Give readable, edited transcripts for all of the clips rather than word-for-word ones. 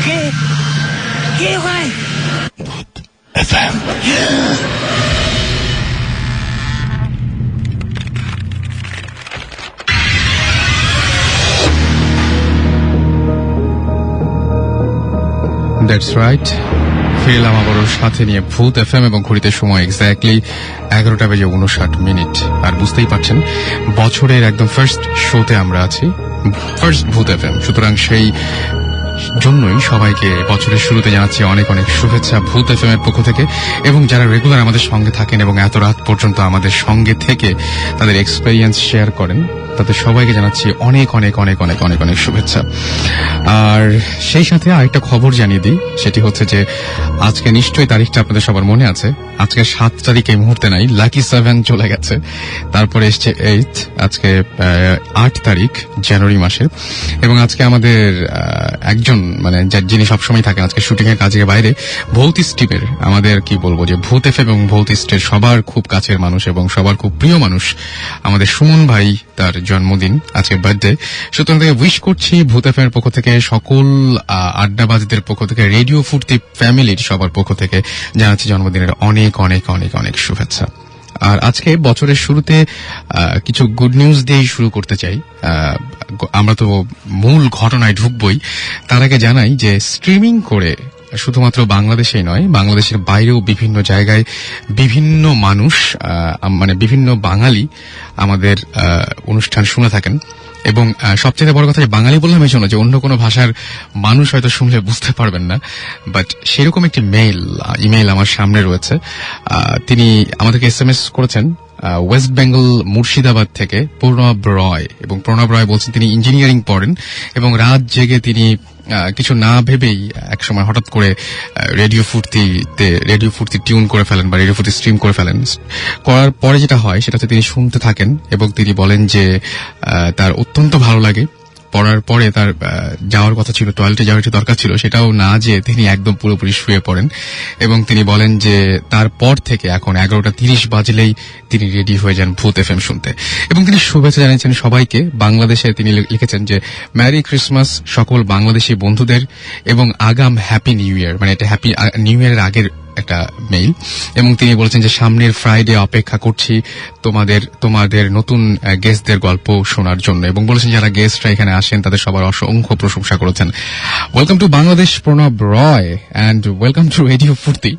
কে কে ভাই? ভূত FM. That's right, ফিরলাম আবারও সাথে নিয়ে ভূত এফএম এবং ঘড়িতে সময় এক্স্যাক্টলি 11:59। আর বুঝতেই পারছেন বছরের একদম ফার্স্ট শোতে আমরা আছি, ফার্স্ট ভূত এফএম। সুতরাং সেই জন্যই সবাইকে বছরের শুরুতে জানাচ্ছি অনেক অনেক শুভেচ্ছা ভূত এফএম এর পক্ষ থেকে। এবং যারা রেগুলার আমাদের সঙ্গে থাকেন এবং এত রাত পর্যন্ত আমাদের সঙ্গে থেকে তাদের এক্সপেরিয়েন্স শেয়ার করেন, তাদের সবাইকে জানাচ্ছি অনেক অনেক অনেক অনেক অনেক অনেক শুভেচ্ছা। আর সেই সাথে আরেকটা খবর জানিয়ে দিই, সেটি হচ্ছে যে আজকে নিশ্চয়ই তারিখটা আপনাদের সবার মনে আছে। আজকে 7 তারিখ এই মুহূর্তে নাই, লাকি 7 চলে গেছে, তারপরে এসছে 8, আজকে 8 তারিখ জানুয়ারি মাসের। এবং আজকে আমাদের একজন মানে যিনি সবসময় থাকেন আজকে শুটিং এর কাজের বাইরে, ভৌতিস্ট টিমের আমাদের কি বলবো যে ভূত এফএম এবং ভৌতিস্টের সবার খুব কাছের মানুষ এবং সবার খুব প্রিয় মানুষ আমাদের সুমন ভাই, তার জন্মদিন আজকে, বার্থডে। সুতরাং তাকে উইশ করছি ভূত এফএম এর পক্ষ থেকে, সকল আড্ডাবাজদের পক্ষ থেকে, রেডিও ফুর্তি ফ্যামিলির সবার পক্ষ থেকে জানাচ্ছি জন্মদিনের অনেক অনেক অনেক অনেক শুভেচ্ছা। আর আজকে বছরের শুরুতে কিছু গুড নিউজ দিয়েই শুরু করতে চাই। আমরা তো মূল ঘটনায় ঢুকবই, তার আগে জানাই যে স্ট্রিমিং করে শুধুমাত্র বাংলাদেশেই নয়, বাংলাদেশের বাইরেও বিভিন্ন জায়গায় বিভিন্ন মানুষ মানে বিভিন্ন বাঙালি আমাদের অনুষ্ঠান শুনে থাকেন। এবং সবচেয়ে বড় কথা, বাঙালি বললাম এই জন্য যে অন্য কোনো ভাষার মানুষ হয়তো শুনলে বুঝতে পারবেন না, বাট সেরকম একটি ইমেইল আমার সামনে রয়েছে। তিনি আমাদেরকে SMS করেছেন ওয়েস্ট বেঙ্গল মুর্শিদাবাদ থেকে প্রণব রয়। এবং প্রণব রয় বলছেন তিনি ইঞ্জিনিয়ারিং পড়েন এবং রাত জেগে তিনি কিছু না ভেবেই একসময় হঠাৎ করে রেডিও ফুর্তি টিউন করে ফেলেন বা রেডিও ফুর্তি স্ট্রিম করে ফেলেন। করার পরে যেটা হয় সেটা হচ্ছে তিনি শুনতে থাকেন এবং তিনি বলেন যে তার অত্যন্ত ভালো লাগে। পড়ার পরে তার যাওয়ার কথা ছিল, টয়লেটে যাওয়ার একটু দরকার ছিল, সেটাও না যেয়ে তিনি একদম পুরোপুরি শুয়ে পড়েন। এবং তিনি বলেন যে তারপর থেকে এখন 11:30 বাজলেই তিনি রেডি হয়ে যান ভূত এফএম শুনতে। এবং তিনি শুভেচ্ছা জানিয়েছেন সবাইকে। বাংলাদেশে তিনি লিখেছেন যে ম্যারি ক্রিসমাস সকল বাংলাদেশি বন্ধুদের এবং আগাম হ্যাপি নিউ ইয়ার, মানে এটা হ্যাপি নিউ ইয়ারের আগের একটা মেইল। এবং তিনি বলেছেন যে সামনের ফ্রাইডে অপেক্ষা করছি তোমাদের নতুন গেস্টদের গল্প শোনার জন্য। এবং বলেছেন যারা গেস্টরা এখানে আসেন তাদের সবার অসংখ্য প্রশংসা করেছেন। Welcome to Bangladesh Pranab Roy and welcome to radio ফুর্তি।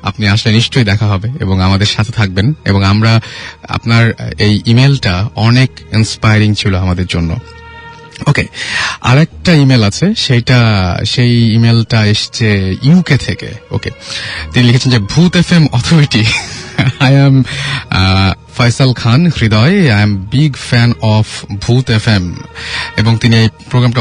আপনি আসলে নিশ্চয়ই দেখা হবে এবং আমাদের সাথে থাকবেন। এবং আমরা আপনার এই ইমেলটা অনেক ইন্সপায়ারিং ছিল আমাদের জন্য। ওকে, আরেকটা ইমেল আছে, সেই ইমেলটা এসছে ইউকে থেকে। ওকে, তিনি লিখেছেন যে Bhoot FM authority, I am Faisal Khan Hridoy, I am big fan of Bhoot FM. এবং তিনি এই প্রোগ্রামটা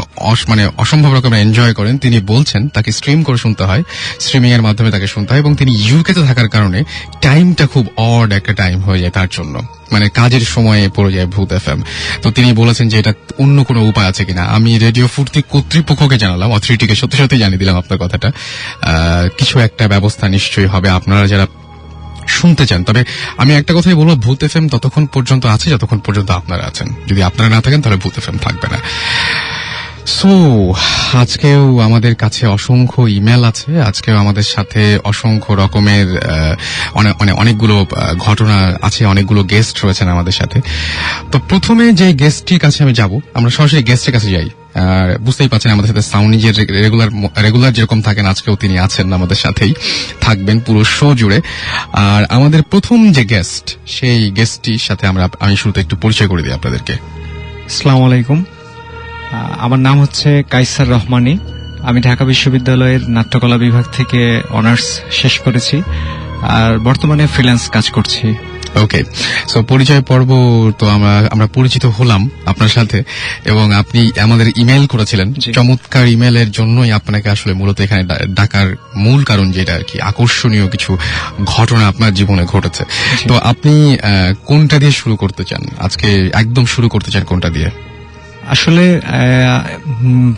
মানে অসম্ভব রকমের এনজয় করেন। তিনি বলছেন তাকে স্ট্রিম করে শুনতে হয়, স্ট্রিমিং এর মাধ্যমে তাকে শুনতে হয়। এবং তিনি ইউকেতে থাকার কারণে টাইমটা খুব অড একটা টাইম হয়ে যায় তার জন্য, মানে কাজের সময়ে পড়ে যায় ভূত এফএম। তো তিনি বলেছেন যে এটা অন্য কোনো উপায় আছে কিনা। আমি রেডিও ফুর্তি কর্তৃপক্ষকে জানালাম, অথরিটিকে সত্যি সত্যি জানিয়ে দিলাম আপনার কথাটা। কিছু একটা ব্যবস্থা নিশ্চয়ই হবে আপনারা যারা শুনতে চান। তবে আমি একটা কথাই বলবো, ভূত এফএম ততক্ষণ পর্যন্ত আছে যতক্ষণ পর্যন্ত আপনারা আছেন। যদি আপনারা না থাকেন তাহলে ভূত এফএম থাকবে না। সো আজকেও আমাদের কাছে অসংখ্য ইমেল আছে, আজকেও আমাদের সাথে অসংখ্য রকমের অনেকগুলো ঘটনা আছে, অনেকগুলো গেস্ট রয়েছেন আমাদের সাথে। তো প্রথমে যে গেস্টটির কাছে আমি যাব, আমরা সরাসরি গেস্টের কাছে যাই। আর বুঝতেই পারছেন আমাদের সাথে সাউন্ড যে রেগুলার যেরকম থাকেন আজকেও তিনি আছেন, আমাদের সাথেই থাকবেন পুরো শো জুড়ে। আর আমাদের প্রথম যে গেস্ট, সেই গেস্টটির সাথে আমি শুরুতে একটু পরিচয় করে দিই আপনাদেরকে। আসসালামু আলাইকুম, আমার নাম হচ্ছে কাইসার রহমানী। আমি ঢাকা বিশ্ববিদ্যালয়ের নাট্যকলা বিভাগ থেকে অনার্স শেষ করেছি আর বর্তমানে ফ্রিল্যান্স কাজ করছি। ওকে, সো পরিচয় পর্ব তো আমরা পরিচিত হলাম আপনার সাথে এবং আপনি আমাদের ইমেল করেছিলেন। চমৎকার ইমেলের জন্যই আপনাকে আসলে মূলত এখানে ডাকার মূল কারণ যেটা আর কি, আকর্ষণীয় কিছু ঘটনা আপনার জীবনে ঘটেছে। তো আপনি কোনটা দিয়ে শুরু করতে চান আজকে, একদম শুরু করতে চান কোনটা দিয়ে? আসলে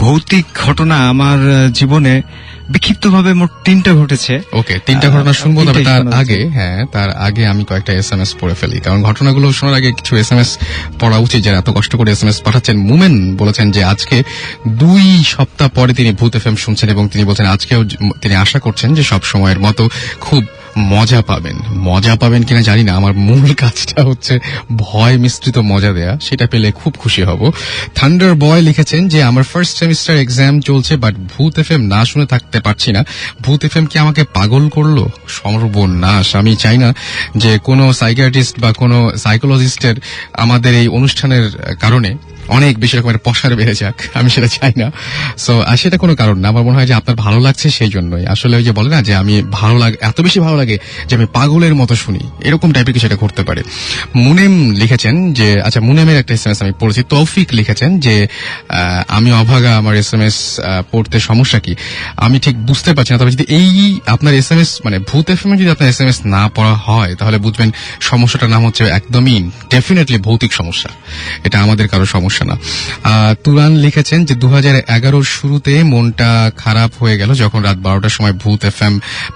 ভৌতিক ঘটনা আমার জীবনে বিক্ষিপ্তভাবে মোট 3টা ঘটেছে। ওকে, 3টা ঘটনা শুনবো, তবে তিনটাই তার আগে আমি কয়েকটা এসএমএস পড়ে ফেলি, কারণ ঘটনাগুলো শোনার আগে কিছু এসএমএস পড়া উচিত। যারা এত কষ্ট করে এসএমএস পাঠাচ্ছেন, মুমেন বলেছেন যে আজকে 2 সপ্তাহ পরে তিনি ভূত এফএম শুনছেন এবং তিনি বলছেন আজকেও তিনি আশা করছেন যে সব সময়ের মতো খুব মজা পাবেন কিনা জানি না। আমার মূল কাজটা হচ্ছে ভয় মিশ্রিত মজা দেয়া, সেটা পেলে খুব খুশি হব। থান্ডার বয় লিখেছেন যে আমার ফার্স্ট সেমিস্টার এক্সাম চলছে, বাট ভূত এফএম না শুনে থাকতে পারছি না। ভূত এফএম কি আমাকে পাগল করলো? সর্বনাশ, আমি চাই না যে কোনো সাইকিয়াট্রিস্ট বা কোনো সাইকোলজিস্টের আমাদের এই অনুষ্ঠানের কারণে অনেক বেশি রকমের পসার বেড়ে যাক, আমি সেটা চাই না। সো সেটা কোনো কারণ না, আমার মনে হয় যে আপনার ভালো লাগছে সেই জন্যই। আসলে ওই যে বলে না যে আমি এত বেশি ভালো লাগে যে আমি পাগলের মতো শুনি, এরকম টাইপের কিছু এটা করতে পারে। মুনেম লিখেছেন যে, আচ্ছা মুনেমের একটা এসএমএস আমি পড়েছি। তৌফিক লিখেছেন যে আমি অভাগা, আমার এসএমএস পড়তে সমস্যা কি আমি ঠিক বুঝতে পারছি না, তবে যদি এই আপনার এসএমএস মানে ভূত এফএম যদি আপনার এসএমএস না পড়া হয় তাহলে বুঝবেন সমস্যাটার নাম হচ্ছে একদমই ডেফিনেটলি ভৌতিক সমস্যা, এটা আমাদের কারো সমস্যা না। তুরান লিখেছেন যে 2011 শুরুতে মনটা খারাপ হয়ে গেল যখন রাত 12টার সময় ভূত এফএম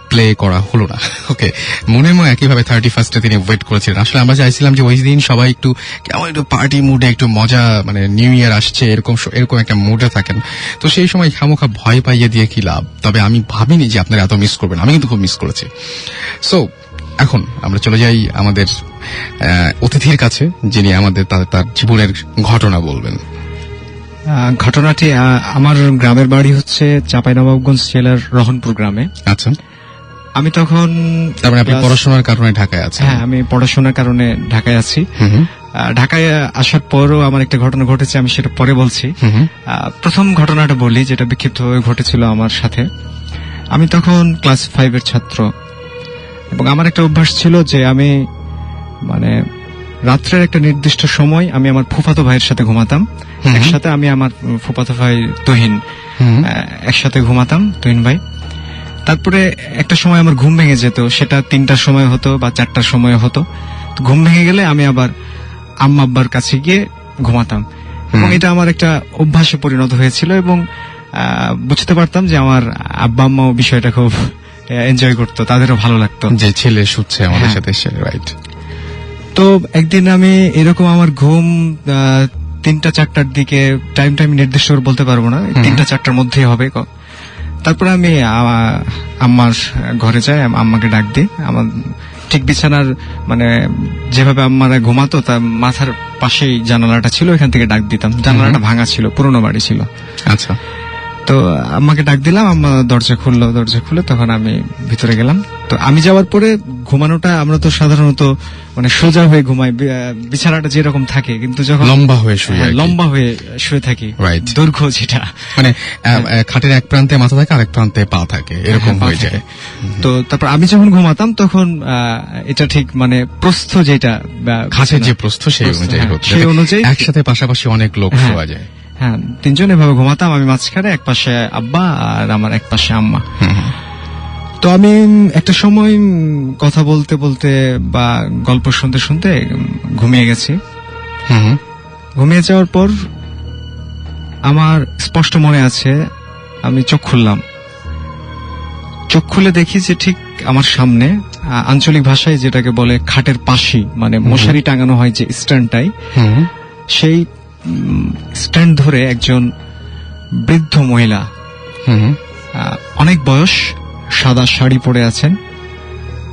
প্লে করা হলো না। ওকে, মনে একইভাবে 31 তিনি ওয়েট করেছিলেন। আসলে আমরা চাইছিলাম যে ওই দিন সবাই একটু কেমন একটু পার্টি মুডে, একটু মজা, মানে নিউ ইয়ার আসছে এরকম একটা মুডে থাকেন, তো সেই সময় খামোখা ভয় পাইয়ে দিয়ে কি লাভ। তবে আমি ভাবিনি যে আপনারা এত মিস করবেন, আমি কিন্তু খুব মিস করেছি। সো এখন আমরা চলে যাই আমাদের অতিথির কাছে, যিনি আমাদের তার জীবনের ঘটনা বলবেন। ঘটনাটি আমার গ্রামের বাড়ি হচ্ছে চাঁপাইনবাবগঞ্জ জেলার রহনপুর গ্রামে। আচ্ছা, আমি তখন তার মানে আপনি পড়াশোনার কারণে ঢাকায় আছেন? হ্যাঁ, আমি পড়াশোনার কারণে ঢাকায় আছি। ঢাকায় আসার পরও আমার একটা ঘটনা ঘটেছে, আমি সেটা পরে বলছি। প্রথম ঘটনাটা বলি, যেটা বিক্ষিপ্তভাবে ঘটেছিল আমার সাথে। আমি তখন ক্লাস 5-এর ছাত্র এবং আমার একটা অভ্যাস ছিল যে আমি মানে রাত্রের একটা নির্দিষ্ট সময় আমি আমার ফুফাতো ভাইয়ের সাথে ঘুমাতাম। একসাথে আমি আমার ফুফাতো ভাই তুহিন একসাথে ঘুমাতাম, তুহিন ভাই। তারপরে একটা সময় আমার ঘুম ভেঙে যেত, সেটা 3টার সময় হতো বা 4টার সময় হতো। ঘুম ভেঙে গেলে আমি আবার আম্মা আব্বার কাছে গিয়ে ঘুমাতাম এবং এটা আমার একটা অভ্যাসে পরিণত হয়েছিল এবং বুঝতে পারতাম যে আমার আব্বা আম্মাও বিষয়টা খুব এনজয় করতো, তাদেরও ভালো লাগতো যে ছেলে শুচ্ছে আমাদের সাথে। রাইট। তো একদিন আমি এরকম আমার ঘুম 3টা-4টার দিকে, টাইম নির্দিষ্ট করে বলতে পারবো না, 3টা-4টার মধ্যেই হবে। তারপরে আমি আম্মার ঘরে যাই, আম্মাকে ডাক দিই। আমার ঠিক বিছানার মানে যেভাবে আম্মারা ঘুমাতো তার মাথার পাশেই জানালাটা ছিল, এখান থেকে ডাক দিতাম। জানালাটা ভাঙা ছিল, পুরোনো বাড়ি ছিল। আচ্ছা, তো আম্মাকে ডাক দিলাম, আম্মা দরজা খুললো, তখন আমি ভিতরে গেলাম। তো আমি যাওয়ার পরে ঘুমানোটা আমরা তো সাধারণত মানে সোজা হয়ে ঘুমাই, বিছানাটা যেরকম থাকে, কিন্তু যখন লম্বা হয়ে শুয়ে থাকি, দৈর্ঘ্য যেটা মানে খাটের এক প্রান্তে মাথা থাকে, আরেক প্রান্তে পা থাকে, এরকম হয়ে যায়। তো তারপর আমি যখন ঘুমাতাম তখন এটা ঠিক মানে প্রস্থ যেটা খাটের যে প্রস্থ সেই অনুযায়ী একসাথে পাশাপাশি অনেক লোক শোয়া যায়। হ্যাঁ, 3জন এভাবে ঘুমাতাম। আমি মাঝখানে, এক পাশে আব্বা আর আমার এক পাশে আম্মা। তো আমি একটা সময় কথা বলতে বলতে বা গল্প শুনতে শুনতে ঘুমিয়ে গেছি। ঘুমিয়ে যাওয়ার পর আমার স্পষ্ট মনে আছে আমি চোখ খুললাম। চোখ খুলে দেখি যে ঠিক আমার সামনে, আঞ্চলিক ভাষায় যেটাকে বলে খাটের পাশি, মানে মশারি টাঙানো হয় যে স্ট্যান্ডটাই, সেই স্ট্যান্ড ধরে একজন বৃদ্ধ মহিলা, অনেক বয়স, সাদা শাড়ি পরে আছেন।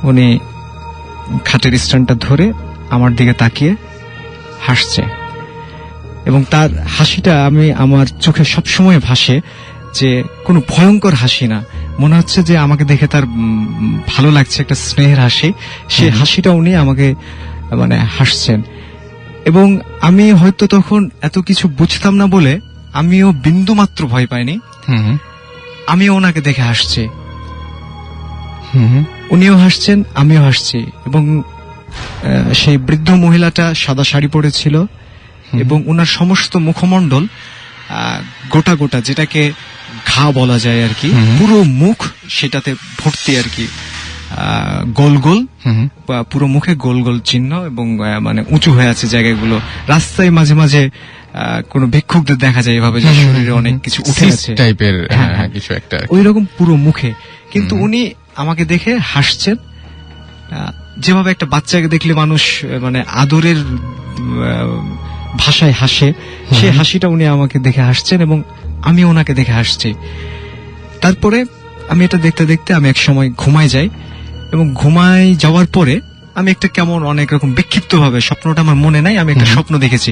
উনি খাটের স্ট্যান্ডটা ধরে আমার দিকে তাকিয়ে হাসছে এবং তার হাসিটা আমার চোখে সবসময় ভাসে যে কোনো ভয়ঙ্কর হাসি না, মনে হচ্ছে যে আমাকে দেখে তার ভালো লাগছে, একটা স্নেহের হাসি। সেই হাসিটা উনি আমাকে মানে হাসছেন এবং আমি হয়তো তখন এত কিছু বুঝতাম না বলে আমিও বিন্দু মাত্র ভয় পাইনি। আমিও ওনাকে দেখে হাসছি, উনিও হাসছেন, আমিও হাসছি এবং সেই বৃদ্ধ মহিলাটা সাদা শাড়ি পরেছিল এবং ওনার সমস্ত মুখমণ্ডল গোটা গোটা, যেটাকে ঘা বলা যায় আর কি, পুরো মুখ সেটাতে ভর্তি আর কি, গোল গোল, পুরো মুখে গোল গোল চিহ্ন এবং মানে উঁচু হয়ে আছে জায়গাগুলো। রাস্তায় মাঝে মাঝে কোনো ভিক্ষুকদের দেখা যায় এভাবে যে শরীরে অনেক কিছু উঠে আছে টাইপের হ্যাঁ, হ্যাঁ। কিছু একটা ওই রকম পুরো মুখে, কিন্তু উনি আমাকে দেখে হাসছেন, যেভাবে একটা বাচ্চাকে দেখলে মানুষ মানে আদরের ভাষায় হাসে, সেই হাসিটা উনি আমাকে দেখে হাসছেন এবং আমি ওনাকে দেখে হাসছি। তারপরে আমি এটা দেখতে দেখতে আমি এক সময় ঘুমায় যাই, এবং ঘুমায় যাওয়ার পরে আমি একটা কেমন অনেক রকম বিক্ষিপ্ত ভাবে, স্বপ্নটা আমার মনে নাই, আমি একটা স্বপ্ন দেখেছি।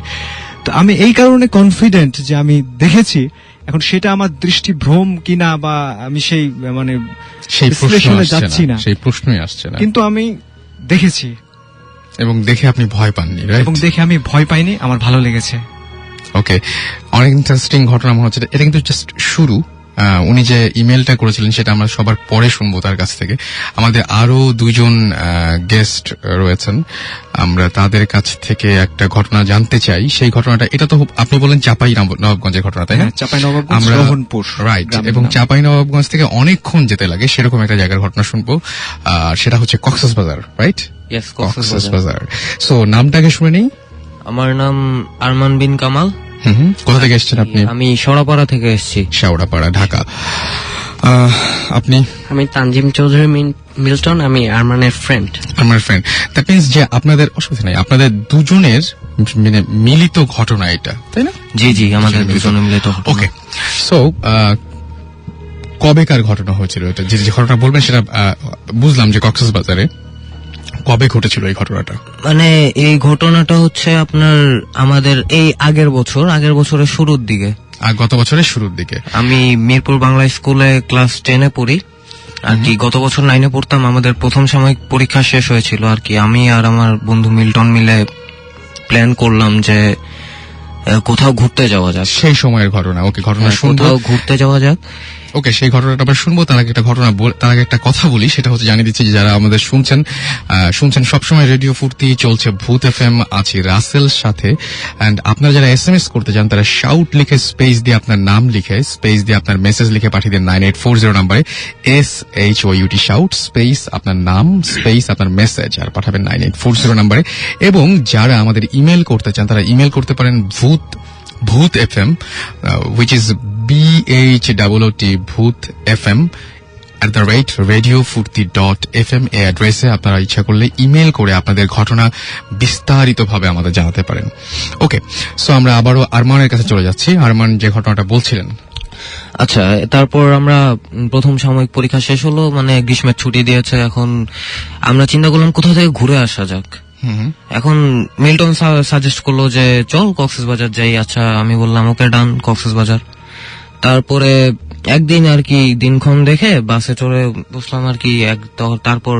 তো আমি এই কারণে কনফিডেন্ট যে আমি দেখেছি, এখন সেটা আমার দৃষ্টিভ্রম কিনা বা আমি সেই মানে সেই বিশ্লেষণে যাচ্ছি না, সেই প্রশ্নই আসছে না, কিন্তু আমি দেখেছি এবং দেখে আপনি ভয় পাননি, রাইট? এবং দেখে আমি ভয় পাইনি, আমার ভালো লেগেছে। ওকে, অনেক ইন্টারেস্টিং ঘটনা মনে হচ্ছে। এটা কিন্তু জাস্ট শুরু। উনি যে ইমেলটা করেছিলেন সেটা আমরা সবার পরে শুনবো তার কাছ থেকে। আমাদের আরো দুইজন গেস্ট রয়েছেন, আমরা তাদের কাছ থেকে একটা ঘটনা জানতে চাই। সেই ঘটনাটা, এটা তো আপনি বলেন চাপাই নবাবগঞ্জের ঘটনা, তাই না? চাপাই নবাবগঞ্জ, আমরা রোহনপুর, রাইট, এবং চাপাই নবাবগঞ্জ থেকে অনেকক্ষণ যেতে লাগে সেরকম একটা জায়গার ঘটনা শুনবো। সেটা হচ্ছে Cox's Bazar, right? Yes, Cox's Bazar. So নামটাকে শুনে নেই। আমার নাম আরমান বিন কামাল। কোথা থেকে এসেছেন আপনি? আমি শেওড়াপাড়া থেকে এসেছি। শেওড়াপাড়া, ঢাকা। আপনি? আমি তানজিম চৌধুরী মিল্টন, আমি আরমানের ফ্রেন্ড। আমার ফ্রেন্ড। দ্যাট মিনস যে আপনাদের অসুবিধা নাই, আপনাদের দুজনের মানে মিলিত ঘটনা এটা, তাই না? জি জি, আমাদের দুজনে মিলে তো। ওকে, সো কবেকার ঘটনা হয়েছিল এটা? যে ঘটনা বলবেন সেটা বুঝলাম যে কক্সবাজারে, কবে ঘটেছিল এই ঘটনাটা? মানে এই ঘটনাটা হচ্ছে আপনার আমাদের এই আগের বছরের শুরুর দিকে, আর গত বছরের শুরুর দিকে। আমি মিরপুর বাংলা স্কুলে ক্লাস 10-এ পড়ি আর কি। গত বছর 9-এ পড়তাম, আমাদের প্রথম সাময়িক পরীক্ষা শেষ হয়েছিল আর কি। আমি আর আমার বন্ধু মিল্টন মিলে প্ল্যান করলাম যে কোথাও ঘুরতে যাওয়া যাক। সেই সময়ের ঘটনা। ওকে, ঘটনা শুনবো, কোথাও ঘুরতে যাওয়া যাক। ওকে, সেই ঘটনাটা আমরা শুনবো। তার আগে একটা কথা বলি, সেটা হচ্ছে জানিয়ে দিচ্ছি যে যারা আমাদের শুনছেন সবসময় রেডিও ফুর্তি চলছে, ভূত এফএম, আছি রাসেল সাথে। এন্ড আপনারা যারা SMS করতে চান তারা শাউট লিখে স্পেস দিয়ে আপনার নাম লিখে স্পেস দিয়ে আপনার মেসেজ লিখে পাঠিয়ে দেন 9840 নম্বরে, SHOUT শাউট স্পেস আপনার নাম স্পেস আপনার মেসেজ, আর পাঠাবেন 9840 নম্বরে। এবং যারা আমাদের ইমেল করতে চান তারা ইমেল করতে পারেন ভূত FM, which is BHOOT ভূত FM @radiofurti.fm এই অ্যাড্রেসে আপনারা ইচ্ছা করলে ইমেল করে আপনাদের ঘটনা বিস্তারিতভাবে আমাদের জানাতে পারেন। ওকে, সো আমরা আবারও আরমানের কাছে চলে যাচ্ছি। আরমান যে ঘটনাটা বলছিলেন। আচ্ছা, তারপর আমরা প্রথম সাময়িক পরীক্ষা শেষ হলো, মানে গ্রীষ্মের ছুটি দিয়েছে। এখন আমরা চিন্তা করলাম কোথা থেকে ঘুরে আসা যাক। এখন মিল্টন সাজেস্ট করলো যে চল কক্সবাজার যাই। আচ্ছা, আমি বললাম ওকে ডান, কক্সবাজার। তারপরে একদিন আর কি দিনক্ষণ দেখে বাসে চড়ে বসলাম আর কি। তারপর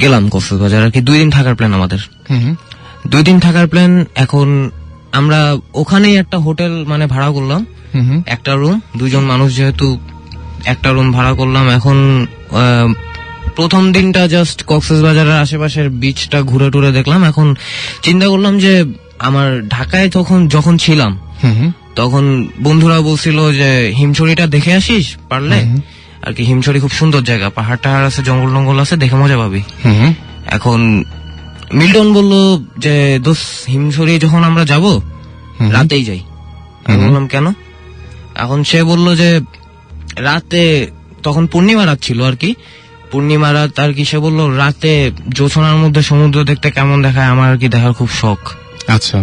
গেলাম কক্সবাজার আর কি। 2 দিন থাকার প্ল্যান আমাদের। 2 দিন থাকার প্ল্যান। এখন আমরা ওখানেই একটা হোটেল মানে ভাড়া করলাম, একটা রুম, 2 জন মানুষ যেহেতু একটা রুম ভাড়া করলাম। এখন প্রথম দিনটা জাস্ট কক্সবাজারের আশেপাশের বিচটা ঘুরে টুরে দেখলাম। এখন চিন্তা করলাম যে আমার ঢাকায় যখন ছিলাম তখন বন্ধুরা বলছিল যে হিমছড়িটা দেখে আসিস পারলে আর কি। হিমছড়ি খুব সুন্দর জায়গা, পাহাড় টাহাড় আছে, জঙ্গল টঙ্গল আছে, দেখে মজা পাবি। এখন মিল্টন বলল যে দোস্ত, হিমছড়ি যখন আমরা যাব রাতেই যাই। আমি বললাম কেন? এখন সে বলল যে রাতে, তখন পূর্ণিমা রাত ছিল আর কি, পূর্ণিমা রাত আর কি। সে বলল রাতে জোছনার মধ্যে সমুদ্র দেখতে কেমন দেখায়, আমার আর কি দেখার খুব শখ। আচ্ছা,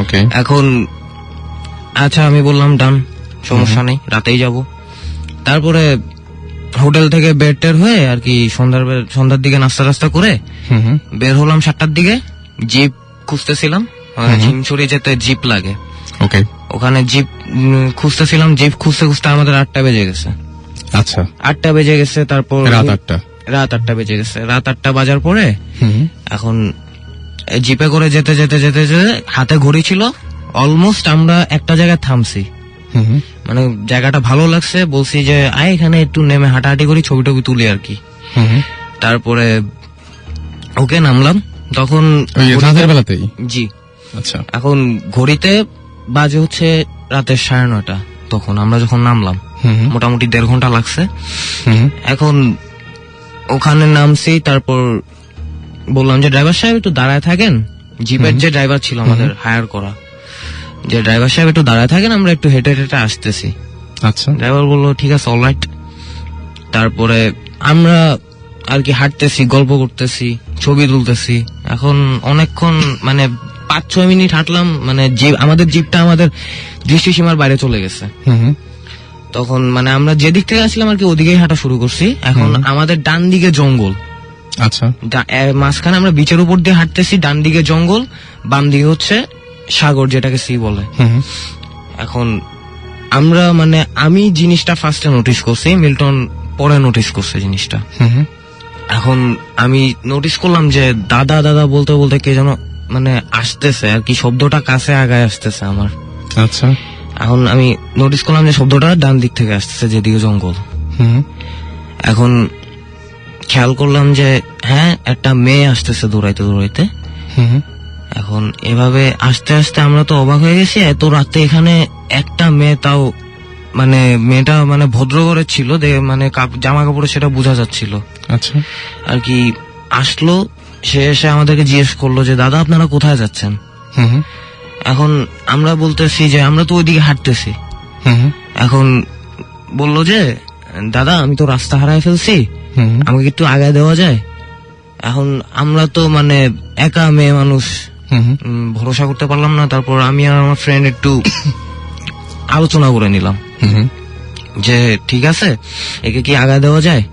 ওকে। এখন আচ্ছা আমি বললাম ডান, সমস্যা নেই, রাতেই যাব। তারপরে হোটেল থেকে বের টের হয়ে আর কি সন্ধ্যার দিকে নাস্তা করে বের হলাম 7টার দিকে। জিপ খুঁজতেছিলাম, হিমছড়ি যেতে জিপ লাগে। ওকে, ওখানে জিপ খুঁজতেছিলাম। জিপ খুঁজতে খুঁজতে আমাদের 8টা বেজে গেছে। আচ্ছা, 8টা বেজে গেছে। তারপর রাত 8টা বেজে গেছে। রাত 8টা বাজার পরে এখন জিপে করে যেতে হাতে ঘড়ি ছিল। অলমোস্ট আমরা একটা জায়গায় থামছি, মানে জায়গাটা ভালো লাগছে। বলছি যে আয় এখানে একটু নেমে হাঁটাহাঁটি করি, ছবি টবি তুলি আর কি। তারপরে ওকে নামলাম। তখন রাতের বেলাতেই? জি। আচ্ছা, এখন ঘড়িতে বাজে হচ্ছে রাতের 9:30। তখন আমরা যখন নামলাম মোটামুটি 1.5 ঘন্টা লাগছে। এখন ওখানে নামছি, তারপর বললাম যে ড্রাইভার সাহেব একটু দাঁড়ায় থাকেন। জিপের যে ড্রাইভার ছিল আমাদের হায়ার করা, যে ড্রাইভার সাহেব একটু দাঁড়ায় থাকেন, আমরা একটু হেঁটে হেঁটে আসতেছি। আচ্ছা। ড্রাইভার বললো ঠিক আছে, অলরাইট। তারপরে আমরা আর কি হাঁটতেছি, গল্প করতেছি, ছবি তুলতেছি। এখন অনেকক্ষণ মানে 5-6 মিনিট হাঁটলাম, মানে আমাদের জিপটা আমাদের দৃষ্টিসীমার বাইরে চলে গেছে। তখন মানে আমরা যেদিক থেকে আসলাম আর কি ওদিকেই হাঁটা শুরু করছি। এখন আমাদের ডান দিকে জঙ্গল, আচ্ছা, মাঝখানে আমরা বিচের উপর দিয়ে হাঁটতেছি, ডান দিকে জঙ্গল, বাম দিকে হচ্ছে সাগর, যেটাকে সি বলে। এখন আমরা মানে আমি জিনিসটা ফার্স্টে নোটিস করছি, মিল্টন পরে নোটিস করছে জিনিসটা। এখন আমি নোটিস করলাম যে দাদা দাদা বলতে বলতে কে যেন মানে আসতেছে আর কি, শব্দটা কাছে আগায় আসতেছে আমার। আচ্ছা। এখন আমি নোটিস করলাম যে শব্দটা ডান দিক থেকে আসতেছে, যেদিকে জঙ্গল। এখন খেয়াল করলাম যে হ্যাঁ একটা মেয়ে আসতেছে দৌড়াইতে দৌড়াইতে। এখন এভাবে আস্তে আস্তে আমরা তো অবাক হয়ে গেছি, এত রাতে এখানে একটা মেয়ে, তাও মানে মেয়েটা মানে ভদ্রঘরের ছিল, মানে জামা কাপড়ে সেটা বোঝা যাচ্ছিল। আচ্ছা। আর কি আসলো, সে এসে আমাদেরকে জিজ্ঞেস করলো যে দাদা আপনারা কোথায় যাচ্ছেন। এখন আমরা বলতেছি যে আমরা তো ওইদিকে হাঁটতেছি। এখন বললো যে দাদা আমি তো রাস্তা হারায় ফেলছি, আমাকে একটু আগায় দেওয়া যায়। এখন আমরা তো মানে একা মেয়ে মানুষ, ভরসা করতে পারলাম না। তারপর আমি আর আমার ফ্রেন্ড একটু আলোচনা করে নিলাম যে ঠিক আছে, একে কি আগায় দেওয়া যায়।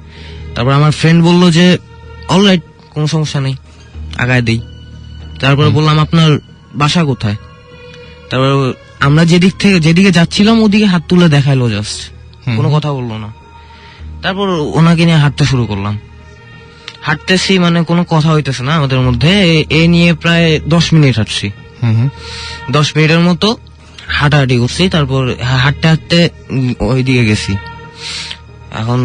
তারপর আমার ফ্রেন্ড বলল যে অলরাইট, কোনো সমস্যা নেই, আগায় দেই। তারপরে বললাম আপনার বাসা কোথায়। তারপর আমরা যেদিকে যাচ্ছিলাম ওদিকে হাত তুলে দেখাইলো, জাস্ট কোনো কথা বললো না। তারপর ওনাকে নিয়ে হাঁটতে শুরু করলাম। হাঁটতেছি মানে কোনো কথা হইতেছে না আমাদের মধ্যে, এ নিয়ে প্রায় 10 মিনিট হাঁটছি। 10 মিনিটের মতো হাঁটাহাঁটি করছি। তারপর হাঁটতে হাঁটতে ওইদিকে গেছি। এখন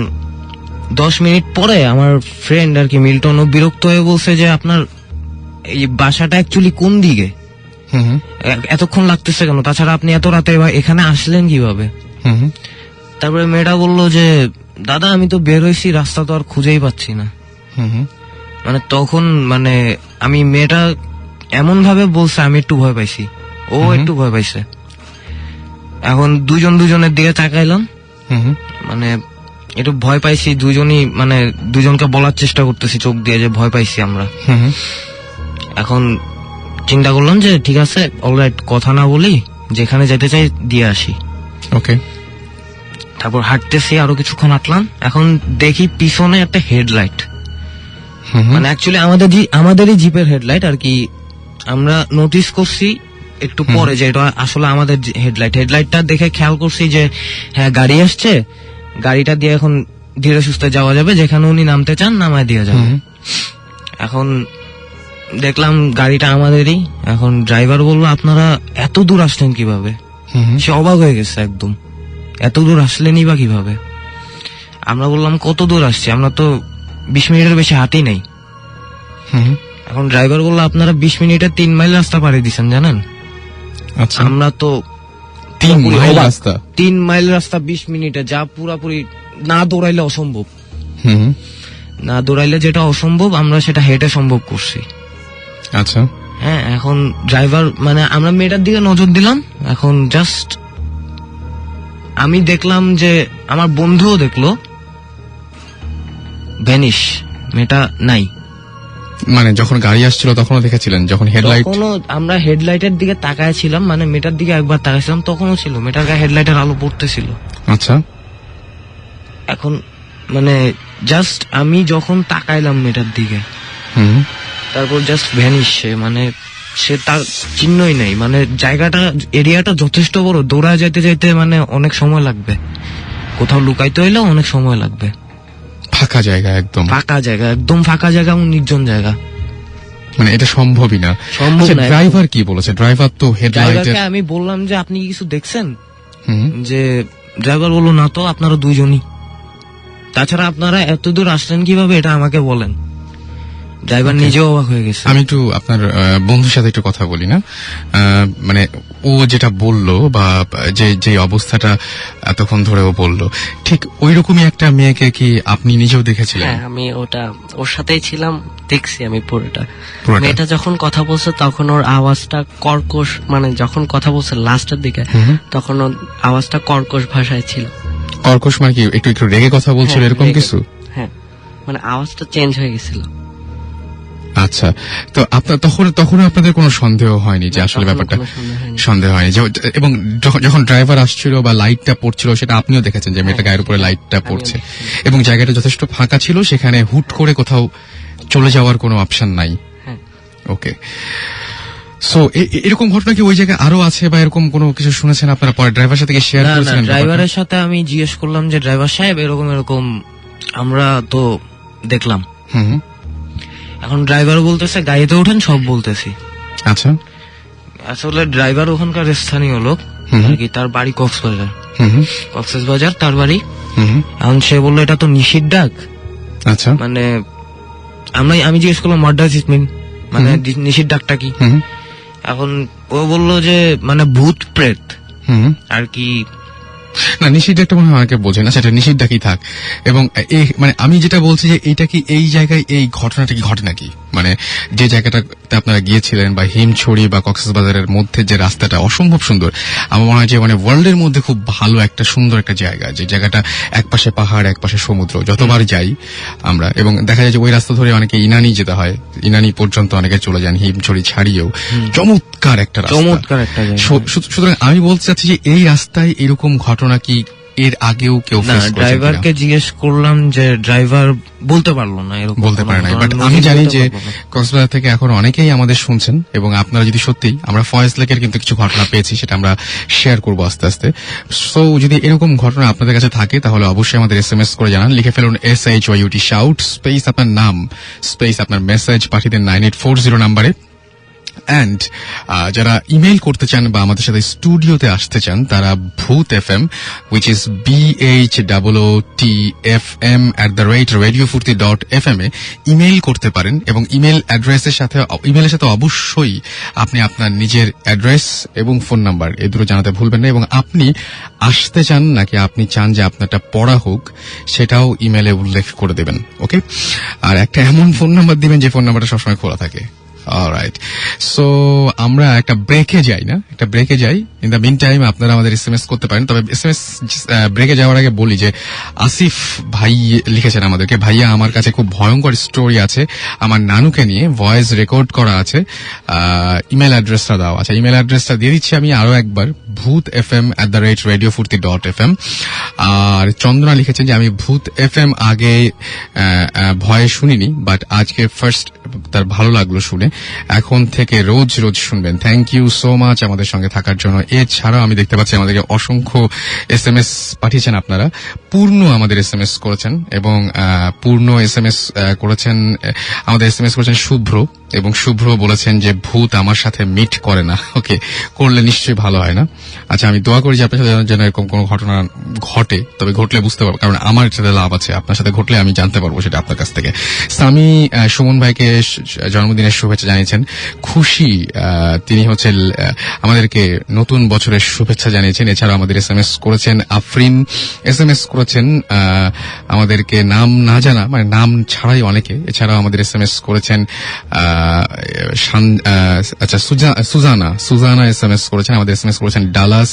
10 মিনিট পরে আমার ফ্রেন্ড আর কি মিল্টন ও বিরক্ত হয়ে বলছে যে আপনার এই বাসাটা অ্যাকচুয়ালি কোন দিকে, এতক্ষণ লাগতেছে কেন, তাছাড়া আপনি এত রাতে এখানে আসলেন কিভাবে। তারপরে মেয়েটা বললো যে দাদা আমি তো বের হয়েছি, রাস্তা তো আর খুঁজেই পাচ্ছি না। মানে তখন মানে আমি মেয়েটা এমন ভাবে বলছে, আমি একটু ভয় পাইছি, ও একটু ভয় পাইছে। এখন দুজনের দিকে তাকাইলাম, মানে একটু ভয় পাইছি দুজনই, মানে দুজনকে বলার চেষ্টা করতেছি চোখ দিয়ে যে ভয় পাইছি আমরা। এখন চিন্তা করলাম যে ঠিক আছে, অলরাইট, কথা না বলি, যেখানে যেতে চাই দিয়ে আসি। ওকে। তারপর হাঁটতেছি, আরো কিছুক্ষণ হাঁটলাম। এখন দেখি পিছনে একটা হেডলাইট, মানে অ্যাকচুয়ালি আমাদেরই জিপের হেডলাইট আর কি। আমরা নোটিস করছি একটু পরে যে এটা আসলে আমাদের হেডলাইটটা দেখে খেয়াল করছি যে হ্যাঁ গাড়ি আসছে, গাড়িটা দিয়ে এখন ধীরে সুস্থে যাওয়া যাবে, যেখানে উনি নামতে চান নামায় দিয়ে যাবে। এখন দেখলাম গাড়িটা আমাদেরই। এখন ড্রাইভার বললো আপনারা এত দূর আসলেন কিভাবে। সে অবাক হয়ে গেছে একদম, এত দূর আসলেনই বা কিভাবে। আমরা বললাম কত দূর আসছি, আমরা তো 20 মিনিটের বেশি হাঁটি নাই। এখন ড্রাইভার বললো আপনারা 20 মিনিটে 3 মাইল রাস্তা পাড়ি দিচ্ছেন জানেন। আচ্ছা। আমরা তো 3 মাইল রাস্তা, 3 মাইল রাস্তা 20 মিনিটে, যা পুরাপুরি না দৌড়াইলে অসম্ভব। না দৌড়াইলে যেটা অসম্ভব আমরা সেটা হেঁটে সম্ভব করছি। আচ্ছা। হ্যাঁ, এখন ড্রাইভার মানে আমরা মেয়েটার দিকে নজর দিলাম। এখন জাস্ট আমি দেখলাম যে আমার বন্ধুও দেখলো, ভ্যানিশ, মেয়েটা নাই। মানে যখন গাড়ি আসছিল তখনও দেখেছিলেন? যখন হেডলাইট, তখনও আমরা হেডলাইটের দিকে তাকায় ছিলাম, মানে মেয়েটার দিকে একবার তাকাইছিলাম, তখনও ছিল, মেয়েটার গায়ে হেডলাইটের আলো পড়তেছিল। আচ্ছা। এখন মানে জাস্ট আমি যখন তাকাইলাম মেয়েটার দিকে, তারপর জাস্ট ভ্যানিশ, মানে সে তার চিহ্নই নেই। মানে জায়গাটা, এরিয়াটা যথেষ্ট বড়, দৌড়া যাইতে যাইতে মানে অনেক সময় লাগবে, কোথাও লুকাইতে হইলেও অনেক সময় লাগবে। ফাঁকা জায়গা, একদম ফাঁকা জায়গা, একদম ফাঁকা জায়গা, নির্জন জায়গা, মানে এটা সম্ভবই না। সম্ভব না। ড্রাইভার কি বলেছে? ড্রাইভার তো হেডলাইটের, আমি বললাম যে আপনি কি কিছু দেখছেন, যে ড্রাইভার বললো না তো, আপনারা দুইজনই, তাছাড়া আপনারা এত দূর আসলেন কিভাবে এটা আমাকে বলেন। ড্রাইভার নিজেও অবাক হয়ে গেছে। আমি একটু আপনার বন্ধুর সাথে একটু কথা বলি না, মানে ও যেটা বললো বা যে অবস্থাটা এতক্ষণ ধরে ও বললো, ঠিক ওই রকমই একটা মেয়েকে কি আপনি নিজেও দেখেছিলেন? হ্যাঁ, আমি ওর সাথেই ছিলাম, দেখছি আমি পুরোটা। পুরোটা? মেয়েটা যখন কথা বলছে তখন ওর আওয়াজটা কর্কশ, মানে যখন কথা বলছে লাস্টের দিকে তখন ওর আওয়াজটা কর্কশ ভাষায় ছিল। কর্কশ মানে কি একটু একটু রেগে কথা বলছিল হ্যাঁ, এরকম রেগে। কিছু? হ্যাঁ, মানে আওয়াজটা চেঞ্জ হয়ে গেছিল। আচ্ছা, তো আপনার তখন আপনাদের কোনো সন্দেহ হয়নি যে আসলে তখনও ব্যাপারটা? কোনো সন্দেহ হয়নি। সন্দেহ হয়নি এবং যখন ড্রাইভার আসছিল বা লাইটটা পড়ছিল সেটা আপনিও দেখেছেন যে মেয়েটা গায়ের উপরে লাইটটা পড়ছে এবং জায়গাটা যথেষ্ট ফাঁকা ছিল, সেখানে হুট করে কোথাও চলে যাওয়ার কোনো অপশন নাই। হ্যাঁ। ওকে, সো এরকম ঘটনা কি ওই জায়গায় আরো আছে বা এরকম কোনো কিছু শুনেছেন আপনারা পরে ড্রাইভার সাথে শেয়ার না না, করেছিলেন? ড্রাইভারের সাথে আমি জিজ্ঞেস করলাম যে ড্রাইভার সাহেব এরকম এরকম আমরা তো দেখলাম। হুম, এখন ড্রাইভার বলতেছে গাড়িতে ওঠেন, সব বলতেছি। আচ্ছা, আসলে ড্রাইভার ওখানকার স্থানীয় লোক, আর কি তার বাড়ি কক্সবাজার। কক্সবাজার তার বাড়ি। এখন সে বললো এটা তো নিশির ডাক। আচ্ছা, মানে আমি জিজ্ঞেস করলাম হোয়াট ডাজ ইট মিন, মানে নিশির ডাকটা কি? এখন ও বললো যে মানে ভূত প্রেত আর কি। না, নিষিদ্ধ একটা মনে হয় অনেকে বোঝে না, সেটা নিষিদ্ধ কি থাক। এবং মানে আমি যেটা বলছি যে এইটা কি এই জায়গায় এই ঘটনাটা কি ঘটে নাকি, মানে যে জায়গাটাতে আপনারা গিয়েছিলেন বা হিমছড়ি বা কক্সবাজারের মধ্যে যে রাস্তাটা অসম্ভব সুন্দর, আমার মনে হয় যে মানে ওয়ার্ল্ডের মধ্যে খুব ভালো একটা সুন্দর একটা জায়গা, যে জায়গাটা একপাশে পাহাড় একপাশে সমুদ্র, যতবার যাই আমরা এবং দেখা যায় যে ওই রাস্তা ধরে অনেকে ইনানি যেতে হয়, ইনানি পর্যন্ত অনেকে চলে যান হিমছড়ি ছাড়িয়েও। চমৎকার একটা রাস্তা, চমৎকার একটা জায়গা। সুতরাং আমি বলতে চাচ্ছি যে এই রাস্তায় এরকম ঘটনা কি এর আগেও কেউ না, ফেস করেছে? ড্রাইভারকে জিজ্ঞেস করলাম যে ড্রাইভার বলতে পারলো না, এরকম বলতে পারে না, কোনো বাট ঘটনা আমি জানি বলতে যে পারলো না। কক্সবাজার থেকে এখন অনেকেই আমাদের শুনছেন এবং আপনারা যদি সত্যি, আমরা ফয়েজ লেকের কিন্তু কিছু ঘটনা পেয়েছি, সেটা আমরা শেয়ার করবো আস্তে আস্তে। সো যদি এরকম ঘটনা আপনাদের কাছে থাকে তাহলে অবশ্যই আমাদের SMS করে জানান, লিখে ফেলুন SHYUT শাউট স্পেস আপনার নাম স্পেস আপনার মেসেজ পাঠিয়ে দেন 9840 নাম্বারে। অ্যান্ড যারা ইমেল করতে চান বা আমাদের সাথে স্টুডিওতে আসতে চান তারা ভূত FM, which is BHOOTFM@radiofurti.fm A email করতে পারেন এবং ইমেলের সাথে অবশ্যই আপনি আপনার নিজের অ্যাড্রেস এবং ফোন নাম্বার এই দুটো জানাতে ভুলবেন না, এবং আপনি আসতে চান নাকি আপনি চান যে আপনারটা পড়া হোক সেটাও ইমেলে উল্লেখ করে দেবেন। ওকে, আর একটা এমন ফোন নাম্বার দিবেন যে ফোন নাম্বারটা সবসময় খোলা থাকে। অলরাইট, সো আমরা একটা ব্রেকে যাই না, একটা ব্রেকে যাই। ইন দ্য মিন টাইম আপনারা আমাদের SMS করতে পারেন, তবে SMS ব্রেকে যাওয়ার আগে বলি যে আসিফ ভাই লিখেছেন আমাদেরকে, ভাইয়া আমার কাছে খুব ভয়ঙ্কর স্টোরি আছে আমার নানুকে নিয়ে, ভয়েস রেকর্ড করা আছে, ইমেল অ্যাড্রেসটা দাও। আচ্ছা, ইমেল অ্যাড্রেসটা দিয়ে দিচ্ছি আমি আরো একবার, bhutfm@radiofurti.fm। আর চন্দনা লিখেছেন যে আমি ভূত FM আগে ভয়ে শুনিনি, বাট আজকে ফার্স্ট তার ভালো লাগলো শুনে, এখন থেকে রোজ রোজ শুনবেন। থ্যাংক ইউ সো মাচ আমাদের সঙ্গে থাকার জন্য। এছাড়াও আমি দেখতে পাচ্ছি আমাদেরকে অসংখ্য SMS পাঠিয়েছেন আপনারা। পূর্ণ আমাদের SMS করেছেন এবং পূর্ণ SMS করেছেন, আমাদের SMS করেছেন শুভ্র, এবং শুভ্র বলেছেন যে ভূত আমার সাথে মিট করে না। ওকে, করলে নিশ্চয়ই ভালো হয় না। আচ্ছা, আমি দোয়া করি যে আপনার সাথে যেন এরকম কোনো ঘটনা ঘটে, তবে ঘটলে বুঝতে পারবো, কারণ আমার সাথে লাভ আছে, আপনার সাথে ঘটলে আমি জানতে পারবো সেটা আপনার কাছ থেকে। সামি সুমন ভাইকে জন্মদিনের শুভেচ্ছা জানিয়েছেন। খুশি তিনি আমাদেরকে নতুন বছরের শুভেচ্ছা জানিয়েছেন। এছাড়াও আমাদের SMS করেছেন আফরিন, SMS করেছেন আমাদেরকে নাম না জানা, মানে নাম ছাড়াই অনেকে। এছাড়াও আমাদের SMS করেছেন আচ্ছা সুজানা SMS করেছেন, আমাদের SMS করেছেন ডালাস,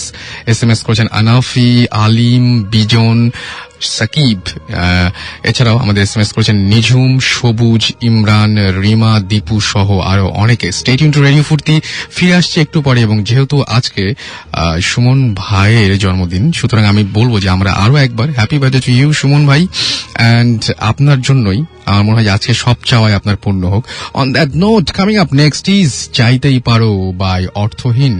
SMS করেছেন আনাফি, আলিম, বিজন, সাকিব। এছাড়াও আমাদের SMS করেছেন নিঝুম, সবুজ, ইমরান, রিমা, দীপু সহ আরো অনেকে। স্টে টিউন টু রেডিও ফুর্তি, ফিরে আসছে একটু পরে, এবং যেহেতু আজকে সুমন ভাইয়ের জন্মদিন, সুতরাং আমি বলবো যে আমরা আরো একবার happy birthday to you Suman ভাই, অ্যান্ড আপনার জন্যই আমার মনে হয় যে আজকে সব চাওয়াই আপনার পূর্ণ হোক। On that note, coming up next is চাইতেই পারো বাই অর্থহীন।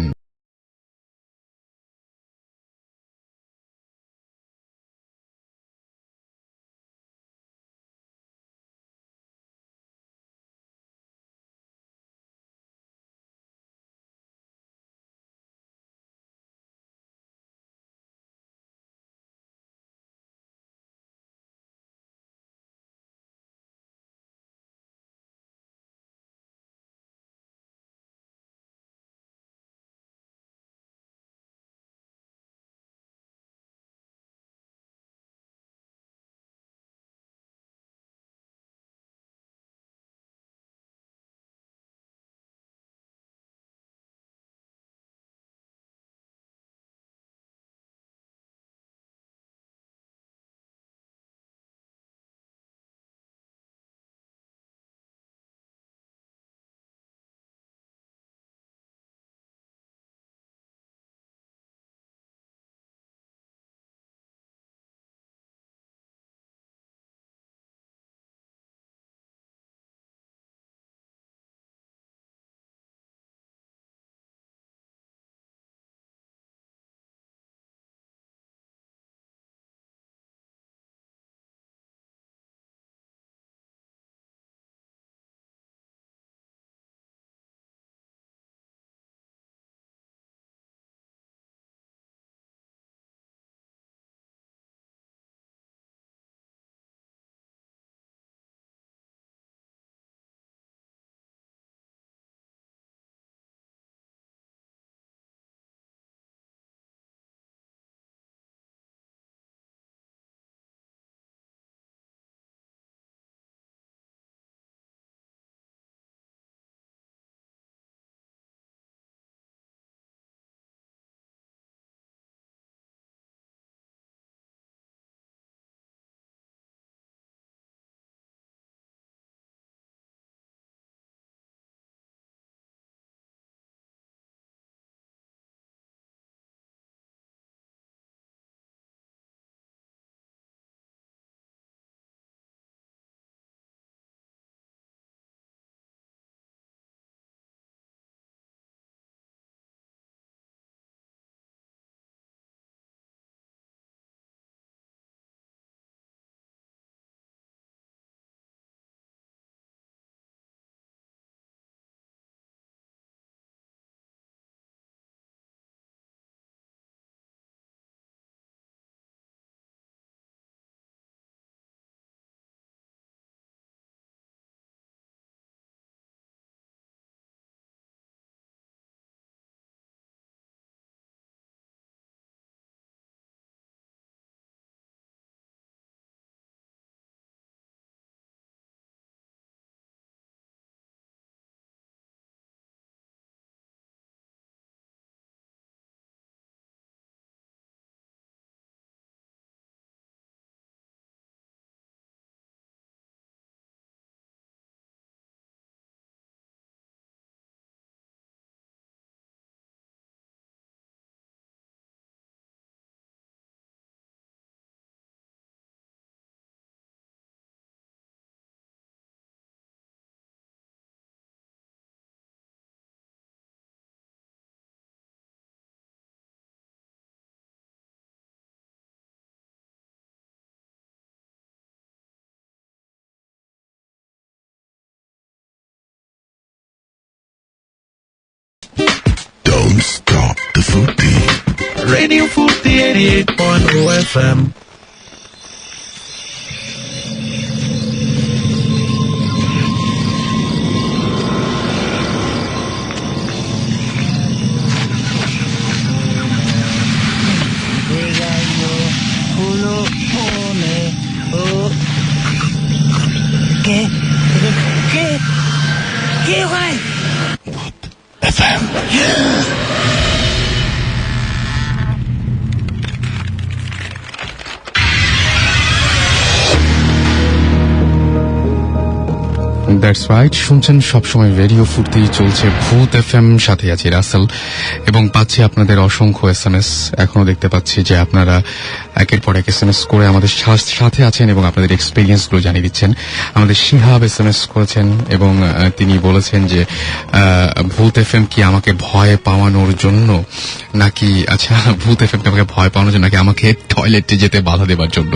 stop the Footy. Radio Footy 88.0 FM. ¿Qué, güey? FM. That's right, শুনছেন সবসময় রেডিও ফুর্তি, চলছে ভূত এফএম, সাথে আছি রাসেল এবং পাচ্ছি আপনাদের অসংখ্য এসএমএস। এখনো দেখতে পাচ্ছি যে আপনারা একের পর এক এসএমএস করে আমাদের সাথে আছেন এবং আপনাদের এক্সপিরিয়েন্স গুলো জানিয়ে দিচ্ছেন। আমাদের শিহাব এসএমএস করেছেন এবং তিনি বলেছেন যে ভূত এফএম কি আমাকে ভয় পাওয়ানোর জন্য নাকি, আচ্ছা ভূত এফএম কে আমাকে ভয় পাওয়ানোর জন্য নাকি আমাকে টয়লেটে যেতে বাধা দেবার জন্য?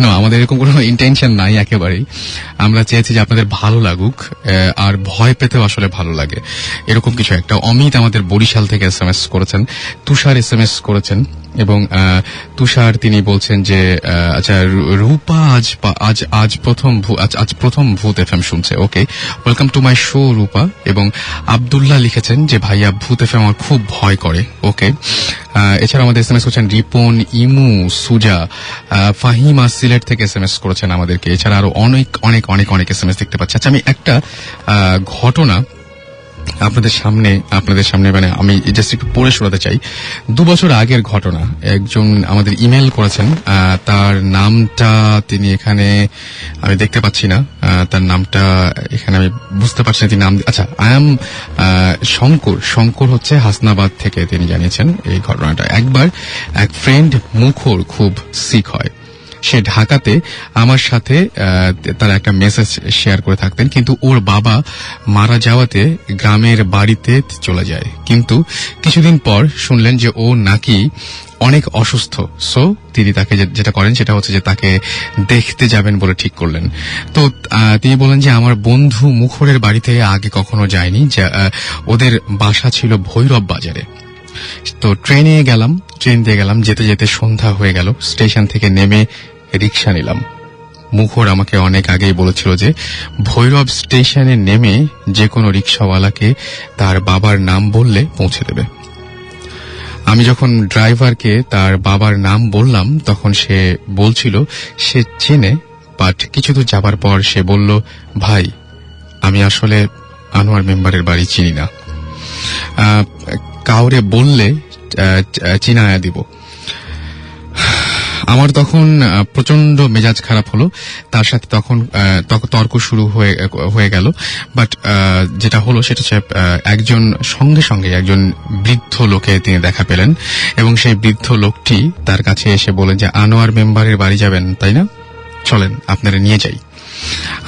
না, আমাদের এরকম কোনো ইন্টেনশন নাই একেবারেই। আমরা চেয়েছি যে আপনাদের ভালো লাগুক, আর ভয় পেতেও আসলে ভালো লাগে, এরকম কিছু একটা। অমিত আমাদের বরিশাল থেকে এসএমএস করেছেন, তুষার এসএমএস করেছেন এবং তুষার তিনি বলছেন যে আচ্ছা রূপা আজ প্রথম ভূত এফএম শুনছে। ওকে, ওয়েলকাম টু মাই শো রূপা। এবং আব্দুল্লাহ লিখেছেন যে ভাইয়া ভূত এফএম আমার খুব ভয় করে। ওকে, এছাড়া আমাদের এসএমএস করছেন রিপন, ইমু, সুজা, ফাহিমা সিলেট থেকে এসএমএস করেছেন আমাদেরকে। এছাড়া আরো অনেক অনেক অনেক অনেক এসএমএস দেখতে পাচ্ছি। আচ্ছা, আমি একটা ঘটনা আপনাদের সামনে মানে আমি জাস্ট একটু পড়ে শোনাতে চাই। 2 বছর আগের ঘটনা। একজন আমাদের ইমেল করেছেন, তার নামটা তিনি এখানে আমি দেখতে পাচ্ছি না, তার নামটা এখানে আমি বুঝতে পারছি না তিনি নাম। আচ্ছা, আই এম শঙ্কর হচ্ছে হাসনাবাদ থেকে তিনি জানিয়েছেন এই ঘটনাটা। একবার এক ফ্রেন্ড মুখর খুব সিক হয়, সে ঢাকাতে আমার সাথে তারা একটা মেসেজ শেয়ার করে থাকতেন, কিন্তু ওর বাবা মারা যাওয়াতে গ্রামের বাড়িতে চলে যায়। কিন্তু কিছুদিন পর শুনলেন যে ও নাকি অনেক অসুস্থ। সো তিনি তাকে যেটা করেন সেটা হচ্ছে যে তাকে দেখতে যাবেন বলে ঠিক করলেন। তো তিনি বলেন যে আমার বন্ধু মুখরের বাড়িতে আগে কখনো যায়নি, ওদের বাসা ছিল ভৈরব বাজারে। তো ট্রেন দিয়ে গেলাম, যেতে যেতে সন্ধ্যা হয়ে গেল। স্টেশন থেকে নেমে রিক্সা নিলাম। মুখর আমাকে অনেক আগেই বলেছিল যে ভৈরব স্টেশনে নেমে যে কোনো রিক্সাওয়ালাকে তার বাবার নাম বললে পৌঁছে দেবে। আমি যখন ড্রাইভারকে তার বাবার নাম বললাম তখন সে বলছিল সে চেনে, বাট কিছু দূর যাবার পর সে বলল, ভাই আমি আসলে আনোয়ার মেম্বারের বাড়ি চিনি না, কাউরে বললে চিনায়া দিব। আমার তখন প্রচন্ড মেজাজ খারাপ হলো, তার সাথে তখন তর্ক শুরু হয়ে গেল। বাট যেটা হলো সেটা হচ্ছে সঙ্গে সঙ্গে একজন বৃদ্ধ লোকে তিনি দেখা পেলেন এবং সেই বৃদ্ধ লোকটি তার কাছে এসে বলেন যে আনোয়ার মেম্বারের বাড়ি যাবেন তাই না, চলেন আপনারা নিয়ে যাই।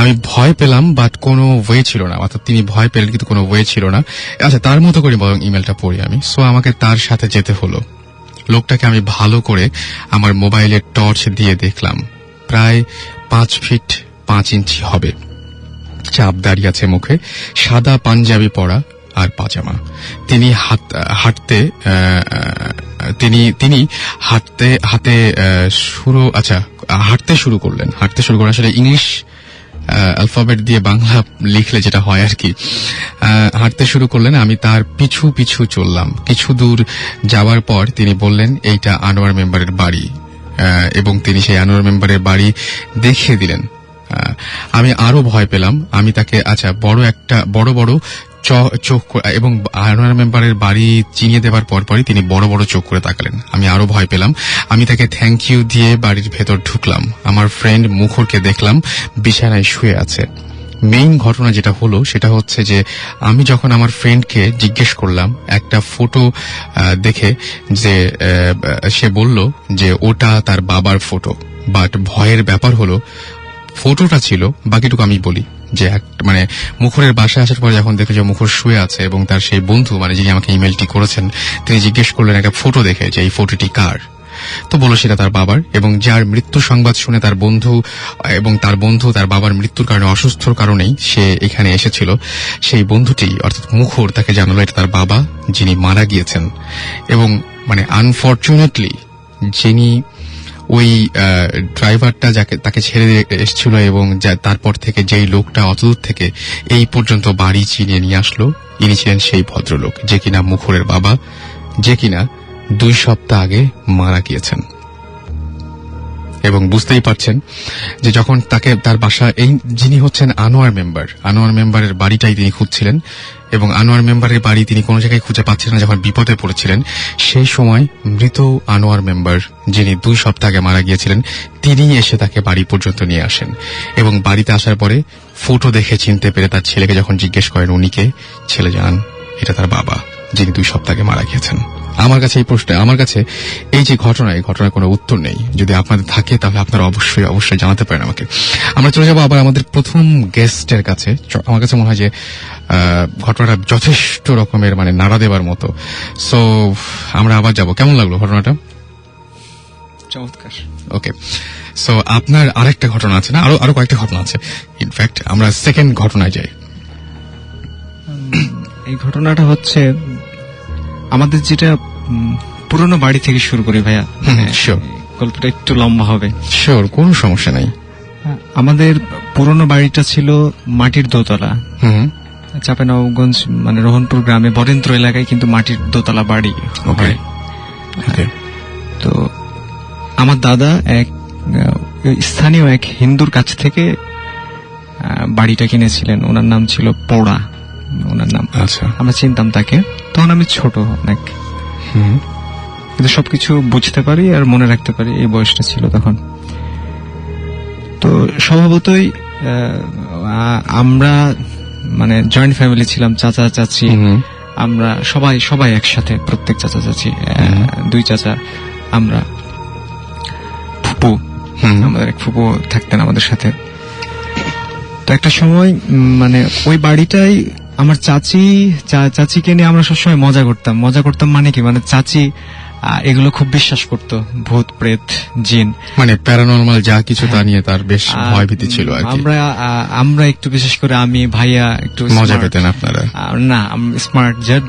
আমি ভয় পেলাম, বাট কোনো ওয়ে ছিল না, অর্থাৎ তিনি ভয় পেলেন কিন্তু কোনো ওয়ে ছিল না। আচ্ছা, তার মতো করে বরং ইমেলটা পড়ি আমি। সো আমাকে তার সাথে যেতে হলো। লোকটাকে আমি ভালো করে আমার মোবাইলের টর্চ দিয়ে দেখলাম, প্রায় 5 ফিট 5 ইঞ্চি হবে, চাপ দাঁড়িয়ে আছে মুখে, সাদা পাঞ্জাবি পরা আর পাজামা। তিনি হাঁটতে শুরু করলেন। আসলে ইংলিশ অ্যালফাবেট দিয়ে বাংলা লিখলে যেটা হয় আর কি। হাঁটতে শুরু করলেন, আমি তার পিছু পিছু চললাম। কিছু দূর যাওয়ার পর তিনি বললেন এইটা আনোয়ার মেম্বারের বাড়ি, এবং তিনি সেই আনোয়ার মেম্বারের বাড়ি দেখিয়ে দিলেন। আমি আরো ভয় পেলাম। আমি তাকে বড় বড় চোখ এবং আনোয়ার মেম্বারের বাড়ি চিনিয়ে দেওয়ার পরপরই তিনি বড় বড় চোখ করে তাকালেন। আমি আরো ভয় পেলাম। আমি তাকে থ্যাংক ইউ দিয়ে বাড়ির ভেতর ঢুকলাম। আমার ফ্রেন্ড মুখরকে দেখলাম বিছানায় শুয়ে আছে। মেইন ঘটনা যেটা হলো সেটা হচ্ছে যে আমি যখন আমার ফ্রেন্ডকে জিজ্ঞেস করলাম একটা ফটো দেখে, যে সে বলল যে ওটা তার বাবার ফটো। বাট ভয়ের ব্যাপার হলো ফটোটা ছিল, বাকিটুকু আমি বলি, যে মানে মুখরের বাসায় আসার পর যখন দেখে যে মুখর শুয়ে আছে এবং তার সেই বন্ধু মানে যিনি আমাকে ইমেলটি করেছেন তিনি জিজ্ঞেস করলেন একটা ফটো দেখে যে এই ফটোটি কার। তো বলল সেটা তার বাবার, এবং যার মৃত্যু সংবাদ শুনে তার বন্ধু এবং তার বন্ধু তার বাবার মৃত্যুর কারণে অসুস্থর কারণেই সে এখানে এসেছিল, সেই বন্ধুটি অর্থাৎ মুখর তাকে জানালো এটা তার বাবা যিনি মারা গিয়েছেন। এবং মানে আনফরচুনেটলি যিনি ওই ড্রাইভারটা যাকে তাকে ছেড়ে এসেছিল এবং তারপর থেকে যেই লোকটা অতদূর থেকে এই পর্যন্ত বাড়ি চিনিয়ে নিয়ে আসলো, ইনি ছিলেন সেই ভদ্রলোক যে কিনা মুখরের বাবা, যে কিনা 2 সপ্তাহ আগে মারা গিয়েছেন। এবং বুঝতেই পারছেন যে যখন তাকে তার বাসা, এই যিনি হচ্ছেন আনোয়ার মেম্বারের বাড়িটাই তিনি খুঁজছিলেন, এবং আনোয়ার মেম্বারের বাড়ি তিনি কোনো জায়গায় খুঁজে পাচ্ছিলেন না। যখন বিপদে পড়েছিলেন সেই সময় মৃত আনোয়ার মেম্বার যিনি 2 সপ্তাহ আগে মারা গিয়েছিলেন তিনি এসে তাকে বাড়ি পর্যন্ত নিয়ে আসেন, এবং বাড়িতে আসার পরে ফটো দেখে চিনতে পেরে তার ছেলেকে যখন জিজ্ঞেস করেন উনিকে, ছেলে জানান এটা তার বাবা যিনি 2 সপ্তাহ আগে মারা গিয়েছেন। আমার কাছে এই যে ঘটনা, এই ঘটনার কোনো উত্তর নেই। যদি আপনাদের থাকে তাহলে আপনারা অবশ্যই জানাতে পারেন আমাকে। আমরা চলে যাবো আবার আমাদের প্রথম গেস্টের কাছে। আমার কাছে মনে হয় যে ঘটনাটা যথেষ্ট রকমের মানে নাড়া দেবার মতো। সো আমরা আবার যাব। কেমন লাগলো ঘটনাটা? চমৎকার। ওকে, সো আপনার আরেকটা ঘটনা আছে না? আরো কয়েকটা ঘটনা আছে। ইনফ্যাক্ট আমরা সেকেন্ড ঘটনায় যাই। এই ঘটনাটা হচ্ছে আমাদের যেটা পুরনো বাড়ি থেকে শুরু করি ভাইয়া, শিওর, গল্পটা একটু লম্বা হবে। শিওর, কোনো সমস্যা নাই। আমাদের পুরনো বাড়িটা ছিল মাটির দোতলা, চাঁপাইনবাবগঞ্জ মানে রোহনপুর গ্রামে বরেন্দ্র এলাকায়, কিন্তু মাটির দোতলা বাড়ি। তো আমার দাদা এক স্থানীয় এক হিন্দুর কাছ থেকে বাড়িটা কিনেছিলেন। ওনার নাম ছিল পোড়া, ওনার নাম। আচ্ছা, আমরা চিনতাম তাকে। তখন আমি ছোট অনেক, কিন্তু সবকিছু বুঝতে পারি আর মনে রাখতে পারি, এই বয়সটা ছিল তখন। তো স্বভাবতই আমরা মানে জয়েন্ট ফ্যামিলি ছিলাম, চাচা চাচি, আমরা সবাই একসাথে, প্রত্যেক চাচা চাচি, 2 চাচা, আমরা ফুপু, আমাদের এক ফুপু থাকতেন আমাদের সাথে। তো একটা সময় মানে ওই বাড়িটাই আমার চাচিকে নিয়ে আমরা সবসময় মজা করতাম মানে কি, মানে চাচি এগুলো খুব বিশ্বাস করতো, ভূত প্রেত জিন, মানে প্যারানরমাল যা কিছু তা নিয়ে তার বেশ ভয়ভীতি ছিল আর কি। আমরা একটু বিশেষ করে আমি ভাইয়া একটু মজা পেতেন আপনারা? না, স্মার্ট জাত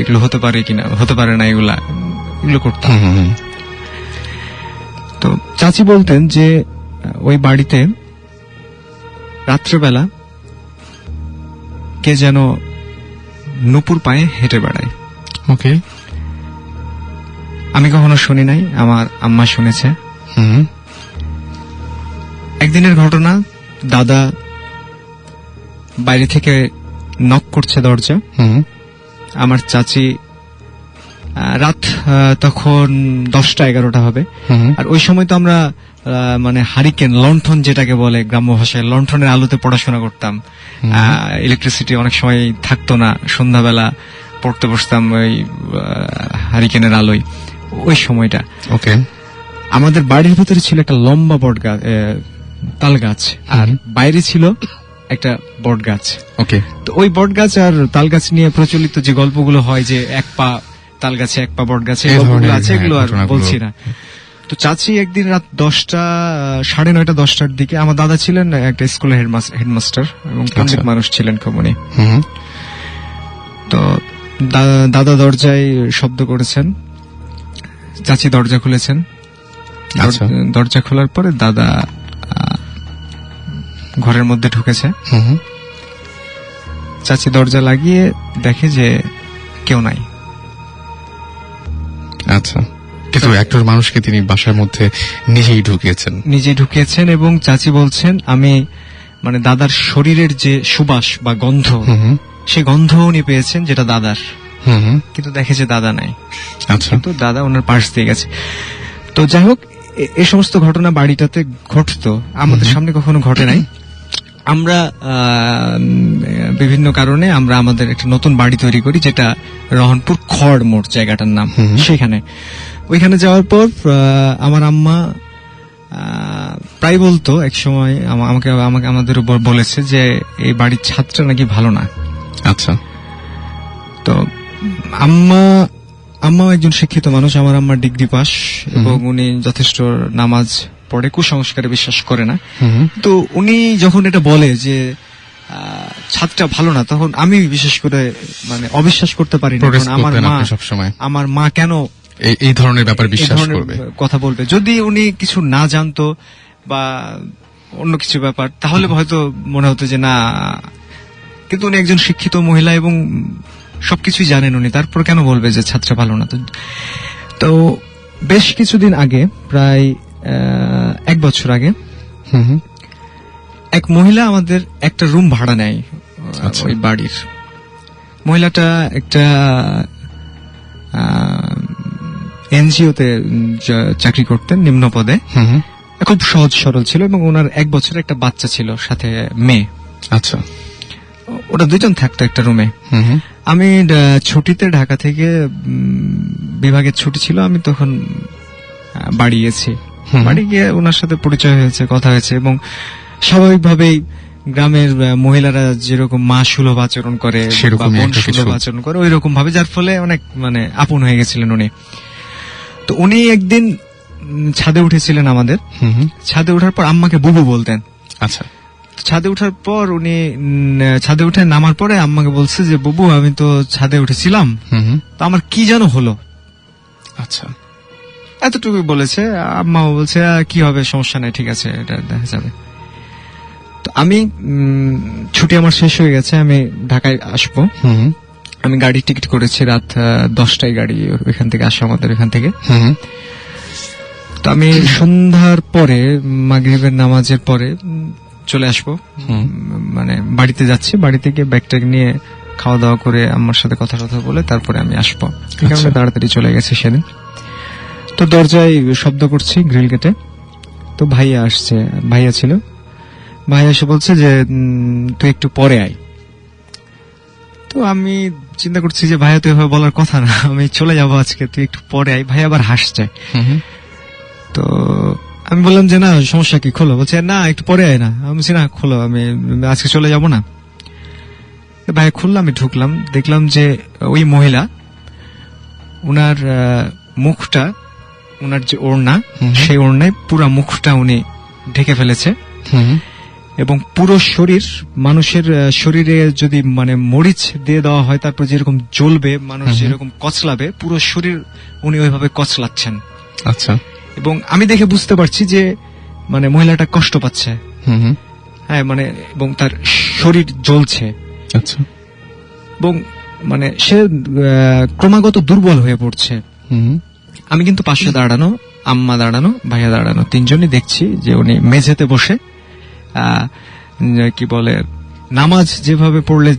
এগুলো হতে পারে কিনা, হতে পারে না, এগুলো করতাম। তো চাচি বলতেন যে ওই বাড়িতে রাত্রেবেলা কে যেন নুপুর পায়ে হেঁটে বেড়ায়। ওকে, আমি কখনো শুনি নাই, আমার আম্মা শুনেছে। একদিনের ঘটনা, দাদা বাইরে থেকে নক করছে দরজা। আমার চাচি রাত তখন 10টা-11টা হবে। আর ওই সময় তো আমরা মানে হারিকেন, লণ্ঠন যেটাকে বলে গ্রাম্য ভাষায়, লণ্ঠনের আলোতে পড়াশোনা করতাম। ইলেকট্রিসিটি অনেক সময় থাকতো না, সন্ধ্যাবেলা পড়তে বসতাম ওই হারিকেনের আলোয়। ওই সময়টা ওকে, আমাদের বাড়ির ভিতরে ছিল একটা লম্বা তাল গাছ, আর বাইরে ছিল একটা বট গাছ। ওকে, তো ওই বট গাছ আর তাল গাছ নিয়ে প্রচলিত যে গল্পগুলো হয় যে 1 পা তাল গাছে 1 পা বট গাছে, গল্পগুলো আছে, এগুলো আর বলছি না। তো চাচি একদিন রাত 10টা, 9:30, 10টার দিকে, আমার দাদা ছিলেন একটা স্কুলের হেডমাস্টার এবং পণ্ডিত মানুষ ছিলেন খুব উনি। তো দাদা দরজায় শব্দ করেছেন, চাচি দরজা খুলেছেন। দরজা খোলার পরে দাদা ঘরের মধ্যে ঢুকেছে। চাচি দরজা লাগিয়ে দেখে যে কেউ নাই। আচ্ছা, কিন্তু একজন মানুষকে তিনি বাসার মধ্যে নিজেই ঢুকিয়েছেন এবং চাচি বলছেন আমি মানে দাদার শরীরের যে সুবাস বা গন্ধ, সে গন্ধ উনি পেয়েছেন যেটা দাদার, কিন্তু দেখে যে দাদা নাই। আচ্ছা, কিন্তু দাদা ওনার পাশ দিয়ে গেছে। তো যাই হোক, এই সমস্ত ঘটনা বাড়িটাতে ঘটতো, আমাদের সামনে কখনো ঘটে নাই। আমরা বিভিন্ন কারণে আমরা আমাদের একটা নতুন বাড়ি তৈরি করি, যেটা রহনপুর খড় মোড় জায়গাটার নাম। সেখানে ওইখানে যাওয়ার পর আমার আম্মা প্রায় বলতো, এক সময় আমাদের উপর বলেছে যে এই বাড়ির ছাদটা নাকি ভালো না। আচ্ছা, তো আম্মা আম্মাও একজন শিক্ষিত মানুষ, আমার আম্মা ডিগ্রি পাস, এবং উনি যথেষ্ট নামাজ পড়ে, কুসংস্কারে বিশ্বাস করে না। তো উনি যখন এটা বলে যে ছাদটা ভালো না, তখন আমি বিশেষ করে মানে অবিশ্বাস করতে পারি না। Protest কারণ করতেন আপনি সবসময়। আমার মা কেন এই ধরনের ব্যাপার এই বিশ্বাস ধরনের করবে? কথা বলবে? যদি উনি কিছু না জানতো বা অন্য কিছু ব্যাপার, তাহলে হয়তো মনে হতো যে না, কিন্তু উনি একজন শিক্ষিত মহিলা এবং সবকিছুই জানেন উনি, তারপর কেন বলবে যে ছাত্রা ভালো না? তো বেশ কিছুদিন আগে, প্রায় 1 বছর আগে, এক মহিলা আমাদের একটা রুম ভাড়া নেয় আচ্ছা। ওই বাড়ির। মহিলাটা একটা এনজিওতে চাকরি করতেন, নিম্ন পদে, খুব সহজ সরল ছিল, এবং ওনার 1 বছরের একটা বাচ্চা ছিল, সাথে মেয়ে। আচ্ছা। ওরা দুজন থাকতো একটা রুমে। আমি ছুটিতে ঢাকা থেকে বিভাগের ছুটি ছিল, আমি তখন বাড়ি গেছি। বাড়ি গিয়ে ওনার সাথে পরিচয় হয়েছে, কথা হয়েছে, এবং স্বাভাবিকভাবেই গ্রামের মহিলারা যেরকম মা সুলভ আচরণ করে, সেরকমই বোন একটা কিছু। সুলভ আচরণ করে, ওই রকম ভাবে, যার ফলে অনেক মানে আপন হয়ে গেছিলেন উনি। তো উনি একদিন ছাদে উঠেছিলেন আমাদের। ছাদে ওঠার পর আম্মাকে বুবু বলতেন। আচ্ছা। ছাদে ওঠার পর উনি ছাদে উঠে নামার পরে আম্মাকে বলছে যে, বুবু আমি তো ছাদে উঠেছিলাম, তো আমার কি যেন হলো। আচ্ছা। এতটুকু বলেছে। আম্মাও বলছে কি হবে, সমস্যা নাই, ঠিক আছে, এটা দেখা যাবে। তো আমি ছুটি আমার শেষ হয়ে গেছে, আমি ঢাকায় আসবো। আমি গাড়ি টিকিট করেছি রাত 10টায়, গাড়ি ওইখান থেকে আসে, আমাদের এখান থেকে। তো আমি সন্ধ্যার পরে, মাগরিবের নামাজের পরে চলে আসবো, মানে বাড়িতে যাচ্ছি। বাড়িতে গিয়ে ব্যাগটা নিয়ে খাওয়া দাওয়া করে আম্মার সাথে কথা বলে তারপরে আমি আসবো। এই কারণে তাড়াতাড়ি চলে গেছি সেদিন। তো দরজায় শব্দ করছি, গ্রিল গেটে। তো ভাইয়া আসছে, ভাইয়া ছিল। ভাইয়া এসে বলছে যে তুই একটু পরে আয়। তো আমি চিন্তা করছি যে ভাইয়া তো এভাবে বলার কথা না, আমি চলে যাবো আজকে, তুই একটু পরে আয়। ভাইয়া আবার হাসছে। তো আমি বললাম যে না, সমস্যা কি, খোলো। বলছে না, একটু পরে আয় না। আমি বলছি না, খোলো, আমি আজকে চলে যাব না। ভাই খুললাম, আমি ঢুকলাম, দেখলাম যে ওই মহিলা, উনার মুখটা, উনার যে ওড়না, সেই ওড়নায় পুরো মুখটা উনি ঢেকে ফেলেছে, এবং পুরো শরীর, মানুষের শরীরে যদি মানে মরিচ দিয়ে দেওয়া হয়, তারপর যেরকম জ্বলবে, মানুষ যেরকম কচলাবে, পুরো শরীর উনি ওইভাবে কচলাচ্ছেন। আচ্ছা। এবং আমি দেখে বুঝতে পারছি যে মানে মহিলাটা কষ্ট পাচ্ছে। হ্যাঁ, মানে, এবং তার শরীর জ্বলছে। আচ্ছা। এবং মানে সে ক্রমাগত দুর্বল হয়ে পড়ছে। আমি কিন্তু পাশে দাঁড়ানো, আম্মা দাঁড়ানো, ভাইয়া দাঁড়ানো, তিনজনই দেখছি যে উনি মেঝেতে বসে কি বলে, নামাজ যেভাবে পড়লে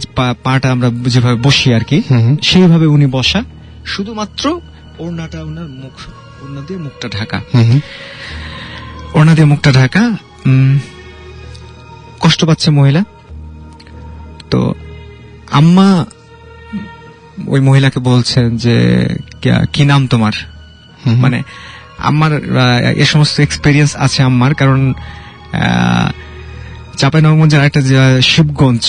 পাটা আমরা যেভাবে বসি আর কি, সেইভাবে উনি বসা, শুধুমাত্র ওড়নাটা, ওনার মুখ, ওড়না দিয়ে মুখটা ঢাকা, ওড়না দিয়ে মুখটা ঢাকা। কষ্ট পাচ্ছে মহিলা। তো আম্মা ওই মহিলাকে বলছেন যে কি নাম তোমার? মানে আমার এ সমস্ত এক্সপেরিয়েন্স আছে আম্মার, কারণ চাঁপাইনবাবগঞ্জের একটা শিবগঞ্জ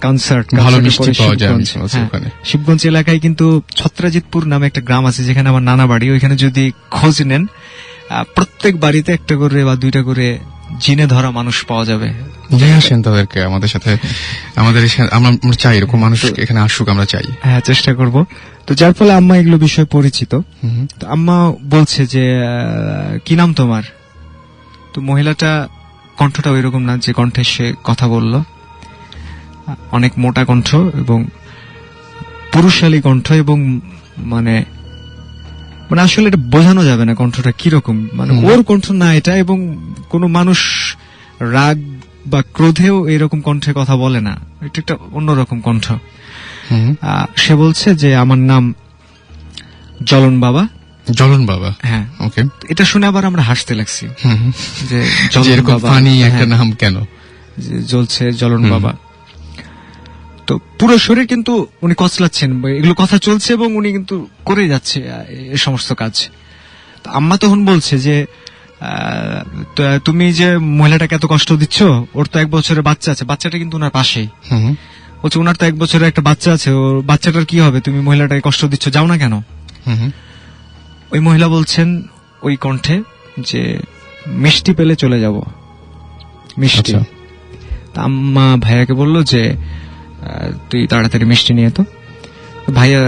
কনসার্ট, ভালো মিষ্টি পাওয়া যায় ওখানে। শিবগঞ্জ এলাকায় কিন্তু ছত্রাজিতপুর নামে একটা গ্রাম আছে, যেখানে আমার নানা বাড়ি। ওইখানে যদি খোঁজ নেন, প্রত্যেক বাড়িতে একটা করে বা দুইটা করে জিনে ধরা মানুষ পাওয়া যাবে। আসেন তাদেরকে আমাদের সাথে, আমাদের আমরা চাই এরকম মানুষ এখানে আসুক, আমরা চাই। হ্যাঁ, চেষ্টা করব। তো যার ফলে আম্মা এগুলো বিষয়ে পরিচিত। তো আম্মা বলছে যে কি নাম তোমার? তো মহিলাটা কণ্ঠটা ওইরকম না যে কণ্ঠে সে কথা বলল, অনেক মোটা কণ্ঠ এবং পুরুষালী কণ্ঠ, এবং মানে মানে আসলে এটা বোঝানো যাবে না কণ্ঠটা কিরকম, মানে ওর কণ্ঠ না এটা, এবং কোনো মানুষ রাগ বা ক্রোধেও এরকম কণ্ঠে কথা বলে না, এটা একটা অন্যরকম কণ্ঠ। সে বলছে যে আমার নাম জলন বাবা। জলন বাবা? হ্যাঁ। ওকে। এটা শুনে আবার আমরা হাসতে লাগছি যে এরকম ফানি একটা নাম কেন জ্বলছে, জলন বাবা। তো পুরো শরীর কিন্তু উনি কচলাচ্ছেন, এগুলো কথা চলছে এবং উনি কিন্তু করে যাচ্ছে এই সমস্ত কাজ। তো আম্মা তখন বলছে যে তুমি যে মহিলাটাকে এত কষ্ট দিচ্ছ, ওর তো 1 বছরের বাচ্চা আছে, বাচ্চাটা কিন্তু ওনার পাশেই। বলছে ওনার তো 1 বছরের একটা বাচ্চা আছে, ওর বাচ্চাটার কি হবে, তুমি মহিলাটাকে কষ্ট দিচ্ছ, যাও না কেন? ওই মহিলা বলছেন ওই কণ্ঠে যে মিষ্টি পেলে চলে যাব, মিষ্টি। আচ্ছা। তা আম্মা ভাইয়াকে বলল যে তুই তাড়াতাড়ি মিষ্টি নিয়ে তো। ভাইয়া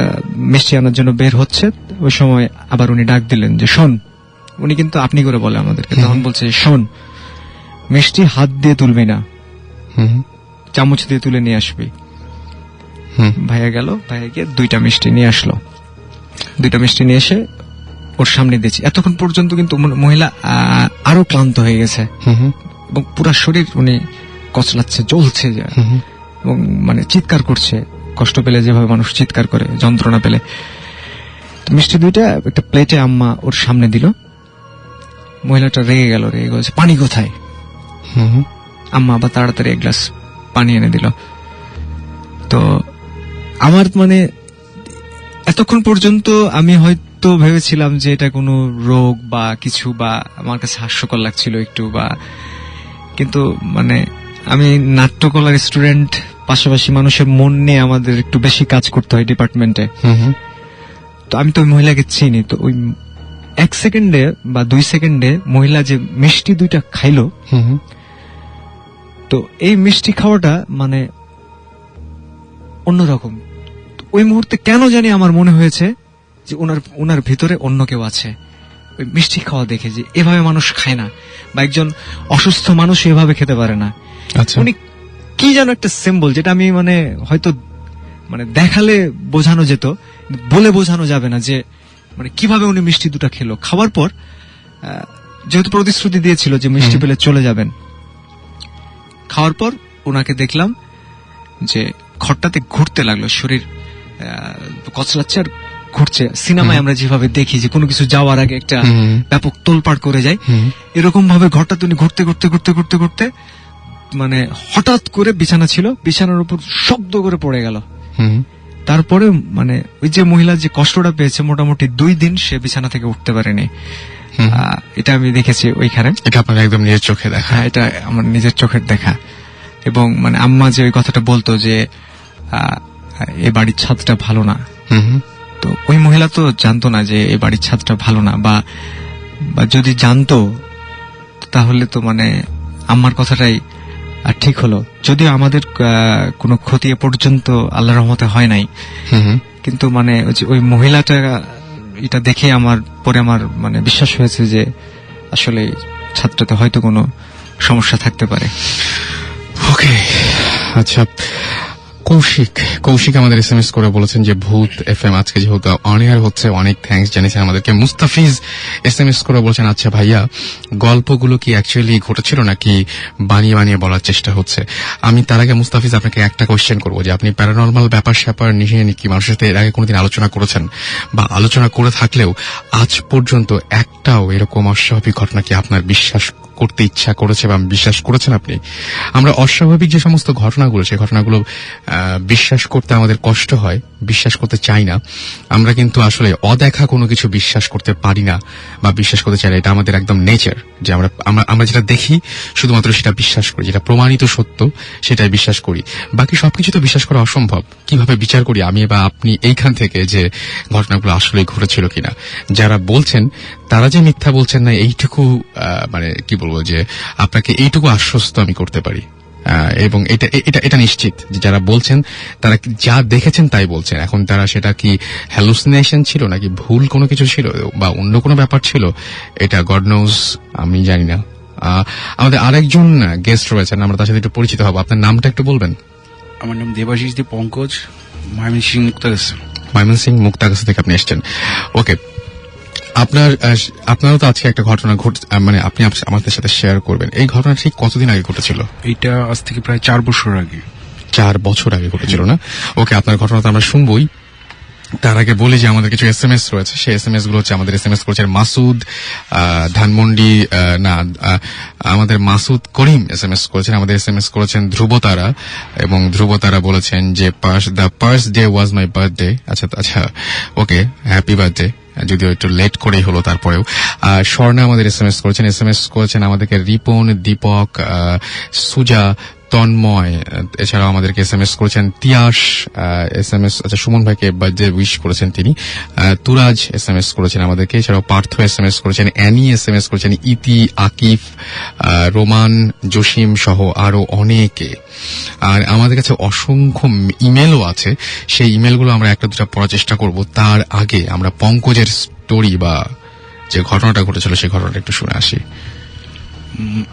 মিষ্টি আনার জন্য বের হচ্ছে, ওই সময় আবার উনি ডাক দিলেন যে শোন, উনি কিন্তু আপনি করে বলে আমাদেরকে, তখন বলছে শোন, মিষ্টি হাত দিয়ে তুলবি না, চামচ দিয়ে তুলে নিয়ে আসবি। ভাইয়া গেল, ভাইয়া গিয়ে 2টা মিষ্টি নিয়ে আসলো। 2টা মিষ্টি নিয়ে এসে ওর সামনে দিয়েছি। এতক্ষণ পর্যন্ত কিন্তু মহিলা আরো ক্লান্ত হয়ে গেছে এবং পুরো শরীর উনি কচলাচ্ছে, জ্বলছে এবং মানে চিৎকার করছে, কষ্ট পেলে যেভাবে মানুষ চিৎকার করে যন্ত্রণা পেলে। মিষ্টি 2টা একটা প্লেটে আম্মা ওর সামনে দিল। মহিলাটা রেগে গেল, রেগে বলছে পানি কোথায়? আম্মা আবার তাড়াতাড়ি 1 গ্লাস পানি এনে দিল। তো আমার মানে এতক্ষণ পর্যন্ত আমি হয়তো ভেবেছিলাম যে এটা কোনো রোগ বা কিছু, বা আমার কাছে হাস্যকর লাগছিল একটু, বা কিন্তু মানে আমি নাট্যকলার স্টুডেন্ট, পাশাপাশি মানুষের মন নিয়ে আমাদের একটু বেশি কাজ করতে হয় ডিপার্টমেন্টে। তো আমি তো ওই মহিলাকে চিনি, তো ওই 1 সেকেন্ডে বা 2 সেকেন্ডে মহিলা যে মিষ্টি 2টা খাইলো, তো এই মিষ্টি খাওয়াটা মানে অন্যরকম। ওই মুহূর্তে কেন জানি আমার মনে হয়েছে যে ওনার ভিতরে অন্য কেউ আছে। ওই মিষ্টি খাওয়া দেখে যে এভাবে মানুষ খায় না, বা একজন অসুস্থ মানুষ এভাবে খেতে পারে না। উনি কি যেন একটা সিম্বল, যেটা আমি মানে হয়তো মানে দেখালে বোঝানো যেত, বলে বোঝানো যাবে না যে মানে কিভাবে উনি মিষ্টি 2টা খেলো। খাওয়ার পর যেহেতু প্রতিশ্রুতি দিয়েছিল যে মিষ্টি পেলে চলে যাবেন, খাওয়ার পর ওনাকে দেখলাম যে ঘরটাতে ঘুরতে লাগলো, শরীর কচলাচ্ছে আর ঘুরছে। সিনেমায় আমরা যেভাবে দেখি যে কোনো কিছু যাওয়ার আগে একটা ব্যাপক তোলপাড় করে যায়, এরকম ভাবে ঘরটা তিনি ঘুরতে ঘুরতে ঘুরতে ঘুরতে ঘুরতে মানে হঠাৎ করে বিছানা ছিল, বিছানার উপর শব্দ করে পড়ে গেল। তারপরে মানে ওই যে মহিলা যে কষ্টটা পেয়েছে, মোটামুটি 2 দিন সে বিছানা থেকে উঠতে পারেনি। এটা আমি দেখেছি ওইখানে। এটা আপনার একদম নিজের চোখে দেখা? হ্যাঁ, এটা আমার নিজের চোখের দেখা। এবং মানে আম্মা যে ওই কথাটা বলতো যে এ বাড়ির ছাদটা ভালো না, তো ওই মহিলা তো জানতো না যে এ বাড়ির ছাদটা ভালো না, বা যদি জানতো তাহলে তো মানে আম্মার কথাটাই ঠিক হলো। যদিও আমাদের কোনো ক্ষতি এ পর্যন্ত আল্লাহর রহমতে হয় নাই, কিন্তু মানে ওই মহিলাটা এটা দেখে আমার মানে বিশ্বাস হয়েছে যে আসলে ছাদটাতে হয়তো কোনো সমস্যা থাকতে পারে। ওকে, আচ্ছা, কৌশিক আমাদের SMS করে বলেছেন যে ভূত FM আজকে যেহেতু অন এয়ার হচ্ছে, অনেক থ্যাঙ্কস জানিয়েছেন আমাদেরকে। মুস্তাফিজ SMS করে বলছেন, আচ্ছা ভাইয়া, গল্পগুলো কি অ্যাকচুয়ালি ঘটেছিল নাকি বানিয়ে বানিয়ে বলার চেষ্টা হচ্ছে? আমি তার আগে মুস্তাফিজ আপনাকে একটা কোয়েশ্চেন করবো যে আপনি প্যারানর্মাল ব্যাপার স্যাপার নিয়ে কি মানুষের সাথে এর আগে কোনোদিন আলোচনা করেছেন, বা আলোচনা করে থাকলেও আজ পর্যন্ত একটাও এরকম অস্বাভাবিক ঘটনা কি আপনার বিশ্বাস করতে ইচ্ছা করেছে বা বিশ্বাস করেছেন আপনি? আমরা অস্বাভাবিক যে সমস্ত ঘটনাগুলো, সেই ঘটনাগুলো বিশ্বাস করতে আমাদের কষ্ট হয়, বিশ্বাস করতে চাই না। আমরা কিন্তু আসলে অদেখা কোনো কিছু বিশ্বাস করতে পারি না বা বিশ্বাস করতে চাই না। এটা আমাদের একদম নেচার যে আমরা যেটা দেখি শুধুমাত্র সেটা বিশ্বাস করি, যেটা প্রমাণিত সত্য সেটাই বিশ্বাস করি। বাকি সবকিছু তো বিশ্বাস করা অসম্ভব। কিভাবে বিচার করি আমি বা আপনি এইখান থেকে যে ঘটনাগুলো আসলে ঘটেছিল কিনা? যারা বলছেন তারা যে মিথ্যা বলছেন না, এইটুকু মানে কি বলবো, যে আপনাকে এইটুকু আশ্বস্ত আমি করতে পারি। এবং এটা নিশ্চিত যে যারা বলছেন তারা যা দেখেছেন তাই বলছেন। এখন তারা সেটা কি হ্যালুসিনেশন ছিল নাকি ভুল কোনো কিছু ছিল বা অন্য কোনো ব্যাপার ছিল, এটা গড নোজ, আমি জানি না। আমাদের আরেকজন গেস্ট রয়েছেন, আমরা তার সাথে একটু পরিচিত হব। আপনার নামটা একটু বলবেন? আমার নাম দেবাশিস দে পঙ্কজ, ময়মনসিংহ মুক্তাগাছা। ময়মনসিংহ মুক্তাগাছা থেকে আপনি এসেছেন। ওকে, আপনারও তো আজকে একটা ঘটনা মানে আপনি আমাদের সাথে শেয়ার করবেন। এই ঘটনা ঠিক কতদিন আগে ঘটেছিল? এটা আজ থেকে প্রায় 4 বছর আগে। 4 বছর আগে ঘটেছিল না? ওকে, আপনার ঘটনা তো আমরা শুনবই। তার আগে বলি যে আমাদের কিছু SMS রয়েছে। সেই SMS গুলো হচ্ছে, আমাদের SMS করেছেন মাসুদ ধানমন্ডি, আমাদের মাসুদ করিম SMS করেছেন। আমাদের SMS করেছেন ধ্রুবতারা, এবং ধ্রুবতারা বলেছেন যে the first day was my birthday. আচ্ছা, ওকে, হ্যাপি বার্থডে, যদিও একটু লেট করেই হলো তারপরেও। স্বর্ণা আমাদের SMS করেছেন আমাদেরকে রিপন, দীপক, সুজা, তন্ময়, এছাড়াও আমাদেরকে SMS করেছেন তিয়াস, SMS আচ্ছা সুমন ভাইকে বার্থডে উইশ করেছেন তিনি, তুরাজ SMS করেছেন আমাদেরকে, এছাড়াও পার্থ SMS করেছেন, অ্যানি SMS করেছেন, ইতি, আকিফ, রোমান, জসিম সহ আরো অনেকে। আর আমাদের কাছে অসংখ্য ইমেলও আছে, সেই ইমেলগুলো আমরা একটা দুটা পড়ার চেষ্টা করব। তার আগে আমরা পঙ্কজের স্টোরি বা যে ঘটনাটা ঘটেছিল সেই ঘটনাটা একটু শুনে আসি।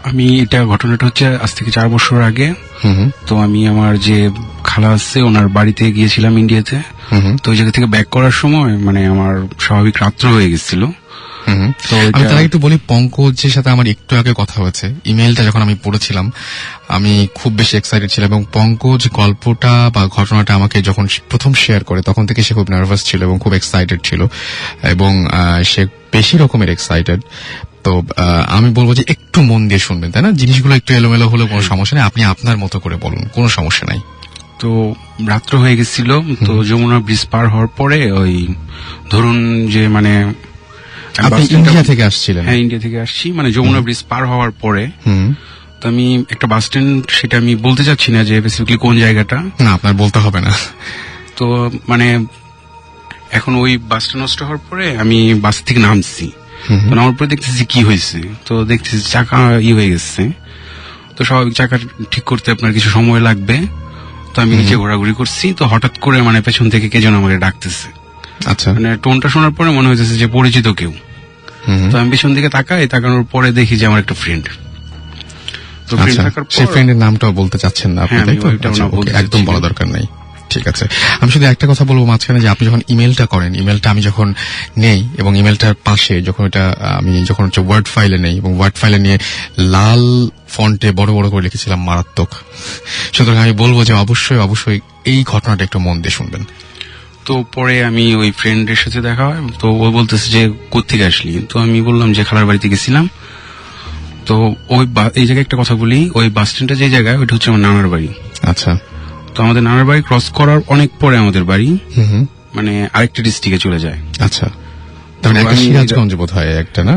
আমি ঘটনাটা হচ্ছে আজ থেকে 4 বছর আগে। তো আমি আমার যে খালা আছে ওনার বাড়িতে গিয়েছিলাম ইন্ডিয়াতে। তো ওই জায়গা থেকে ব্যাক করার সময় মানে আমার স্বাভাবিক রাত্র হয়ে গেছিল। তো আমি তার আগে একটু বলি, পঙ্কজের সাথে আমার একটু আগে কথা হয়েছে। ইমেলটা যখন আমি পড়েছিলাম আমি খুব বেশি এক্সাইটেড ছিলাম, এবং পঙ্কজ গল্পটা বা ঘটনাটা আমাকে যখন প্রথম শেয়ার করে তখন থেকে সে খুব নার্ভাস ছিল এবং খুব এক্সাইটেড ছিল, এবং সে বেশি রকমের এক্সাইটেড। তো আমি বলবো যে একটু মন দিয়ে শুনবেন, তাই না? জিনিসগুলো একটু এলোমেলো হলেও কোনো সমস্যা নেই, আপনি আপনার মতো করে বলুন, কোনো সমস্যা নাই। তো রাত্র হয়ে গেছিল। তো যমুনা ব্রিজ পার হওয়ার পরে ওই ধরুন যে মানে আপনি ইন্ডিয়া থেকে আসছিলেন? হ্যাঁ, ইন্ডিয়া থেকে আসছি। মানে যমুনা ব্রিজ পার হওয়ার পরে তো আমি একটা বাস স্ট্যান্ড, সেটা আমি বলতে চাচ্ছি না যে স্পেসিফিকলি কোন জায়গাটা। না, আপনার বলতে হবে না। তো মানে এখন ওই বাসটা নষ্ট হওয়ার পরে আমি বাস থেকে নামছি। তো নামার পরে দেখতেছি কি হয়েছে, তো দেখতেছি চাকা হয়ে গেছে। তো স্বাভাবিক চাকা ঠিক করতে আপনার কিছু সময় লাগবে। তো আমি নিচে ঘোরাঘুরি করছি, তো হঠাৎ করে মানে পেছন থেকে কে যেন আমাকে ডাকতেছে। আচ্ছা, মানে টোনটা শোনার পরে মনে হইতেছে যে পরিচিত কেউ। তো আমি পেছন দিকে তাকানোর পরে দেখি যে আমার একটা ফ্রেন্ড। তো ফ্রেন্ড থাকার পর সেই ফ্রেন্ডের নামটাও বলতে চাচ্ছেন না আপনি, তাই তো? একদম বলা দরকার নেই, ঠিক আছে। আমি শুধু একটা কথা বলবো মাঝখানে, যে আপনি যখন ইমেলটা করেন, ইমেলটা আমি যখন নেই এবং ইমেলটার পাশে যখন আমি যখন ওয়ার্ড ফাইলে নেই, এবং ওয়ার্ড ফাইলে নিয়ে লাল ফন্টে বড় বড় করে লিখেছিলাম মারাত্মক। সুতরাং আমি বলবো যে অবশ্যই অবশ্যই এই ঘটনাটা একটু মন দিয়ে শুনবেন। তো পরে আমি ওই ফ্রেন্ডের সাথে দেখা হয়। তো ও বলতেছে যে কোত্থেকে আসলি? তো আমি বললাম যে খালার বাড়িতে গেছিলাম। তো এই জায়গায় একটা কথা বলি, ওই বাস স্ট্যান্ডটা যে জায়গায়, ওইটা হচ্ছে আমার নানার বাড়ি। আচ্ছা। তো আমাদের নানার বাড়ি ক্রস করার অনেক পরে আমাদের বাড়ি মানে আরেকটা ডিস্ট্রিক্টে চলে যায়। আচ্ছা, তার মানে একটা সিরাজগঞ্জ বোধ হয় একটা, না?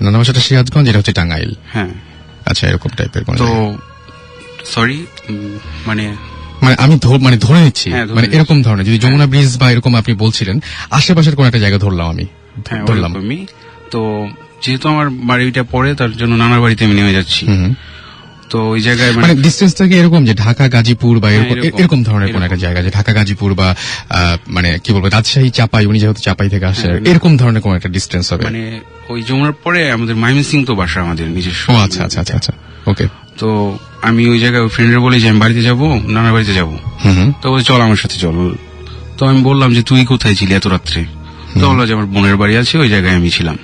নানা বাসাটা সিরাজগঞ্জ, এটা হচ্ছে টাঙ্গাইল। হ্যাঁ, আচ্ছা, এরকম টাইপের কোন। তো সরি, মানে আমি ধরে নিচ্ছি, মানে এরকম ধরনের, যদি যমুনা ব্রিজ বা এরকম আপনি বলছিলেন, আশেপাশের কোন একটা জায়গা ধরলাম আমি। ধরলাম আমি। তো যেহেতু আমার বাড়িটা পরে, তার জন্য নানার বাড়িতে আমি নেমে যাচ্ছি। তো ওই জায়গায় মানে ডিস্টেন্সটাকে এরকম যে ঢাকা গাজীপুর বা এরকম ধরনের কোন একটা জায়গা, যে ঢাকা গাজীপুর বা মানে কি বলবো রাজশাহী চাপাই, উনি যেহেতু চাপাই থেকে আসে, এরকম ধরনের কোন একটা ডিস্টেন্স হবে। মানে ওই যমুনার পরে আমাদের ময়মনসিংহ তো বাসা আমাদের নিজস্ব। ও আচ্ছা আচ্ছা আচ্ছা আচ্ছা, ওকে। তো আমি ওই জায়গায় ফ্রেন্ডের বলি যে আমি বাড়িতে যাবো, নানার বাড়িতে যাবো। তো বলে চল আমার সাথে চল। তো আমি বললাম যে তুই কোথায় ছিলি এত রাত্রে? তো বললো যে আমার বোনের বাড়ি আছে, ওই জায়গায় আমি ছিলাম।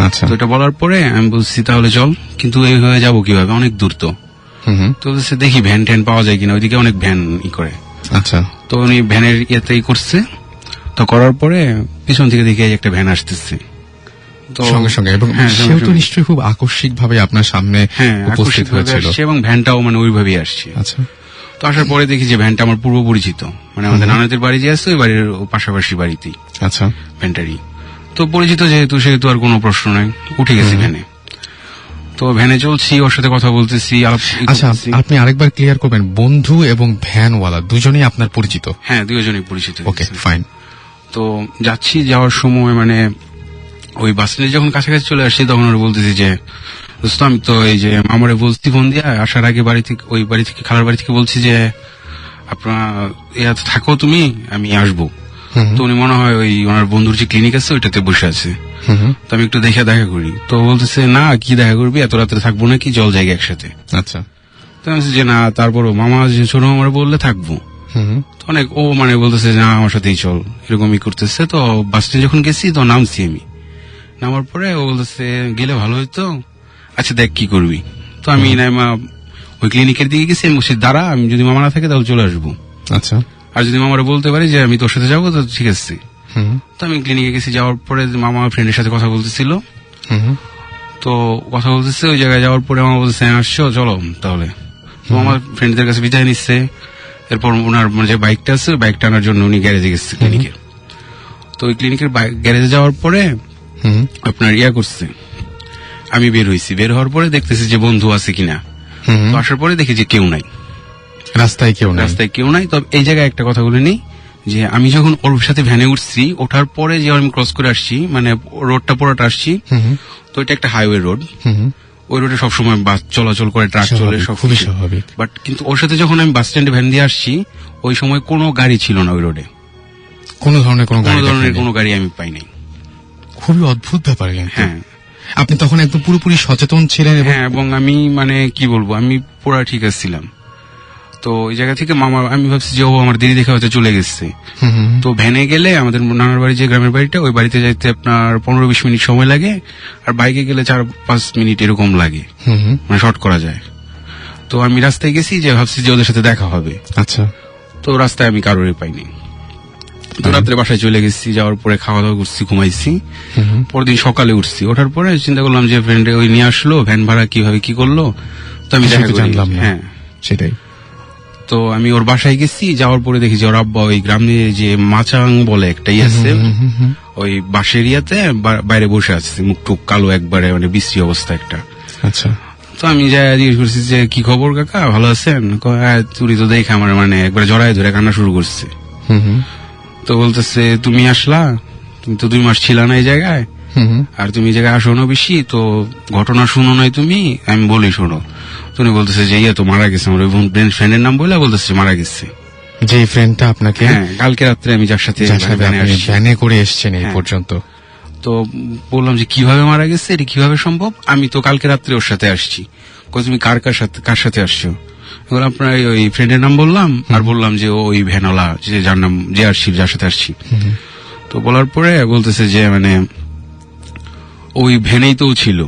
আচ্ছা। তো এটা বলার পরে আমি বলছি তাহলে চল, কিন্তু এই হয়ে যাবো কিভাবে, অনেক দূর তো। তো দেখি ভ্যান ট্যান পাওয়া যায় কিনা, ওইদিকে অনেক ভ্যান করে। আচ্ছা। তো উনি ভ্যানের ইয়েতেই করছে। তো করার পরে পিছন থেকে দেখি একটা ভ্যান আসতেছে সঙ্গে সঙ্গে, এবং সেও তো নিশ্চয়ই খুব আকস্মিক ভাবে আপনার সামনে উপস্থিত হয়েছিল, এবং ভ্যানটাও মানে ওইভাবেই আসছে। আচ্ছা। তো আসার পরে দেখি যে ভ্যানটা আমার পূর্ব পরিচিত, মানে আমাদের নানাদের বাড়ি যে আছে ওই বাড়ির পাশাপাশি বাড়িতেই। আচ্ছা। ভ্যানটারই তো পরিচিত, সেহেতু আর কোনো প্রশ্ন নাই, উঠে গেছি ভ্যানে। তো ভ্যানে চলছি, ওর সাথে কথা বলতেছি। আচ্ছা, আপনি আরেকবার ক্লিয়ার করবেন, বন্ধু এবং ভ্যানওয়ালা দুজনেই আপনার পরিচিত? হ্যাঁ, দুজনেই পরিচিত। ওকে, ফাইন। তো যাচ্ছি, যাওয়ার সময় মানে ওই বাস স্ট্যান্ডে যখন কাছাকাছি চলে আসছি, তখন ওরা বলতেছি যে দোস্ত আমি তো এই যে মামারে বলছি ফোন দিয়ে আসার আগে ওই বাড়ি থেকে খালার বাড়ি থেকে বলছি যে আপনার থাকো তুমি, আমি আসবো। তো উনি মনে হয় ওই ওনার বন্ধুর যে ক্লিনিক আছে ওইটাতে বসে আছে। তো আমি একটু দেখা করি। তো বলতেছে না, কি দেখা করবি, এত রাত্রে থাকবো নাকি, জল জায়গা একসাথে। আচ্ছা। তো আমি যে না, তারপরও মামা যে ছোট মামারে বললে থাকবো। তো অনেক ও মানে বলতেছে না আমার সাথেই চল, এরকমই করতেছে। তো বাস স্ট্যান্ড যখন গেছি তো নামছি আমি। নামার পরে ও বলতেছে গেলে ভালো হইতো, আচ্ছা দেখ কি করবি। তো আমি নাইমা ওই ক্লিনিকের দিকে গেছি। আমি বলছি দাঁড়া, আমি যদি মামা না থাকে তাহলে চলে আসবো। আচ্ছা। আর যদি মামারা বলতে পারি যে আমি তোর সাথে যাবো তো ঠিক আছে। তো আমি ক্লিনিকে গেছি। যাওয়ার পরে মামা ফ্রেন্ডের সাথে কথা বলতেছিল। তো কথা বলতেছে, ওই জায়গায় যাওয়ার পরে মামা বলতেছে আসছো চলো তাহলে। তো আমার ফ্রেন্ডদের কাছে বিদায় নিচ্ছে। এরপর ওনার যে বাইকটা আছে ওই বাইকটা আনার জন্য উনি গ্যারেজে গেছে ক্লিনিকের। তো ওই ক্লিনিকের গ্যারেজে যাওয়ার পরে আপনার করছে, আমি বের হয়েছি। বের হওয়ার পরে দেখতেছি যে বন্ধু আছে কিনা। হুম। তো আসার পরে দেখি যে কেউ নাই, রাস্তায় কেউ নেই। রাস্তায় কেউ নাই। তবে এই জায়গায় একটা কথা বলে নেই যে আমি যখন ওর সাথে ভ্যানে উঠছি, ওঠার পরে যে আমি ক্রস করে আসছি, মানে রোডটা পুরোটা আসছি, হুম। তো এটা একটা হাইওয়ে রোড। হুম। ওই রোডে সবসময় বাস চলাচল করে, ট্রাক চলে, স্বাভাবিক, সব খুবই স্বাভাবিক। বাট কিন্তু ওর সাথে যখন আমি বাস স্ট্যান্ডে ভ্যান দিয়ে আসছি, ওই সময় কোনো গাড়ি ছিল না ওই রোডে, কোনো ধরনের কোনো কোনো গাড়ি ধরনের দেখেননি? কোনো গাড়ি আমি পাই নাই। খুবই অদ্ভুত ব্যাপার কিন্তু। হ্যাঁ আপনি তখন একদম পুরোপুরি সচেতন ছিলেন এবং হ্যাঁ, এবং আমি মানে কি বলবো, আমি পুরা ঠিক ছিলাম। তো ওই জায়গা থেকে মামা, আমি ভাবছি যে ও আমার দিদি দেখে হয়তো চলে গেছে। হুম, হুম। তো ভ্যানে গেলে আমাদের নানার বাড়ি, যে গ্রামের বাড়িটা, ওই বাড়িতে যাইতে আপনার 15-20 মিনিট সময় লাগে, আর বাইকে গেলে 4-5 মিনিট এরকম লাগে, হুম, হুম। মানে শর্ট করা যায়। তো আমি রাস্তায় গেছি যে ভাবছি যে ওদের সাথে দেখা হবে। আচ্ছা। তো রাস্তায় আমি কারোরই পাইনি। তো রাত্রে বাসায় চলে গেছি, যাওয়ার পরে খাওয়া দাওয়া করছি, ঘুমাইছি। পরদিন সকালে উঠছি, ওঠার পরে চিন্তা করলাম যে ফ্রেন্ডে ওই নিয়ে আসলো, ভ্যান ভাড়া কিভাবে কি করলো, তো আমি দেখা সেটা করি। জানলাম না। হ্যাঁ, সেটাই। তো আমি ওর বাসায় গেছি, যাওয়ার পরে দেখি যে ওর আব্বা ওই গ্রামে যে মাচাং বলে একটা আছে, ওই বাঁশের ইয়াতে বাইরে বসে আছে, মুখ টুক কালো একবারে, মানে বিশ্রী অবস্থা একটা। আচ্ছা। তো আমি যাই জিজ্ঞেস করছি যে কি খবর কাকা, ভালো আছেন? কয়, হ্যাঁ, তুই তো দেখে আমার মানে একবারে জড়ায় ধরে কান্না শুরু করছে। হুম, হুম। তো বলতেছে, তুমি আসলা, তুমি তো 2 মাস ছিলা না এই জায়গায়, হুম, হুম। আর তুমি এই জায়গায় আসো না বেশি, তো ঘটনা শুনো নাই তুমি, আমি বলি শোনো। তুমি বলতেছে যে ইয়ে তো মারা গেছে, আমার ওই ফ্রেন্ডের নাম বলে বলতেছে মারা গেছে। যে ফ্রেন্ডটা আপনাকে, হ্যাঁ, কালকে রাত্রে আমি যার সাথে যার সাথে ভ্যানে আপনি আসছি। ভ্যানে করে এসেছেন এই হ্যাঁ। পর্যন্ত। তো বললাম যে কিভাবে মারা গেছে, এটা কিভাবে সম্ভব? আমি তো কালকে রাত্রে ওর সাথে আসছি। কই তুমি কার সাথে আসছো? এখন আপনার ওই ফ্রেন্ডের নাম বললাম, আর বললাম যে ওই ভ্যানওয়ালা, যে যার নাম, যে আসছি, যার সাথে আসছি। তো বলার পরে বলতেছে যে মানে ওই ভ্যানেই তো ছিল,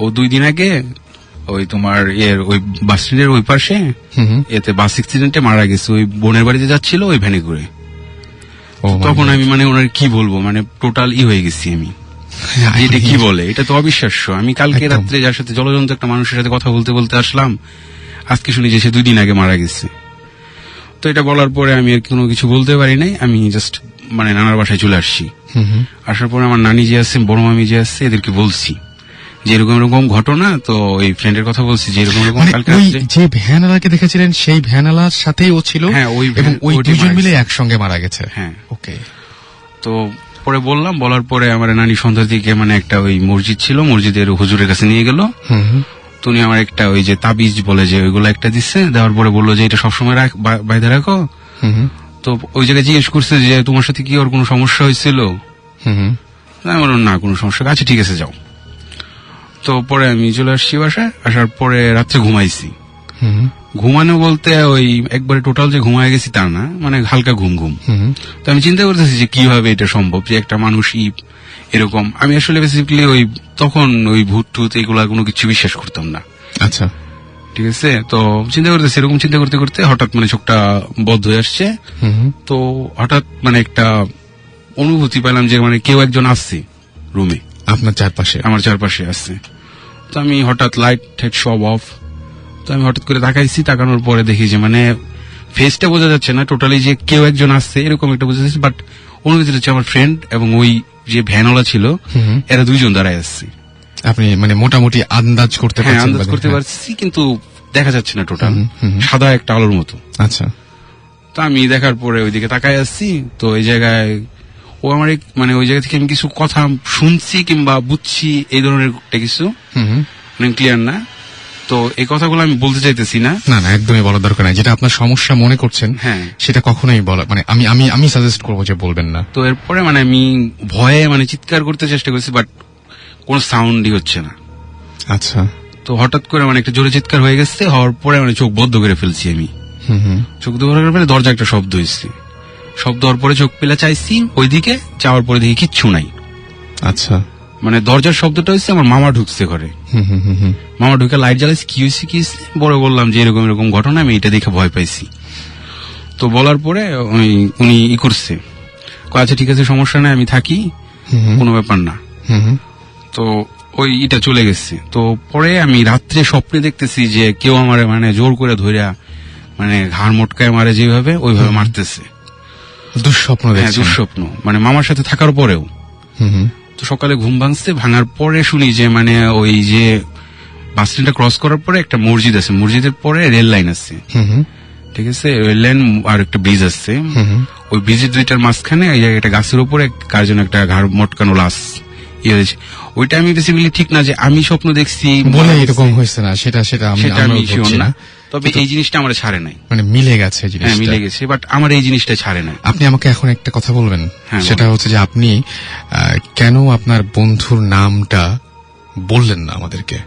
ও 2 দিন আগে ওই তোমার ওই বাস স্ট্যান্ডের ওই পাশে হুম, হুম। এতে বাস অ্যাক্সিডেন্টে মারা গেছে, ওই বোনের বাড়িতে যাচ্ছিল ওই ভ্যানে করে। ও my তখন God. আমি মানে ওনার কি বলবো, মানে টোটাল হয়ে গেছি আমি। এটা কি বলে, এটা তো অবিশ্বাস্য। আমি কালকে একদম। রাত্রে যার সাথে জলজন্ত একটা মানুষের সাথে কথা বলতে বলতে আসলাম, আজকে শুনি যে সে 2 দিন আগে মারা গেছে। তো এটা বলার পরে আমি আর কোনো কিছু বলতে পারি নাই, আমি জাস্ট মানে নানার বাসায় চলে আসছি। হুম, হুম। আসার পরে আমার নানি যে আছে, বড় মামি যে আছে, এদেরকে বলছি যে এরকম এরকম ঘটনা। তো এই ফ্রেন্ডের কথা বলছি যে এরকম এরকম মানে কালকে ওই রাত্রে। যে ভ্যানওয়ালাকে দেখেছিলেন সেই ভ্যানওয়ালার সাথেই ও ছিল, হ্যাঁ, ওই এবং ওই ওইটাই 2জন মারা মিলে গেছে। একসঙ্গে মারা গেছে। হ্যাঁ। ওকে। তো পরে বললাম, বলার পরে আমার নানি সন্ধ্যার দিকে মানে একটা ওই মসজিদ ছিল, মসজিদের হুজুরের কাছে নিয়ে গেল। হুম, হুম। তো উনি আমার একটা ওই যে তাবিজ বলে যে ওইগুলো একটা দিচ্ছে, দেওয়ার পরে বললো যে এটা সবসময় বাইরে রাখো। হুম, হুম। তো ওই জায়গায় জিজ্ঞেস করছে যে তোমার সাথে কি ওর কোনো সমস্যা হয়েছিল? হুম, হুম। আমি বললাম না, কোনো সমস্যা, আচ্ছা ঠিক আছে যাও। তো পরে আমি চলে আসছি বাসায়, আসার পরে রাত্রে ঘুমাইছি। হুম, হুম। ঘুমানো বলতে ওই একবারে টোটাল যে ঘুমায় গেছি তা না, মানে হালকা ঘুম ঘুম। হুম। তো আমি চিন্তা করতেছি যে কিভাবে এটা সম্ভব যে একটা মানুষ এরকম। আমি আসলে বেসিক্যালি ওই তখন ওই ভূত টুত এগুলা কোনো কিছু বিশ্বাস করতাম না। আচ্ছা। ঠিক আছে, তো চিন্তা করতেছি, এরকম চিন্তা করতে করতে হঠাৎ মানে চোখটা বদ্ধ হয়ে আসছে। হুম, হুম। তো হঠাৎ মানে একটা অনুভূতি পেলাম যে মানে কেউ একজন আসছে রুমে, আপনার চারপাশে। আমার চারপাশে আসছে। তো আমি হঠাৎ লাইট টাইট সব অফ। তো আমি হঠাৎ করে তাকাইছি, তাকানোর পরে দেখি যে মানে ফেসটা বোঝা যাচ্ছে না টোটালি যে কেউ একজন আসছে, এরকম একটা বোঝা যাচ্ছে। বাট অনুভূতি হচ্ছে আমার ফ্রেন্ড এবং ওই যে ভ্যানওয়ালা ছিল, হুম। এরা 2জন দাঁড়ায় আসছে। আপনি মানে মোটামুটি আন্দাজ করতে হ্যাঁ, পারছেন? আন্দাজ করতে হ্যাঁ। পারছি, কিন্তু দেখা যাচ্ছে না টোটাল, হুম, হুম, হুম। সাদা একটা আলোর মতো। আচ্ছা। তো আমি দেখার পরে ওইদিকে তাকায় আসছি। তো এই জায়গায় ও আমার মানে ওই জায়গা থেকে আমি কিছু কথা শুনছি কিংবা বুঝছি, এই ধরনের একটা কিছু, হুম, হুম। মানে ক্লিয়ার না। তো এই কথাগুলো আমি বলতে চাইতেছি না। না না, একদমই বলার দরকার নাই। যেটা আপনার সমস্যা মনে করছেন, হ্যাঁ। সেটা কখনোই বলা, মানে আমি সাজেস্ট করবো যে বলবেন না। তো এরপরে মানে আমি ভয়ে মানে চিৎকার করতে চেষ্টা করছি, বাট কোনো সাউন্ডই হচ্ছে না। আচ্ছা। তো হঠাৎ করে মানে একটা জোরে চিৎকার হয়ে গেছে, হওয়ার পরে মানে চোখ বদ্ধ করে ফেলছি আমি। হুম, হুম। চোখ বন্ধ করে ফেলে দরজা একটা শব্দ হয়েছে। শব্দ হওয়ার পরে চোখ পেলা চাইছি ওইদিকে, যাওয়ার পরে দেখি কিচ্ছু নাই। আচ্ছা। মানে দরজার শব্দটা হচ্ছে আমার মামা ঢুকছে ঘরে। হুম, হুম, হুম, হুম। মামা ঢুকে লাইট জ্বালাইছে, কি হয়েছে কি হয়েছে, বড় বললাম যে এরকম এরকম ঘটনা, আমি এটা দেখে ভয় পাইছি। তো বলার পরে উনি করছে, আচ্ছা ঠিক আছে, সমস্যা নাই, আমি থাকি, হুম, কোনো ব্যাপার না। হুম, হুম। তো ওই এটা চলে গেছে। তো পরে আমি রাত্রে স্বপ্নে দেখতেছি যে কেউ আমার মানে জোর করে ধইরা মানে ঘাড় মোটকায় মারে যেভাবে, ওইভাবে মারতেছে। দুঃস্বপ্ন হ্যাঁ, দেখছেন? দুঃস্বপ্ন, মানে মামার সাথে থাকার পরেও। হুম, হুম। তো সকালে ঘুম ভাঙছে, ভাঙার পরে শুনি যে মানে ওই যে বাস স্ট্যান্ডটা ক্রস করার পরে একটা মসজিদ আছে, মসজিদের পরে রেল লাইন আছে, ঠিক আছে, রেল লাইন আর একটা ব্রিজ আছে, ওই ব্রিজের দুইটার মাঝখানে এই জায়গায় একটা গাছের উপরে কার জন্য একটা ঘাড় মটকানো লাশ ইয়ে হয়েছে। ওইটা আমি বেসিক্যালি ঠিক না যে আমি স্বপ্ন দেখছি বলে এরকম হয়েছে না, সেটা সেটা আমি আমরাও শিওর বলছি না, তবে এই জিনিসটা আমার ছাড়ে নাই, মানে মিলে গেছে হ্যাঁ জিনিসটা। মিলে গেছে, বাট আমার এই জিনিসটা ছাড়ে নাই। আপনি আমাকে এখন একটা কথা বলবেন, হ্যাঁ, সেটা হচ্ছে যে আপনি কেন আপনার বন্ধুর নামটা বললেন না আমাদেরকে?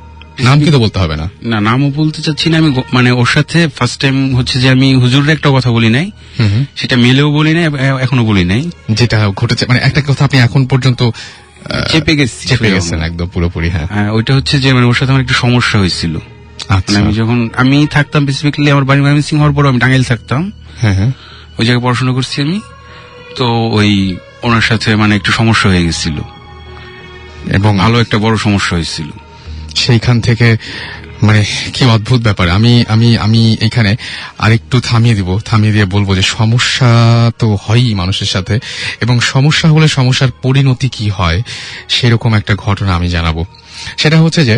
নাম কিন্তু বলতে হবে না। না, নামও বলতে চাচ্ছি না আমি, মানে ওর সাথে ফার্স্ট টাইম হচ্ছে যে আমি হুজুরের একটা কথা বলি নাই, সেটা মেলেও বলি নাই, এখনো বলি নাই, যেটা ঘটেছে মানে একটা কথা আপনি এখন পর্যন্ত চেপে গেছেন একদম পুরোপুরি। হ্যাঁ, ওইটা হচ্ছে যে মানে ওর সাথে আমার একটু সমস্যা হয়েছিল। আচ্ছা। আমি যখন আমি থাকতাম বেসিক্যালি আমার বাড়ি ময়মনসিংহ হওয়ার পর আমি টাঙ্গাইল থাকতাম, হ্যাঁ, ওই জায়গায় পড়াশোনা করছি আমি, তো ওই ওনার সাথে মানে একটু সমস্যা হয়ে গেছিল এবং ভালো একটা বড় সমস্যা হয়েছিল। সেইখান থেকে মানে কি অদ্ভুত ব্যাপার। আমি আমি আমি এখানে আরেকটু থামিয়ে দিয়ে বলবো যে সমস্যা তো হয়ই মানুষের সাথে, এবং সমস্যা হলে সমস্যার পরিণতি কি হয় সেরকম একটা ঘটনা আমি জানাবো। সেটা হচ্ছে যে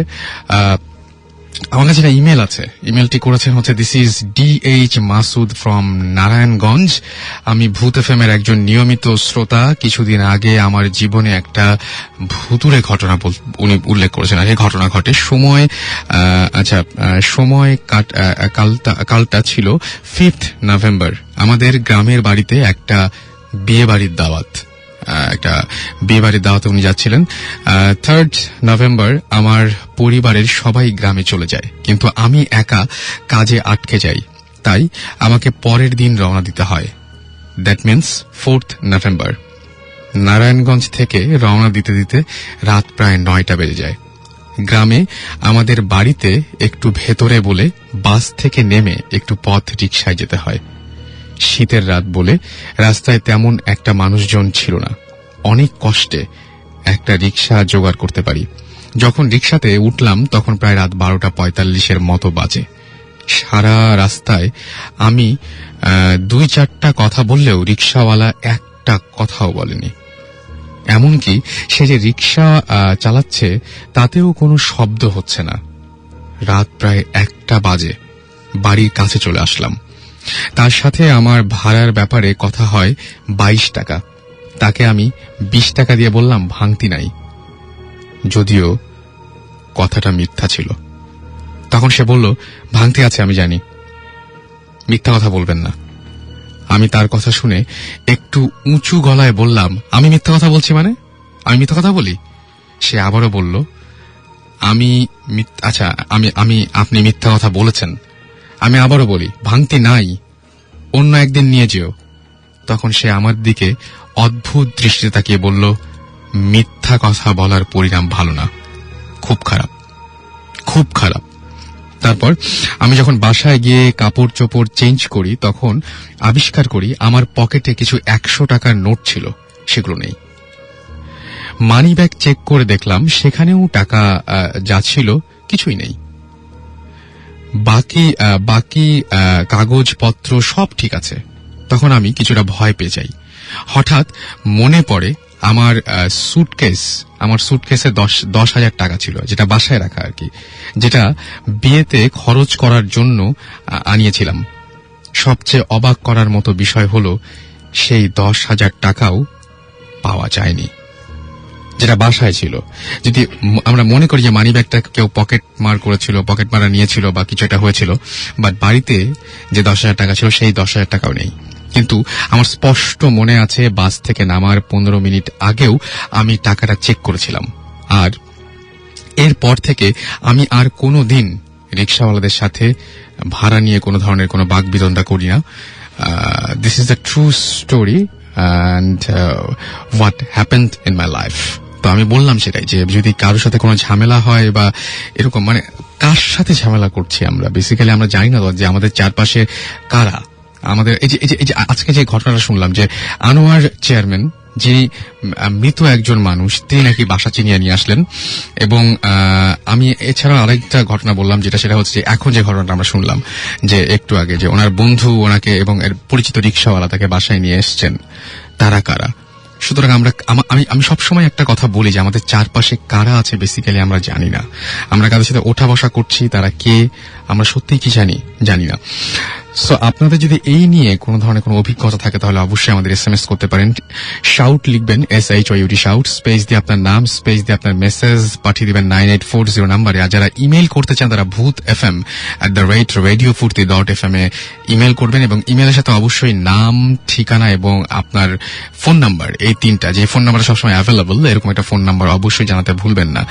আমার কাছে একটা ইমেল আছে, ইমেলটি করেছেন হচ্ছে this is DH Masud from Narayanganj. আমি ভূত FM এর একজন নিয়মিত শ্রোতা। কিছুদিন আগে আমার জীবনে একটা ভুতুড়ে ঘটনা উনি উল্লেখ করেছেন। আগে ঘটনা ঘটে সময় কালটা ছিল 5th নভেম্বর। আমাদের গ্রামের বাড়িতে একটা বিয়ে বাড়ির দাওয়াতে উনি যাচ্ছিলেন। 3rd নভেম্বর আমার পরিবারের সবাই গ্রামে চলে যায়, কিন্তু আমি একা কাজে আটকে যাই, তাই আমাকে পরের দিন রওনা দিতে হয়। That means 4th November. Narayanganj থেকে রওনা দিতে দিতে রাত প্রায় 9টা বেজে যায়। গ্রামে আমাদের বাড়িতে একটু ভেতরে বলে বাস থেকে নেমে একটু পথ রিকশায় যেতে হয়। শীতের রাত বলে রাস্তায় তেমন একটা মানুষজন ছিল না। অনেক কষ্টে একটা রিকশা জোগাড় করতে পারি। যখন রিকশাতে উঠলাম তখন প্রায় রাত 12:45 মতো বাজে। সারা রাস্তায় আমি 2-4টা কথা বললেও রিকশাওয়ালা একটা কথাও বলেনি। এমনকি সে যে রিকশা চালাচ্ছে তাতেও কোনো শব্দ হচ্ছে না। রাত প্রায় 1টা বাজে। বাড়ির কাছে চলে আসলাম। তার সাথে আমার ভাড়ার ব্যাপারে কথা হয় 22 টাকা। তাকে আমি 20 টাকা দিয়ে বললাম ভাঙতি নাই, যদিও কথাটা মিথ্যা ছিল। তখন সে বলল ভাঙতি আছে আমি জানি, মিথ্যা কথা বলবেন না। আমি তার কথা শুনে একটু উঁচু গলায় বললাম আমি মিথ্যা কথা বলছি মানে? আমি মিথ্যা কথা বলি? সে আবারও বলল আপনি মিথ্যা কথা বলেছেন। আমি আবারও বলি ভাঙতি নাই, অন্য একদিন নিয়ে যেও। তখন সে আমার দিকে অদ্ভুত দৃষ্টিতে তাকিয়ে বলল মিথ্যা কথা বলার পরিণাম ভালো না, খুব খারাপ, খুব খারাপ। তারপর আমি যখন বাসায় গিয়ে কাপড় চোপড় চেঞ্জ করি তখন আবিষ্কার করি আমার পকেটে কিছু 100 টাকার নোট ছিল, সেগুলো নেই। মানি ব্যাগ চেক করে দেখলাম সেখানেও টাকা যা ছিল কিছুই নেই। বাকি কাগজপত্র সব ঠিক আছে। তখন আমি কিছুটা ভয় পেয়ে যাই। হঠাৎ মনে পড়ে আমার সুটকেসে 10,000 টাকা ছিল, যেটা বাসায় রাখা আর কি, যেটা বিয়েতে খরচ করার জন্য আনিয়েছিলাম। সবচেয়ে অবাক করার মতো বিষয় হলো সেই 10,000 টাকাও পাওয়া যায়নি, যেটা বাসায় ছিল। যদি আমরা মনে করি যে মানি ব্যাগটা কেউ পকেট মারা নিয়েছিল বা কিছু একটা হয়েছিল, বাট বাড়িতে যে 10,000 টাকা ছিল সেই 10,000 টাকাও নেই। কিন্তু আমার স্পষ্ট মনে আছে বাস থেকে নামার 15 মিনিট আগেও আমি টাকাটা চেক করেছিলাম। আর এরপর থেকে আমি আর কোনো দিন রিক্সাওয়ালাদের সাথে ভাড়া নিয়ে কোনো ধরনের কোনো বাকবিতণ্ডা করি না। This is the true story and what happened in my life. তো আমি বললাম সেটাই, যে যদি কারোর সাথে কোনো ঝামেলা হয় বা এরকম, মানে কার সাথে ঝামেলা করছি আমরা, বেসিক্যালি আমরা জানি না যে আমাদের চারপাশে কারা। আমাদের এই যে আজকে যে ঘটনাটা শুনলাম যে আনোয়ার চেয়ারম্যান, যিনি মৃত একজন মানুষ, তিনি নাকি বাসা চিনিয়ে নিয়ে আসলেন। এবং আমি এছাড়াও আরেকটা ঘটনা বললাম, সেটা হচ্ছে এখন যে ঘটনাটা আমরা শুনলাম যে একটু আগে, যে ওনার বন্ধু ওনাকে এবং এর পরিচিত রিক্সাওয়ালা তাকে বাসায় নিয়ে এসছেন। তারা কারা? সুতরাং আমি সবসময় একটা কথা বলি যে আমাদের চারপাশে কারা আছে বেসিক্যালি আমরা জানি না। আমরা কাদের সাথে ওঠা বসা করছি, তারা কে, আমরা সত্যিই কি জানি না। সো আপনাদের যদি এই নিয়ে কোনো ধরনের কোনো অভিজ্ঞতা থাকে তাহলে অবশ্যই আমাদের SMS করতে পারেন। শাউট লিখবেন, SHOUT শাউট, স্পেস দিয়ে আপনার নাম, স্পেস দিয়ে আপনার মেসেজ পাঠিয়ে দিবেন 9840 নাম্বারে। আর যারা ইমেল করতে চান তারা bhutfm@radiofurti.fm এ ইমেল করবেন, এবং ইমেলের সাথে অবশ্যই নাম, ঠিকানা এবং আপনার ফোন নাম্বার, এই তিনটা, যে ফোন নাম্বার সবসময় অ্যাভেলেবল, এরকম একটা ফোন নাম্বার অবশ্যই জানাতে ভুলবেন না।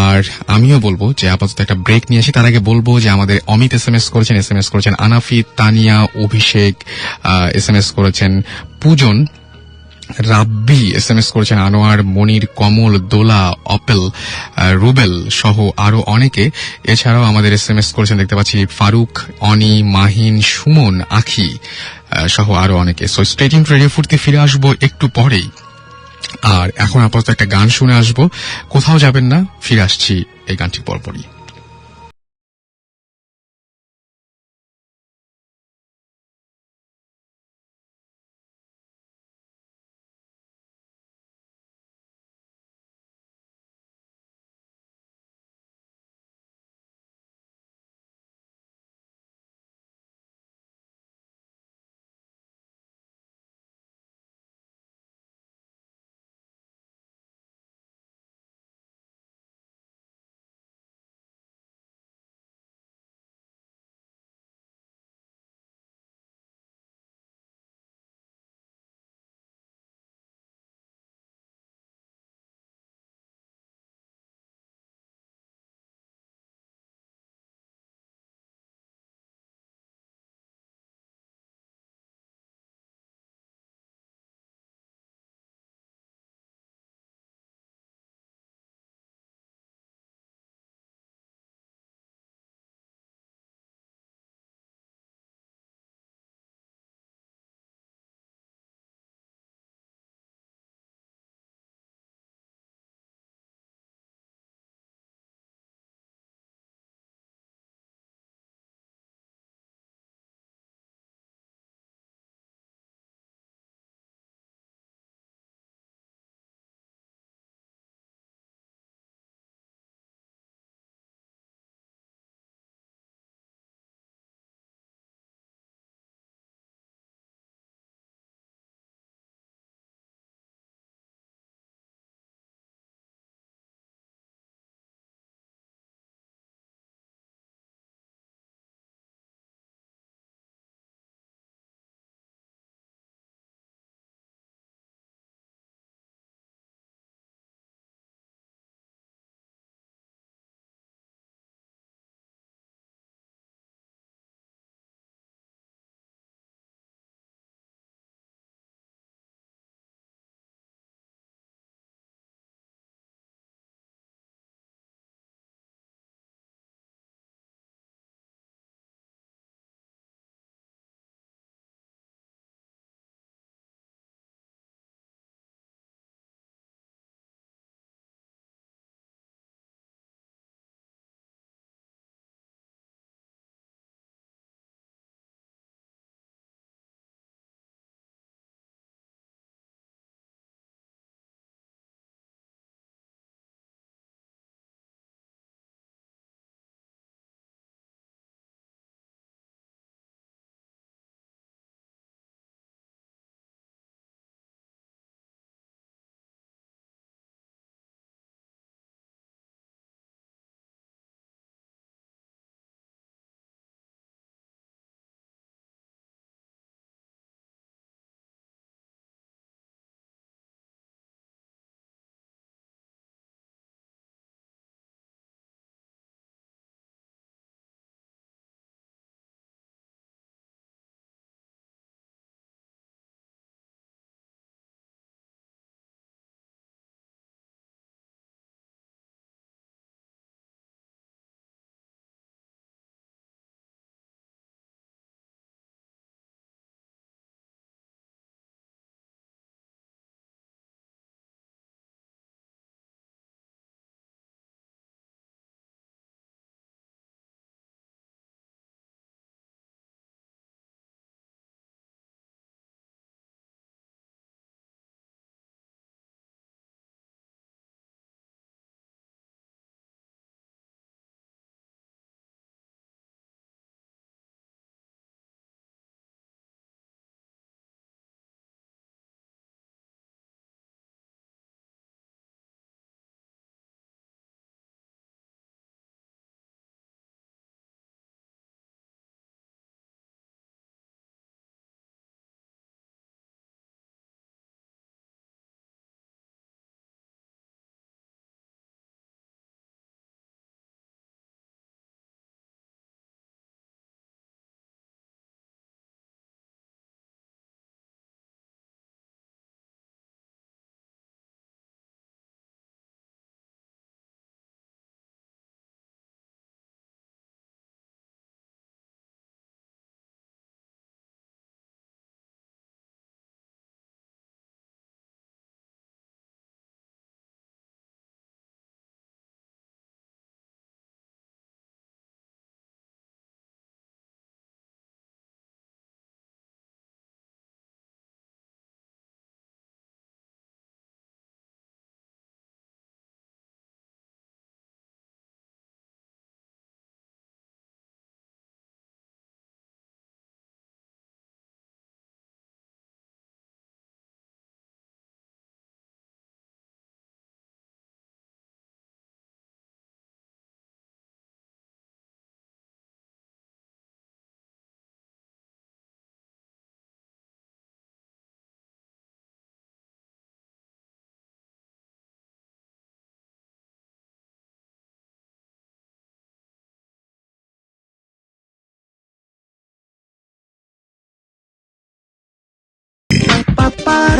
আর আমিও বলবো যে আপাতত একটা ব্রেক নিয়ে আসি। তার আগে বলবো যে আমাদের অমিত SMS করেছেন আনাফি, তানিয়া, অভিষেক SMS করেছেন, পূজন, রাব্বি SMS করেছেন, আনোয়ার, মনির, কমল, দোলা, অপেল, রুবেল সহ আরো অনেকে। এছাড়াও আমাদের SMS করেছেন দেখতে পাচ্ছি ফারুক, অনি, মাহিন, সুমন, আখি সহ আরো অনেকে। সো স্টে টিউনড, রেডিও ফুর্তি ফিরে আসবো একটু পরেই। আর এখন আপাতত একটা গান শুনে আসবো, কোথাও যাবেন না, ফিরে আসছি এই গানটি পরপরই।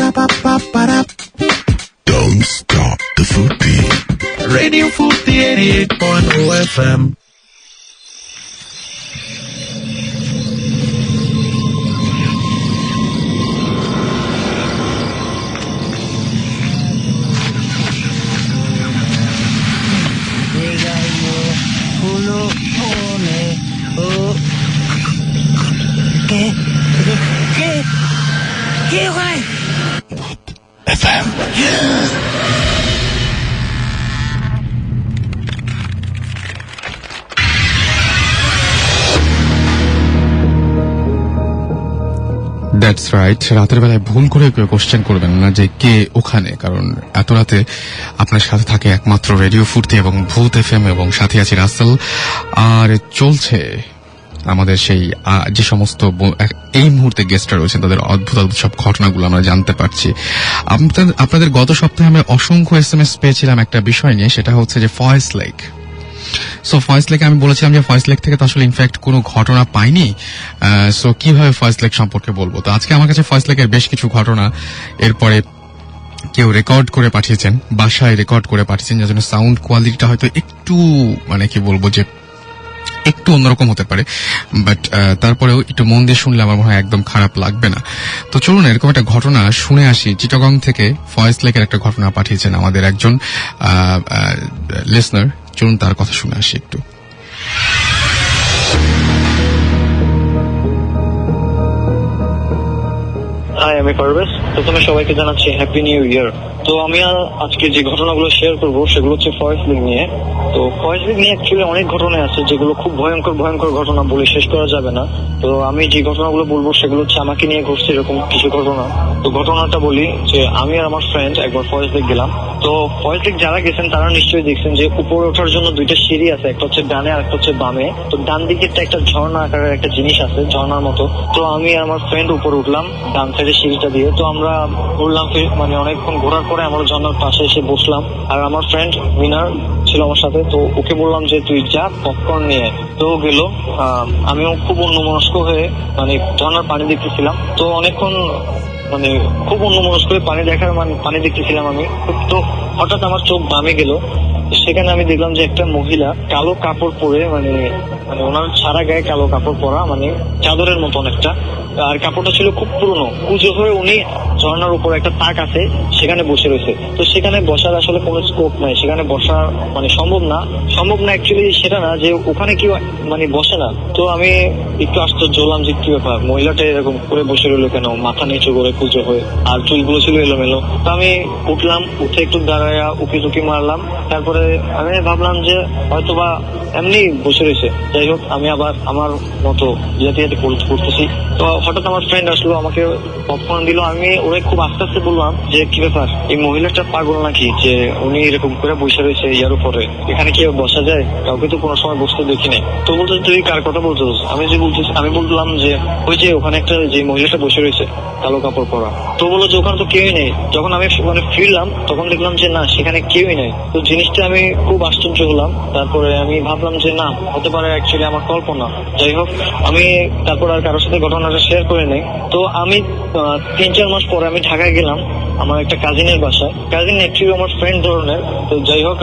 Ba-da-ba-ba-ba-da. Don't stop the food beat. Radio Futi 88.0 FM. FM. That's right. রাতের বেলায় ভুল করে কেউ কোশ্চেন করবেন না যে কে ওখানে, কারণ এত রাতে আপনার সাথে থাকে একমাত্র রেডিও ফুর্তি এবং ভূত এফএম, এবং সাথে আছে রাসেল। আর চলছে আমাদের সেই যে সমস্ত এই মুহূর্তে গেস্টরা রয়েছেন তাদের অদ্ভুত অদ্ভুত সব ঘটনাগুলো আমরা জানতে পারছি। আপনাদের গত সপ্তাহে আমরা অসংখ্য SMS পেয়েছিলাম একটা বিষয় নিয়ে, সেটা হচ্ছে যে ফয়েজ লেক। সো ফয়েজ লেকে আমি বলেছিলাম যে ফয়েজ লেক থেকে তো আসলে ইনফ্যাক্ট কোনো ঘটনা পাইনি, সো কিভাবে ফয়েজ লেক সম্পর্কে বলবো। তো আজকে আমার কাছে ফয়েজ লেকের বেশ কিছু ঘটনা এরপরে কেউ রেকর্ড করে পাঠিয়েছেন, বাসায় রেকর্ড করে পাঠিয়েছেন, যার জন্য সাউন্ড কোয়ালিটিটা হয়তো একটু মানে কি বলবো যে একটু অন্যরকম হতে পারে, বাট তারপরেও একটু মন দিয়ে শুনলে আমার মনে হয় একদম খারাপ লাগবে না। তো চলুন এরকম একটা ঘটনা শুনে আসি। চিটাগং থেকে ফয়েজ লেকের একটা ঘটনা পাঠিয়েছেন আমাদের একজন লিসনার। চলুন তার কথা শুনে আসি একটু। হাই, আমি পারভেজ। প্রথমে সবাইকে জানাচ্ছি হ্যাপি নিউ ইয়ার। তো আমি আজকে যে ঘটনাগুলো শেয়ার করবো সেগুলো হচ্ছে ফয়েজ লেক নিয়ে। তো ফয়েজ লেক নিয়ে অ্যাকচুয়ালি অনেক ঘটনা আছে যেগুলো খুব ভয়ঙ্কর ভয়ঙ্কর ঘটনা, বলে শেষ করা যাবে না। তো আমি যে ঘটনাগুলো বলবো সেগুলো হচ্ছে আমাকে নিয়ে ঘটছে এরকম কিছু ঘটনা। তো ঘটনাটা বলি যে আমি আর আমার ফ্রেন্ড একবার ফয়েজ লেক গেলাম। তো ফয়েজ লেক যারা গেছেন তারা নিশ্চয়ই দেখছেন যে উপরে ওঠার জন্য দুইটা সিঁড়ি আছে, একটা হচ্ছে ডানে আর একটা হচ্ছে বামে। তো ডান দিকে একটা ঝর্ণা আকারের একটা জিনিস আছে, ঝর্ণার মতো। তো আমি আর আমার ফ্রেন্ড উপরে উঠলাম ডান সাইডের সিঁড়িটা দিয়ে। তো আমরা ঘুরলাম, মানে অনেকক্ষণ ঘোরার পরে আমরা ঝর্ণার পাশে এসে বসলাম। আর আমার ফ্রেন্ড মিনার ছিল আমার সাথে। তো ওকে বললাম যে তুই যা পপকর্ন নিয়ে। তো গেল, আমিও খুব অন্যমনস্ক হয়ে মানে ঝর্ণার পানি দেখতেছিলাম। তো অনেকক্ষণ মানে খুব অন্যমনস্ক হয়ে পানি দেখতেছিলাম আমি। তো হঠাৎ আমার চোখ বামে গেল। সেখানে আমি দেখলাম যে একটা মহিলা কালো কাপড় পরে, মানে ওনার সারা গায়ে কালো কাপড় পরা, মানে চাদরের মতো অনেকটা। আর কাপড়টা ছিল খুব পুরনো, পুজো হয়ে উনি ঝর্ণার উপর একটা তাক আছে সেখানে বসে রয়েছে। তো সেখানে বসার আসলে কোনো স্কোপ নাই, সেখানে বসা মানে সম্ভব না অ্যাকচুয়ালি সেটা না যে ওখানে কেউ মানে বসে না। তো আমি একটু আশ্চর্য হলাম যে কি ব্যাপার, মহিলাটা এরকম করে বসে রইলো কেন, মাথা নিচু করে পুজো হয়ে, আর চুলগুলো ছিল এলোমেলো। তো আমি উঠলাম, উঠে একটু দাঁড়ায়া উকি টুকি মারলাম। তারপরে আমি ভাবলাম যে হয়তোবা এমনি বসে রয়েছে। যাই হোক, আমি আবার আমার মতো ইয়াতে করতেছি। তো হঠাৎ আমার ফ্রেন্ড আসলো, আমাকে পপকর্ন দিল। আমি ওরে খুব আস্তে আস্তে বললাম যে কি ব্যাপার, এই মহিলাটা পাগল নাকি যে উনি এরকম করে বসে রয়েছে ইয়ার উপরে, এখানে কি বসা যায়? কাউকে তো কোনো সময় বসতে দেখি নাই। তো বলতে তুই কার কথা বলছিস? আমি বললাম যে ওই যে ওখানে একটা যে মহিলাটা বসে রয়েছে কালো কাপড় পরা। তো বললো যে ওখানে তো কেউই নেই। যখন আমি মানে ফিরলাম তখন দেখলাম যে না, সেখানে কেউই নেই। তো জিনিসটা আমি খুব আশ্চর্য হলাম। তারপরে আমি ভাবলাম যে না, হতে পারে অ্যাকচুয়ালি আমার কল্পনা। যাই হোক, আমি তারপর আর কারোর সাথে ঘটনাটা শেয়ার করে নেই। তো আমি 3-4 মাস পরে আমি ঢাকায় গেলাম আমার একটা কাজিনের বাসায়। কাজিন অ্যাকচুয়ালি আমার ফ্রেন্ড ধরনের। তো যাই হোক,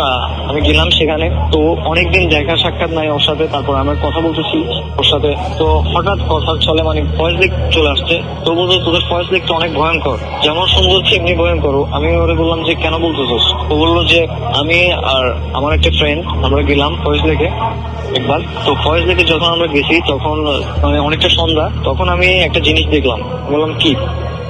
আমি গেলাম সেখানে। তো অনেকদিন দেখা সাক্ষাৎ নাই ওর সাথে। তারপর আমার কথা বলতেছি ওর সাথে। তো হঠাৎ কথার ছলে মানে ফয়েজ লেক চলে আসছে। তো বলতো তোদের ফয়েজ লেকটা অনেক ভয়ঙ্কর, যেমন সুন্দর এমনি ভয়ঙ্কর। আমি ওরে বললাম যে কেন বলতেছিস? ও বললো যে আমি আর আমার একটা ফ্রেন্ড আমরা গেলাম ফয়েজ লেকে একবার। তো ফয়েজ লেকে যখন আমরা গেছি তখন মানে অনেকটা সন্ধ্যা। তখন আমি একটা জিনিস দেখলাম। বললাম কি?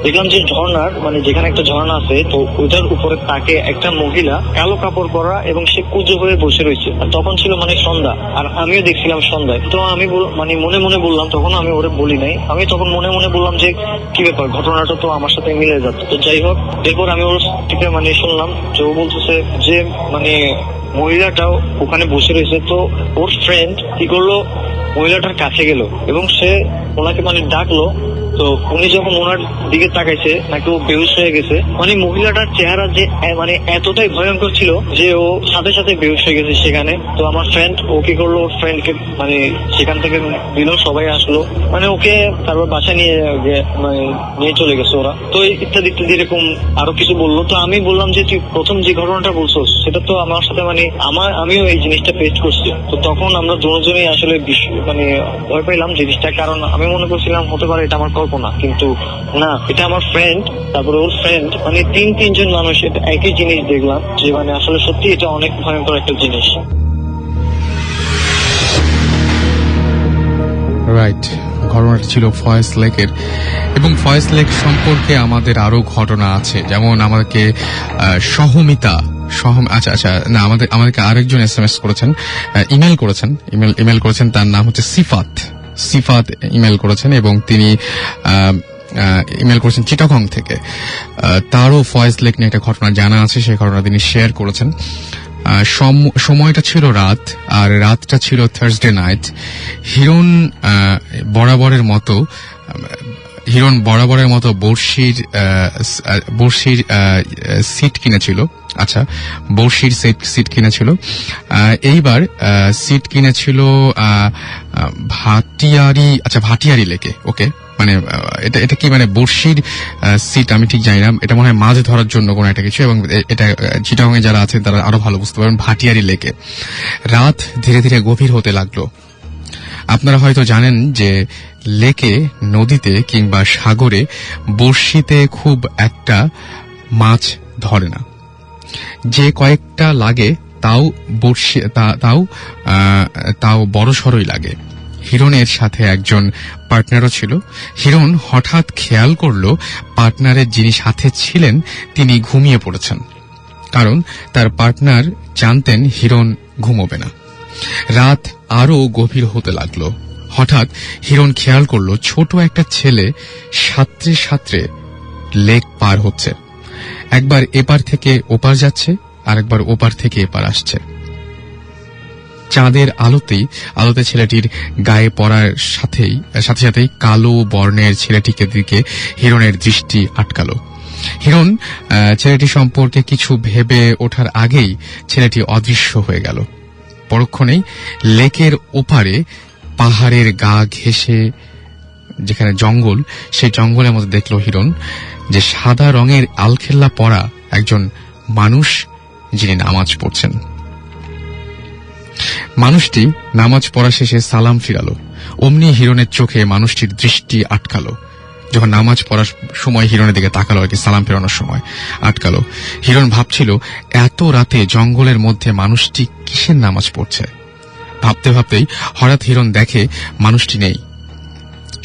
দেখলাম যে ঝর্ণার মানে যেখানে একটা ঝর্ণা আছে, তো ওইটার উপরে তাকে একটা মহিলা কালো কাপড় পরা এবং সে কুজো হয়ে বসে রয়েছে। আর তখন ছিল মানে সন্ধ্যা, আর আমিও দেখছিলাম সন্ধ্যায়। তো আমি মানে মনে মনে বললাম, তখন আমি ওরে বলি নাই, আমি তখন মনে মনে বললাম যে কি ব্যাপার, ঘটনাটা তো আমার সাথে মিলে যাচ্ছে। তো যাই হোক, এরপর আমি ওর থেকে মানে শুনলাম যে ও বলতেছে যে মানে মহিলাটাও ওখানে বসে রয়েছে। তো ওর ফ্রেন্ড কি করলো, মহিলাটার কাছে গেল এবং সে ওনাকে মানে ডাকলো তো উনি যখন ওনার দিকে তাকাইছে নাকি ও বেহুশ হয়ে গেছে, মানে মহিলাটার চেহারা যে মানে এতটাই ভয়ঙ্কর ছিল যে ও সাথে সাথে বেহুশ হয়ে গেছে সেখানে। তো আমার ফ্রেন্ড ও কি করলো, ওর ফ্রেন্ডকে মানে সেখান থেকে দিল, সবাই আসলো, মানে ওকে তারপর বাসায় নিয়ে মানে নিয়ে চলে গেছে ওরা। তো ইত্যাদি ইত্যাদি এরকম আরো কিছু বললো। তো আমি বললাম যে তুই প্রথম যে ঘটনাটা বলছো সেটা তো আমার সাথে মানে আমিও এই জিনিসটা পেস্ট করছি। তো তখন আমরা দুজনেই আসলে মানে ভয় পাইলাম জিনিসটা, কারণ আমি মনে করছিলাম হতে পারে এটা আমার কল্পনা, কিন্তু না, এটা আমার ফ্রেন্ড, তারপরে ওর ফ্রেন্ড, মানে তিনজন মানুষ এটা একই জিনিস দেখলাম, যে মানে আসলে সত্যি এটা অনেক ভয়ঙ্কর একটা জিনিস। রাইট, ঘটনাটা ছিল ফয়েজ লেকের, এবং ফয়েজ লেক সম্পর্কে আমাদের আরো ঘটনা আছে। যেমন আমাদেরকে সহমিতা আচ্ছা না, আমাদেরকে আরেকজন SMS করেছেন, ইমেল করেছেন, তার নাম হচ্ছে সিফাত ইমেল করেছেন, এবং তিনি ইমেল করেছেন চিটাগং থেকে। তারও ফয়েজ লেক নিয়ে একটা ঘটনা জানা আছে, সেই ঘটনা তিনি শেয়ার করেছেন। সময়টা ছিল রাত, আর রাতটা ছিল থার্সডে নাইট। হিরণ বরাবরের মতো বর্ষির সিট কিনেছিল। আচ্ছা, বর্ষির সিট কিনেছিল। এইবার সিট কিনেছিল ভাটিয়ারি লেকে। ওকে, মানে এটা কি মানে বর্ষির সিট আমি ঠিক জানি না, এটা মনে হয় মাছ ধরার জন্য কোনো একটা কিছু, এবং এটা চিটাগং এ যারা আছেন তারা আরো ভালো বুঝতে পারবেন। ভাটিয়ারি লেকে রাত ধীরে ধীরে গভীর হতে লাগলো। আপনারা হয়তো জানেন যে লেকে, নদীতে কিংবা সাগরে বর্ষিতে খুব একটা মাছ ধরে না, যে কয়েকটা লাগে তাও বড়সড়ই লাগে। হিরণের সাথে একজন পার্টনারও ছিল। হিরণ হঠাৎ খেয়াল করলো পার্টনারের যিনি সাথে ছিলেন তিনি ঘুমিয়ে পড়েছেন, কারণ তার পার্টনার জানতেন হিরণ ঘুমোবে না। রাত আরো গভীর হতে লাগলো। হঠাৎ হিরণ খেয়াল করলো ছোট একটা ছেলে সাঁতরে সাঁতরে লেক পার হচ্ছে। একবার এপার থেকে ওপার যাচ্ছে, আর একবার ওপার থেকে এপার আসছে। চাঁদের আলোতে ছেলেটির গায়ে পড়ার সাথেই কালো বর্ণের ছেলেটিকে দিকে হিরণের দৃষ্টি আটকালো। হিরণ ছেলেটি সম্পর্কে কিছু ভেবে ওঠার আগেই ছেলেটি অদৃশ্য হয়ে গেল। পরক্ষণেই লেকের ওপারে পাহাড়ের গা ঘেঁষে যেখানে জঙ্গল, সেই জঙ্গলের মধ্যে দেখলো হিরণ যে সাদা রঙের আলখেল্লা পরা একজন মানুষ, যিনি নামাজ পড়ছেন। মানুষটি নামাজ পড়া শেষে সালাম ফিরালো। অমনি হিরণের চোখে মানুষটির দৃষ্টি আটকালো। যখন নামাজ পড়ার সময় হিরণের দিকে তাকালো, আর কি সালাম ফেরানোর সময় আটকালো। হিরণ ভাবছিল এত রাতে জঙ্গলের মধ্যে মানুষটি কিসের নামাজ পড়ছে। ভাবতে ভাবতেই হঠাৎ হিরণ দেখে মানুষটি নেই।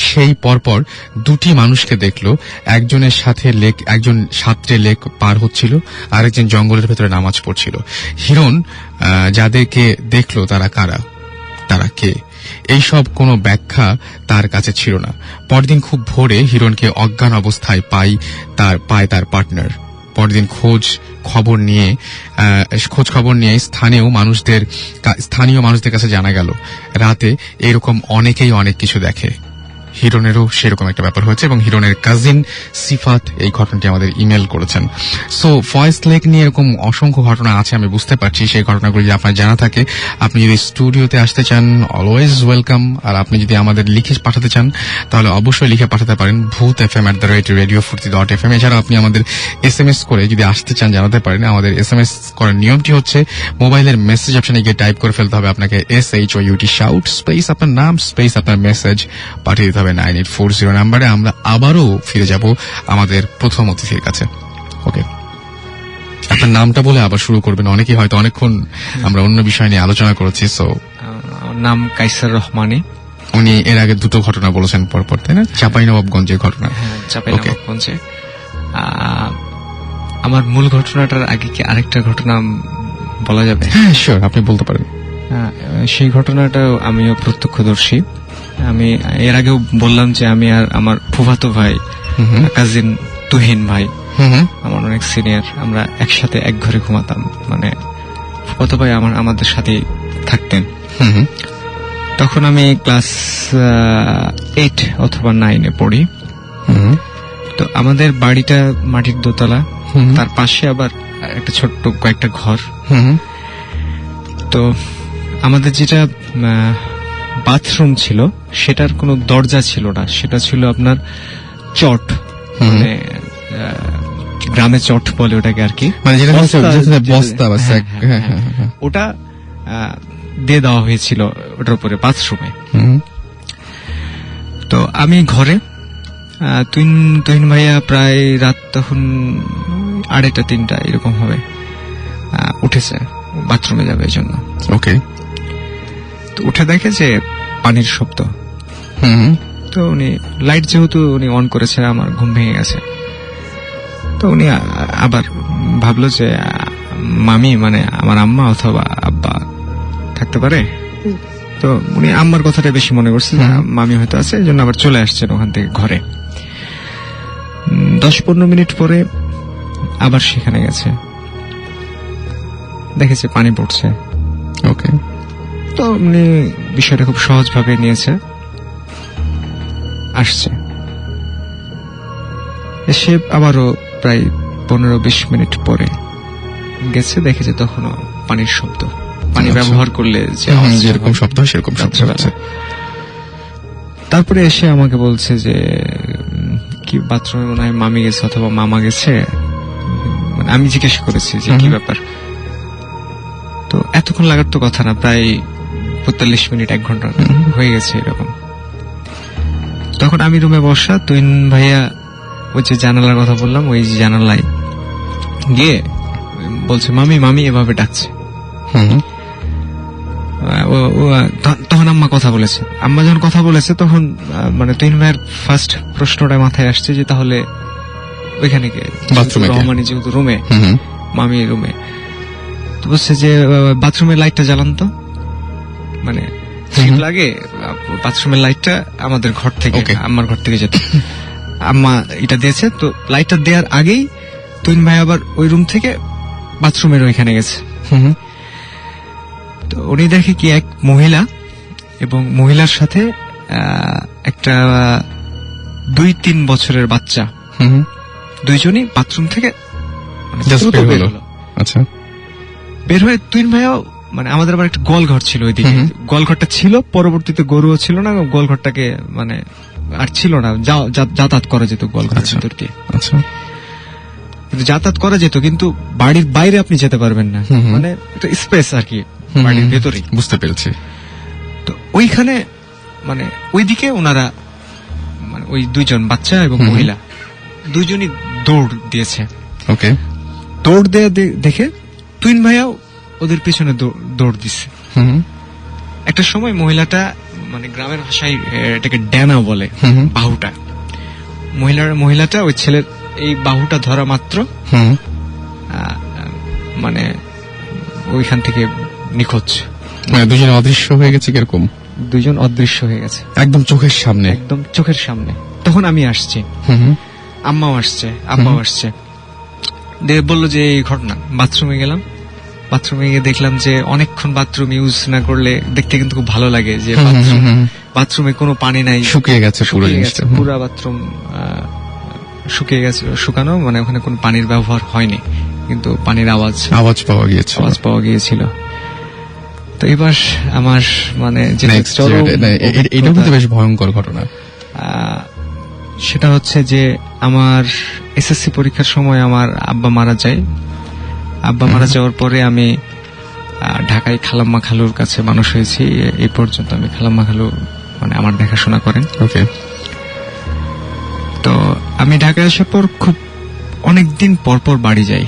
সেই পরপর দুটি মানুষকে দেখলো, একজনের সাথে একজন সাঁতরে লেক পার হচ্ছিল, আরেকজন জঙ্গলের ভেতরে নামাজ পড়ছিল। হিরণ যাদেরকে দেখলো তারা কারা, তারা কে, এইসব কোনো ব্যাখ্যা তার কাছে ছিল না। পরদিন খুব ভোরে হিরণকে অজ্ঞান অবস্থায় পায় তার পার্টনার। পরদিন খোঁজ খবর নিয়ে স্থানীয় মানুষদের কাছে জানা গেল রাতে এরকম অনেকেই অনেক কিছু দেখে। হিরণেরও সেরকম একটা ব্যাপার হয়েছে, এবং হিরণের কাজিন সিফাত এই ঘটনাটি আমাদের ইমেল করেছেন। সো ফয়েজ লেক নিয়ে এরকম অসংখ্য ঘটনা আছে, আমি বুঝতে পারছি। সেই ঘটনাগুলি যদি আপনার জানা থাকে, আপনি যদি স্টুডিওতে আসতে চান, অলওয়েজ ওয়েলকাম। আর আপনি যদি আমাদের লিখে পাঠাতে চান, তাহলে অবশ্যই লিখে পাঠাতে পারেন bhootfm@radiofurti.fm। এছাড়া আপনি আমাদের SMS করে যদি আসতে চান জানাতে পারেন। আমাদের SMS করার নিয়মটি হচ্ছে মোবাইলের মেসেজ অপশনে গিয়ে টাইপ করে ফেলতে হবে আপনাকে SHOUT শাউট স্পেস আপনার নাম স্পেস আপনার মেসেজ পাঠিয়ে দিতে হবে 9840 নাম্বারে। আমরা আবারও ফিরে যাব আমাদের প্রথম অতিথির কাছে। ওকে, আপনার নামটা বলে আবার শুরু করবেন। অনেকেই হয়তো অনেকক্ষণ আমরা অন্য বিষয় নিয়ে আলোচনা করেছি। সো নাম কাইসার রহমানি। উনি এর আগে দুটো ঘটনা বলেছেন পরপর, তাই না? চাঁপাইনবাবগঞ্জের ঘটনা। চাঁপাইনবাবগঞ্জে আমার মূল ঘটনাটার আগে কি আরেকটা ঘটনা বলা যাবে? হ্যাঁ শিওর, আপনি বলতে পারেন। সেই ঘটনাটা আমিও প্রত্যক্ষদর্শী। আমি এর আগেও বললাম যে আমি আর আমার ফুফাতো ভাই, কাজিন তুহিন ভাই, আমার অনেক সিনিয়র, আমরা একসাথে এক ঘরে ঘুমাতাম। মানে ফুফাতো ভাই আমাদের সাথে থাকতেন। তখন আমি ক্লাস 8 অথবা 9 পড়ি। হুম তো আমাদের বাড়িটা মাটির দোতলা, তার পাশে আবার একটা ছোট্ট কয়েকটা ঘর। হুম তো আমাদের যেটা বাথরুম ছিল সেটার কোনো দরজা ছিল না, সেটা ছিল আপনার চট, মানে গ্রামে চট বলে ওটাকে আর কি, মানে যেটা হচ্ছে বস্তা, বস্তা বা স্যাক। হ্যাঁ, হ্যাঁ, ওটা দিয়ে দেওয়া হয়েছিল ওটার উপরে বাথরুমে। হুম তো আমি ঘরে, তুইন ভাইয়া প্রায় রাত তখন 2:30-3টা এরকম হবে, উঠেছে বাথরুমে যাবে এই জন্য। ওকে। তো উঠে দেখে যে পানির শব্দ। হুম তো উনি লাইট যেহেতু উনি অন করেছে, আমার ঘুম ভেঙে গেছে। তো উনি আবার ভাবলো যে মামি মানে আমার আম্মা অথবা আব্বা থাকতে পারে। তো উনি আম্মার কথাটা বেশি মনে করছে, যে মামি হয়তো আছে, এই জন্য আবার চলে আসছেন ওখান থেকে ঘরে। 10-15 মিনিট পরে আবার সেখানে গেছে, দেখেছে পানি পড়ছে। ওকে। তো উনি বিষয়টা খুব সহজভাবে নিয়েছে, আসছে। এসে আবারও প্রায় 15-20 মিনিট পরে গেছে, দেখেছে তখনও পানির শব্দ, পানি ব্যবহার করলে যে আওয়াজ যেরকম শব্দ হয় সেরকম শব্দ হচ্ছে। তারপরে এসে আমাকে বলছে যে কি বাথরুমে মনে হয় মামি গেছে অথবা মামা গেছে। মানে আমি জিজ্ঞেস করেছি যে কি ব্যাপার। তো এতক্ষণ লাগার তো কথা না, প্রায় 45 মিনিট 1 ঘন্টা হয়ে গেছে এরকম। তখন আমি রুমে বসা, তুইন ভাইয়া ওই যে জানালার কথা বললাম, ওই জানালায় গিয়ে বলছে মামি মামি এভাবে ডাকছে। তখন আম্মা কথা বলেছে। আম্মা যখন কথা বলেছে তখন মানে তুইন ভাইয়ের ফার্স্ট প্রশ্নটা মাথায় আসছে যে তাহলে ওইখানে কে, বাথরুমে রহমানি যেহেতু রুমে, মামি রুমে। তো বলছে যে বাথরুমের লাইটটা জ্বালান তো, মানে শীত লাগে, বাথরুমের লাইটটা আমাদের ঘর থেকে, আম্মার ঘর থেকে যেত। আম্মা এটা দিয়েছে। তো লাইটটা দেওয়ার আগেই তুইন ভাই আবার ওই রুম থেকে বাথরুমের ওইখানে গেছে। তো উনি দেখে কি এক মহিলা এবং মহিলার সাথে একটা 2-3 বছরের বাচ্চা, দুইজনই বাথরুম থেকে বের হলো। আচ্ছা। বের হয়ে তুইন ভাইও, মানে আমাদের আবার একটা গোয়ালঘর ছিল ওইদিকে, গোয়ালঘরটা ছিল, পরবর্তীতে গরুও ছিল না, গোয়ালঘরটাকে মানে আর ছিল না, যাতায়াত করা যেত গোয়ালঘরের ভিতর দিয়ে। আচ্ছা। কিন্তু যাতায়াত করা যেত, কিন্তু বাড়ির বাইরে আপনি যেতে পারবেন না, মানে একটা স্পেস আর কি বাড়ির ভেতরেই। বুঝতে পেরেছি। তো ওইখানে মানে ওইদিকে ওনারা, মানে ওই দুইজন বাচ্চা এবং মহিলা দুইজনই দৌড় দিয়েছে। ওকে। দৌড় দেয়া দেখে তুইন ভাইয়াও ওদের পিছনে দৌড় দিছে। একটা সময় মহিলাটা, মানে গ্রামের ভাষায় এটাকে ড্যানা বলে, বাহুটা, মহিলাটা ওই ছেলের এই বাহুটা ধরা মাত্র মানে ওইখান থেকে নিখোঁজ, মানে দুজন অদৃশ্য হয়ে গেছে। কিরকম? দুইজন অদৃশ্য হয়ে গেছে একদম চোখের সামনে, একদম চোখের সামনে। তখন আমি আসছি, আম্মাও আসছে, আব্বাও আসছে, দিয়ে বললো যে এই ঘটনা। বাথরুমে গেলাম, বাথরুমে গিয়ে দেখলাম যে অনেকক্ষণ বাথরুম ইউজ না করলে দেখতে কিন্তু খুব ভালো লাগে, যে বাথরুমে কোনো পানি নাই, শুকিয়ে গেছে পুরো জিনিসটা, পুরো বাথরুম শুকিয়ে গেছে, শুকানো, মানে ওখানে কোনো পানির ব্যবহার হয়নি, কিন্তু পানির আওয়াজ পাওয়া গিয়েছিল। তো এবার আমার মানে এটা কিন্তু বেশ ভয়ঙ্কর ঘটনা। সেটা হচ্ছে যে আমার এসএসসি পরীক্ষার সময় আমার আব্বা মারা যায়। আব্বা মারা যাওয়ার পরে আমি ঢাকায় খালাম্মা খালুর কাছে মানুষ হয়েছি। এই পর্যন্ত আমি খালাম্মা খালু মানে আমার দেখাশোনা করেন। ওকে। তো আমি ঢাকায় আসার পর খুব অনেকদিন পর পর বাড়ি যাই।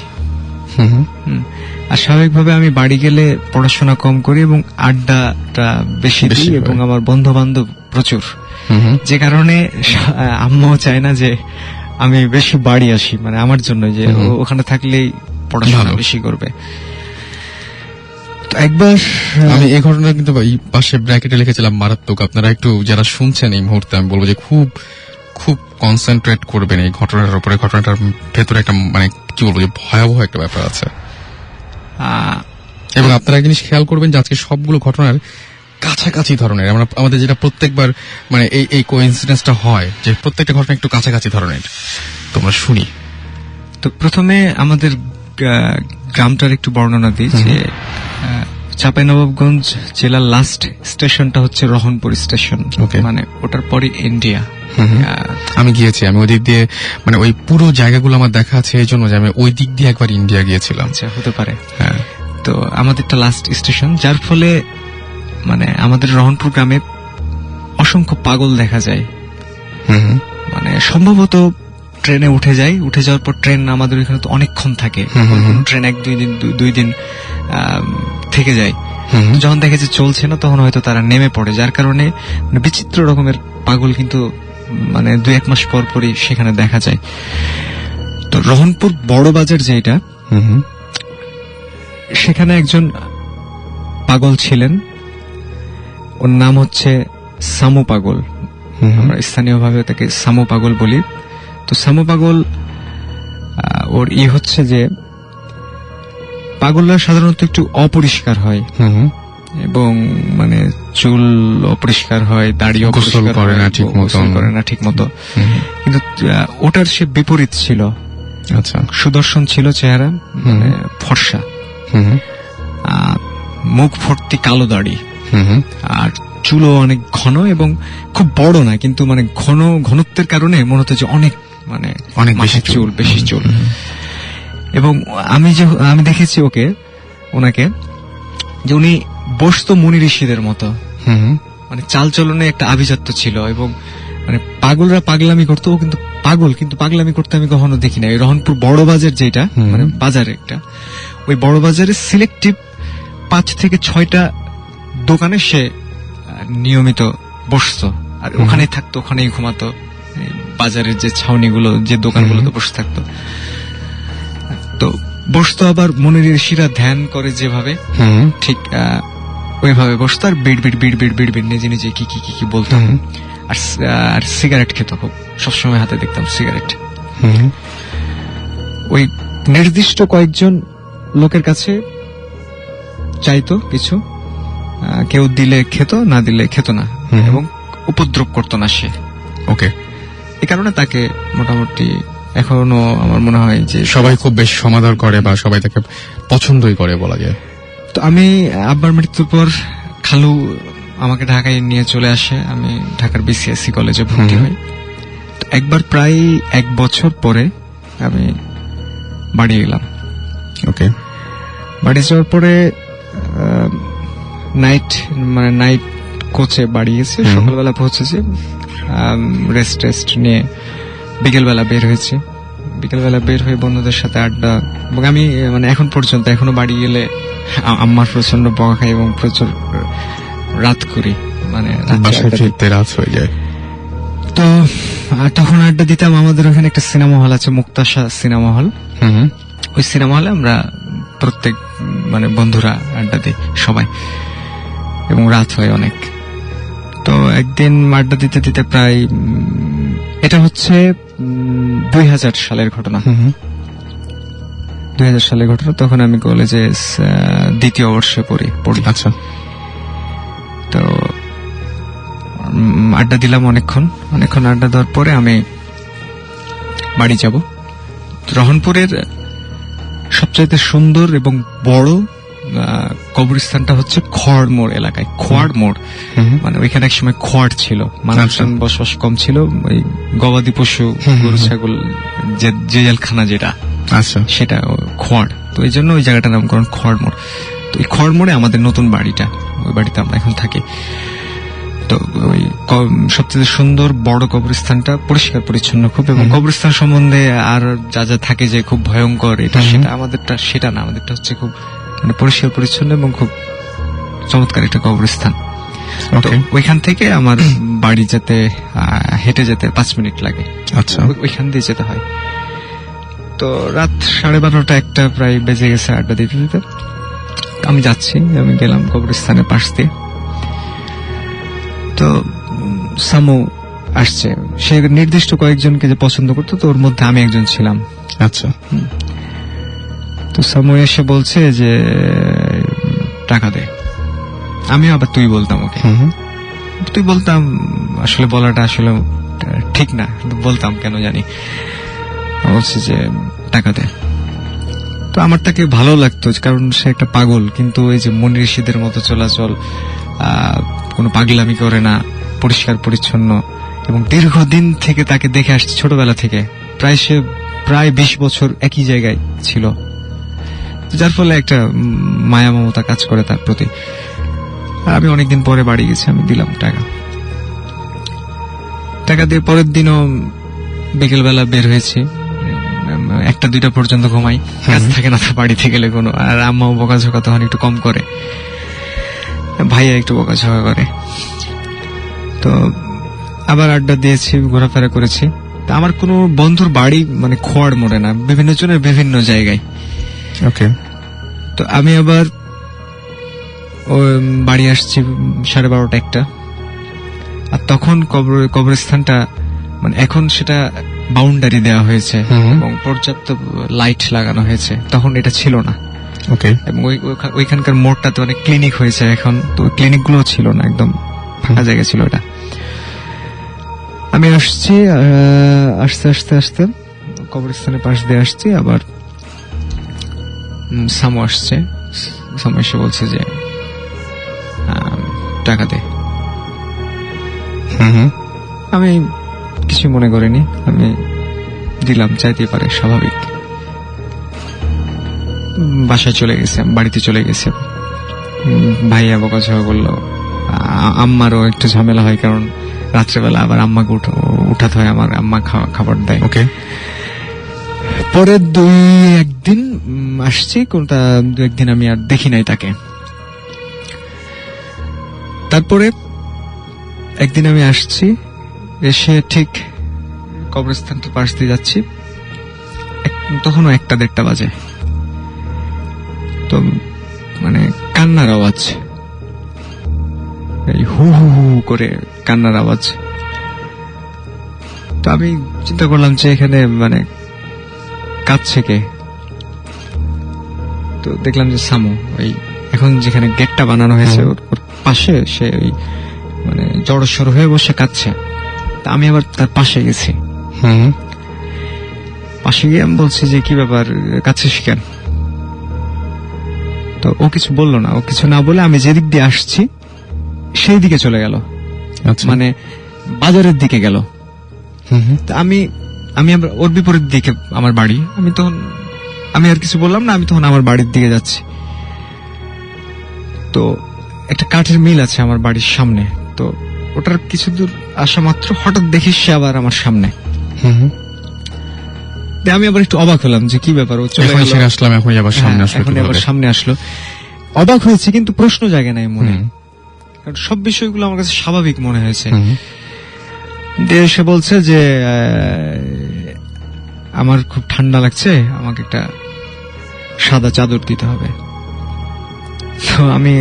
আর স্বাভাবিকভাবে আমি বাড়ি গেলে পড়াশোনা কম করি এবং আড্ডাটা বেশি দিই, এবং আমার বন্ধু বান্ধব প্রচুর, যে কারণে আম্মাও চায় না যে আমি বেশি বাড়ি আসি, মানে আমার জন্য, যে ওখানে থাকলেই পড়াশোনা বেশি করবে। তো একবার আমি এই ঘটনা কিন্তু পাশে ব্র্যাকেটে লিখেছিলাম মারাত্মক। আপনারা একটু যারা শুনছেন এই মুহূর্তে, আমি বলবো যে খুব খুব কনসেন্ট্রেট করবেন এই ঘটনাটার উপরে। ঘটনাটার ভেতরে একটা মানে কি বলবো যে ভয়াবহ একটা ব্যাপার আছে। এবং আপনারা এক জিনিস খেয়াল করবেন যে আজকে সবগুলো ঘটনার কাছাকাছি ধরনের, আমরা আমাদের যেটা প্রত্যেকবার মানে এই কোইন্সিডেন্সটা হয় যে প্রত্যেকটা ঘটনা একটু কাছাকাছি ধরনের, তোমরা শুনি। তো প্রথমে আমাদের গ্রামটার একটু বর্ণনা দিই যে চাঁপাইনবাবগঞ্জ জেলার লাস্ট স্টেশনটা হচ্ছে রহনপুর স্টেশন। Okay. মানে ওটার পরে ইন্ডিয়া। আমি গিয়েছি, আমি ওই দিক দিয়ে মানে ওই পুরো জায়গাগুলো আমার দেখা আছে এই জন্য যে আমি ওই দিক দিয়ে একবার ইন্ডিয়া গিয়েছিলাম। আচ্ছা, হতে পারে। হ্যাঁ, তো আমাদেরটা লাস্ট স্টেশন, যার ফলে মানে আমাদের রহনপুর গ্রামে অসংখ্য পাগল দেখা যায়। মানে সম্ভবত ট্রেনে উঠে যাওয়ার পর ট্রেন আমাদের এখানে তো অনেকক্ষণ থাকে, ট্রেন 1-2 দিন থেকে যায়। যখন দেখে যে চলছে না তখন হয়তো তারা নেমে পড়ে, যার কারণে মানে বিচিত্র রকমের পাগল কিন্তু মানে 2-1 মাস পর পরই সেখানে দেখা যায়। তো রহনপুর বড় বাজার যেটা, সেখানে একজন পাগল ছিলেন, ওর নাম হচ্ছে সামু পাগল। আমরা স্থানীয়ভাবে তাকে সামু পাগল বলি। তো সামু পাগল ওর হচ্ছে যে পাগলরা সাধারণত একটু অপরিষ্কার হয় এবং মানে চুল অপরিষ্কার হয়, দাড়ি গোসল করে না ঠিক মতো, কিন্তু ওটার সে বিপরীত ছিল। আচ্ছা, সুদর্শন ছিল চেহারা, মানে ফর্সা, মুখ ভর্তি কালো দাড়ি, আর চুলও অনেক ঘন এবং খুব বড় না, কিন্তু মানে ঘনত্বের কারণে মনে হতো যে অনেক মানে অনেক বেশি চুল। এবং আমি দেখেছি ওনাকে যে উনি বসতো মুনি ঋষিদের মতো, মানে চালচলনে একটা আভিজাত্য ছিল। এবং মানে পাগলরা পাগলামি করতো, ও কিন্তু পাগল, কিন্তু পাগলামি করতে আমি কখনো দেখি না। এই রহনপুর বড় বাজার যেটা, মানে বাজার একটা, ওই বড় বাজারে সিলেক্টিভ 5 থেকে 6টা দোকানে সে নিয়মিত বসতো, আর ওখানেই থাকতো, ওখানেই ঘুমাতো। বাজারের যে ছাউনিগুলো, যে দোকানগুলোতে বসে থাকতো, তো বসতো। আবার মুনি ঋষিরা ধ্যান করে যেভাবে, ঠিক ওইভাবে বসতো, আর বিড় বিড় নিজে নিজে কি বলতো। আর সিগারেট খেত খুব, সবসময় হাতে দেখতাম সিগারেট। ওই নির্দিষ্ট কয়েকজন লোকের কাছে চাইতো কিছু, কেউ দিলে খেত, না দিলে খেত না, এবং উপদ্রব করতো না সে। ওকে, এই কারণে তাকে মোটামুটি এখনো আমার মনে হয় যে সবাই খুব বেশ সমাদর করে বা সবাই তাকে পছন্দই করে বলা যায়। তো আমি আব্বার মৃত্যুর পর খালু আমাকে ঢাকায় নিয়ে চলে আসে, আমি ঢাকার বিসিএসসি কলেজে ভর্তি হই। একবার প্রায় 1 বছর পরে আমি বাড়ি গেলাম। ওকে, বাড়ি যাওয়ার পরে নাইট কোচে বাড়ি গেছে, সকালবেলা পৌঁছেছি, রেস্ট নিয়ে বিকেলবেলা বের হয়েছি। বিকেলবেলা বের হয়ে বন্ধুদের সাথে আড্ডা, এবং আমি মানে এখন পর্যন্ত এখনো বাড়ি গেলে আম্মার প্রচন্ড বকা খাই এবং প্রচুর রাত করি, মানে বাসায় ফিরতে রাত হয়ে যায়। তো তখন আড্ডা দিতাম। আমাদের ওখানে একটা সিনেমা হল আছে, মুক্তাশা সিনেমা হল। ওই সিনেমা হলে আমরা প্রত্যেক মানে বন্ধুরা আড্ডা দিই সবাই, এবং রাত হয় অনেক। তো একদিন আড্ডা দিতে দিতে প্রায়, এটা হচ্ছে 2000 সালের ঘটনা। 2000 সালের ঘটনা। তখন আমি কলেজে 2য় বর্ষে পড়ি। আচ্ছা, তো আড্ডা দিলাম অনেকক্ষণ আড্ডা দেওয়ার পরে আমি বাড়ি যাব। রহনপুরের সবচাইতে সুন্দর এবং বড় কবরস্থানটা হচ্ছে খোয়াড় মোড় এলাকায়। খোয়াড় মোড় মানে ওইখানে এক সময় খোয়াড় ছিল, মানুষজন বসবাস কম ছিল, ওই গবাদি পশু, গরু ছাগল, যে জেলখানা যেটা, আচ্ছা, সেটা খোয়াড়। তো এই জন্য ওই জায়গাটার নামকরণ খোয়াড় মোড়। তো এই খোয়াড় মোড়ে আমাদের নতুন বাড়িটা, ওই বাড়িতে আমরা এখন থাকি। তো ওই সবচেয়ে সুন্দর বড় কবরস্থানটা পরিষ্কার পরিচ্ছন্ন খুব, এবং কবরস্থান সম্বন্ধে আর যা যা থাকে যে খুব ভয়ঙ্কর এটা সেটা, আমাদেরটা সেটা না, আমাদেরটা হচ্ছে খুব মানে পরিষ্কার পরিচ্ছন্ন এবং খুব চমৎকার একটা কবরস্থান। তো ওইখান থেকে আমার বাড়ি যেতে হেঁটে যেতে 5 মিনিট লাগে। আচ্ছা, ওইখান দিয়ে যেতে হয়। তো রাত 12:30 1টা প্রায় বেজে গেছে আড্ডা দিতে দিতে। আমি গেলাম কবরস্থানের পাশ দিয়ে। তো সামু আসছে, সে নির্দিষ্ট কয়েকজনকে যে পছন্দ করতো, তো ওর মধ্যে আমি একজন ছিলাম। আচ্ছা, তো সামু এসে বলছে যে টাকা দে। আমি আবার তুই বলতাম ওকে। তুই বলতাম, আসলে বলাটা আসলে ঠিক না, কিন্তু বলতাম কেন জানি। বলছে যে টাকা দে। তো আমার তাকে ভালো লাগতো, কারণ সে একটা পাগল, কিন্তু এই যে মনির ঋষিদের মতো চলাচল, কোনো পাগলামি করে না, পরিষ্কার পরিচ্ছন্ন, এবং দীর্ঘদিন থেকে তাকে দেখে আসছে, ছোটবেলা থেকে প্রায় 20 বছর একই জায়গায় ছিল, যার ফলে একটা মায়া মমতা কাজ করে তার প্রতি। আমি অনেকদিন পরে বাড়ি গেছি, আমি দিলাম টাকা দিয়ে পরের দিনও বিকেলবেলা বের হয়েছি, 1টা-2টা পর্যন্ত ঘুমাই, কাজ থাকে না তো বাড়িতে গেলে কোনো। আর আম্মাও বকাঝকা তখন একটু কম করে, ভাইয়া একটু বকাঝকা করে। তো আবার আড্ডা দিয়েছি, ঘোরাফেরা করেছি। তা আমার কোনো বন্ধুর বাড়ি মানে খোয়াড় মোড়ে না, বিভিন্ন জনের বিভিন্ন জায়গায়। ওকে। তো আমি আবার বাড়ি আসছি 12:30 একটা। আর তখন কবরস্থানটা মানে এখন সেটা বাউন্ডারি দেওয়া হয়েছে এবং পর্যাপ্ত লাইট লাগানো হয়েছে, তখন এটা ছিল না। ওকে। এবং ওইখানকার মোড়টাতে অনেক ক্লিনিক হয়েছে এখন, তো ক্লিনিক গুলো ছিল না, একদম ফাঁকা জায়গা ছিল এটা। আমি আসছি, আস্তে কবরস্থানের পাশ দিয়ে আসছি, আবার সামু আসছে। সামু এসে বলছে যে টাকা দে। আমি কিছু মনে করিনি, আমি দিলাম, চাইতেই পারে, স্বাভাবিক। বাসায় চলে গেছি, বাড়িতে চলে গেছি। ভাইয়া বকাঝকা করলো, আম্মারও একটু ঝামেলা হয়, কারণ রাত্রেবেলা আবার আম্মাকে উঠাতে হয়, আমার আম্মা খাবার দেয়। ওকে। পরে 2-1 দিন আসছি, কোনটা 2-1 দিন আমি আর দেখি নাই তাকে। তারপরে একদিন আমি আসছি, এসে ঠিক কবরস্থানটা পাশ দিয়ে যাচ্ছি, তখনও 1টা-1:30 বাজে। তো মানে কান্নার আওয়াজ, এই হু হু হু করে কান্নার আওয়াজ। তো আমি চিন্তা করলাম যে এখানে মানে কাঁদছে কে। তো দেখলাম যে সামু, ওই এখন যেখানে গেটটা বানানো হয়েছে ওর পাশে, সে ওই মানে জড়সড় হয়ে বসে কাঁদছে। তা আমি আবার তার পাশে গেছি। পাশে গিয়ে আমি বলছি যে কি ব্যাপার, কাঁদছিস কেন? তো ও কিছু বললো না, ও কিছু না বলে আমি যেদিক দিয়ে আসছি সেই দিকে চলে গেল, মানে বাজারের দিকে গেল। আমি আবার ওর বিপরীত দিকে আমার বাড়ি। আমি আর কিছু বললাম না, আমি তখন আমার বাড়ির দিকে যাচ্ছি। তো একটা কাঠের মিল আছে আমার বাড়ির সামনে, তো ওটার কিছু দূর আসা মাত্র হঠাৎ দেখি সে আবার আমার সামনে। আমি আবার একটু অবাক হলাম যে কি ব্যাপার, ও চলে গেল, আসলাম, এখন আবার সামনে আসলো। অবাক হয়েছে, কিন্তু প্রশ্ন জাগে নাই মনে, কারণ সব বিষয়গুলো আমার কাছে স্বাভাবিক মনে হয়েছে। দিয়ে সে বলছে যে আমার খুব ঠান্ডা লাগছে, আমাকে একটা সাদা চাদর দিতে হবে। তো আমি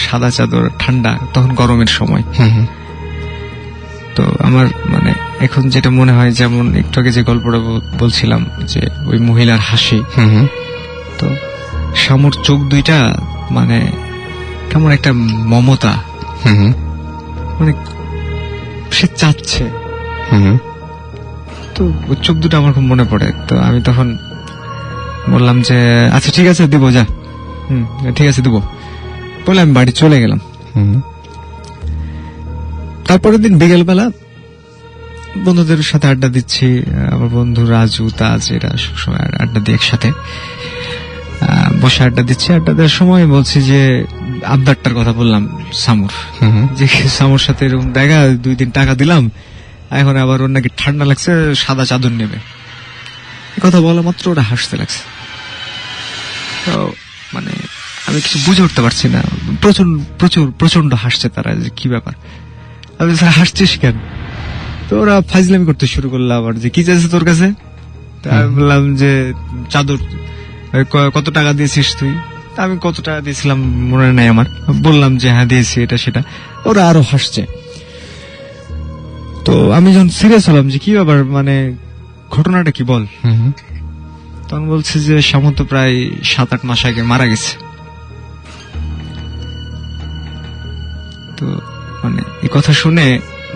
সাদা চাদর, ঠান্ডা, তখন গরমের সময়। তো আমার মানে এখন যেটা মনে হয়, যেমন একটু আগে যে গল্পটা বলছিলাম যে ওই মহিলার হাসি, তো শামুর চোখ দুইটা মানে কেমন একটা মমতা, মানে সে চাচ্ছে। তো ওই চোখ দুটো আমার খুব মনে পড়ে। তো আমি তখন বললাম যে আচ্ছা ঠিক আছে, দিব, যা, ঠিক আছে দিব বলে আমি বাড়ি চলে গেলাম। তারপরের দিন বিকেলবেলা বন্ধুদের সাথে আড্ডা দিচ্ছি, আমার বন্ধু রাজু, তাজ, এরা সবসময় আড্ডা দিই একসাথে, বসে আড্ডা দিচ্ছি। আড্ডা দেওয়ার সময় বলছি যে আবদারটার কথা বললাম সামুর, যে সামুর সাথে এরকম দেখা, 2 দিন টাকা দিলাম, এখন আবার ওর নাকি ঠান্ডা লাগছে, সাদা চাদর নেবে। কথা বলা মাত্র ওরা হাসতে লাগছে। তো মানে আমি কিছু বুঝে উঠতে পারছি না, প্রচন্ড হাসছে তারা, যে কি ব্যাপার, আমি হাসছিস কেন? তো ওরা ফাজলামি করতে শুরু করলো আবার, যে কি চাইছে তোর কাছে? আমি বললাম যে চাদর। কত টাকা দিয়েছিস তুই? আমি কত টাকা দিয়েছিলাম মনে নাই আমার, বললাম যে হ্যাঁ দিয়েছি, এটা সেটা। ওরা আরো হাসছে। তো আমি যখন সিরিয়াস হলাম যে কি ব্যাপার, মানে ঘটনাটা কি বল, তখন বলছে যে শামু তো প্রায় 7-8 মাস আগে মারা গেছে। তো মানে এই কথা শুনে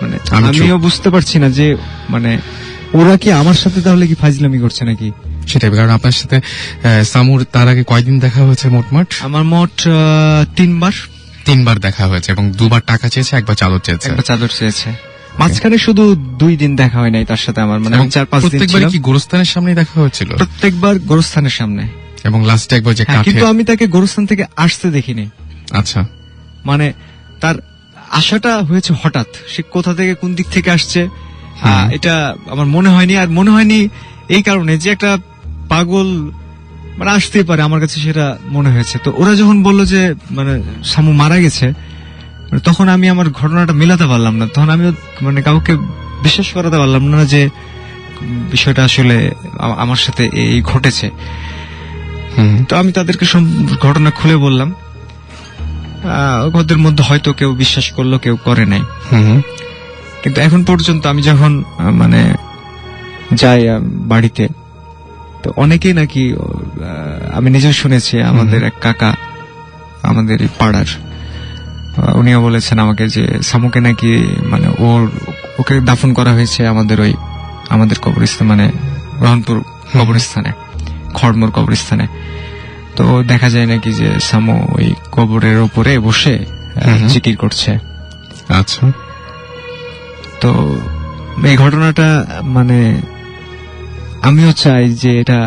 মানে আমি আমিও বুঝতে পারছি না যে মানে ওরা কি আমার সাথে তাহলে কি ফাজলামি করছে নাকি। সেটাই, কারণ আপনার সাথে সামুর তার আগে কয়দিন দেখা হয়েছে মোটমাট? আমার মোট 3বার দেখা হয়েছে এবং 2বার টাকা চেয়েছে, 1বার চাদর চেয়েছে। একটা চাদর চেয়েছে। মাঝখানে শুধু 2 দিন দেখা হয় নাই তার সাথে আমার, মানে এবং 4-5 দিন প্রত্যেকবার ছিলাম। কি গোরস্থানের সামনেই দেখা হয়েছিল? প্রত্যেকবার গোরস্থানের সামনে। এবং লাস্টে একবার যে হ্যাঁ, কাঠে। কিন্তু আমি তাকে গোরস্থান থেকে আসতে দেখিনি। আচ্ছা, মানে তার আশাটা হয়েছে হঠাৎ, সে কোথা থেকে কোন দিক থেকে আসছে এটা আমার মনে হয়নি। আর মনে হয়নি এই কারণে যে একটা পাগল মানে আসতেই পারে, আমার কাছে সেটা মনে হয়েছে। তো ওরা যখন বললো যে মানে সামু মারা গেছে, মানে তখন আমি আমার ঘটনাটা মেলাতে পারলাম না। তখন আমি মানে কাউকে বিশ্বাস করাতে পারলাম না যে বিষয়টা আসলে আমার সাথে এই ঘটেছে। তো আমি তাদেরকে সব ঘটনা খুলে বললাম। ওদের মধ্যে হয়তো কেউ বিশ্বাস করলো, কেউ করে নাই। কিন্তু এখন পর্যন্ত আমি যখন মানে যাই বাড়িতে, তো অনেকেই নাকি আমি নিজেও শুনেছি, আমাদের এক কাকা আমাদের এই পাড়ার, উনিও বলেছেন আমাকে যে সামুকে নাকি মানে ওকে দাফন করা হয়েছে আমাদের কবরস্থান, মানে রহনপুর কবরস্থানে, খড়মোর কবরস্থানে। তো দেখা যায় নাকি যে সামু ওই কবরের উপরে বসে জিকির করছে। আচ্ছা, তো এই ঘটনাটা মানে আমিও চাই যে এটা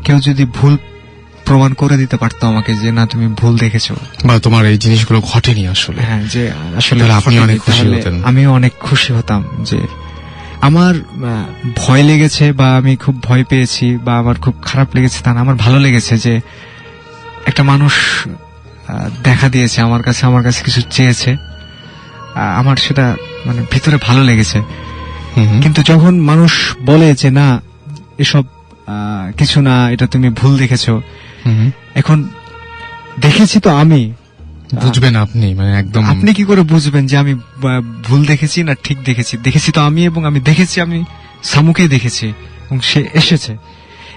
কেউ যদি ভুল প্রমাণ করে দিতে পারতো আমাকে, যে না তুমি ভুল দেখেছো বা তোমার এই জিনিসগুলো ঘটেনি আসলে। হ্যাঁ, যে আসলে তাহলে আপনি ঘটেনি, অনেক খুশি তাহলে হতেন। আমিও অনেক খুশি হতাম যে আমার ভয় লেগেছে বা আমি খুব ভয় পেয়েছি বা আমার খুব খারাপ লেগেছে তা না, আমার ভালো লেগেছে যে একটা মানুষ দেখা দিয়েছে আমার কাছে কিছু চেয়েছে, আমার সেটা মানে ভিতরে ভালো লেগেছে। কিন্তু যখন মানুষ বলে যে না এসব কিছু না, এটা তুমি ভুল দেখেছো, এখন দেখেছি তো আমি, বুঝবেন আপনি, মানে একদম আপনি কি করে বুঝবেন যে আমি ভুল দেখেছি না ঠিক দেখেছি? দেখেছি তো আমি, এবং আমি দেখেছি, আমি সামুকে দেখেছি এবং সে এসেছে।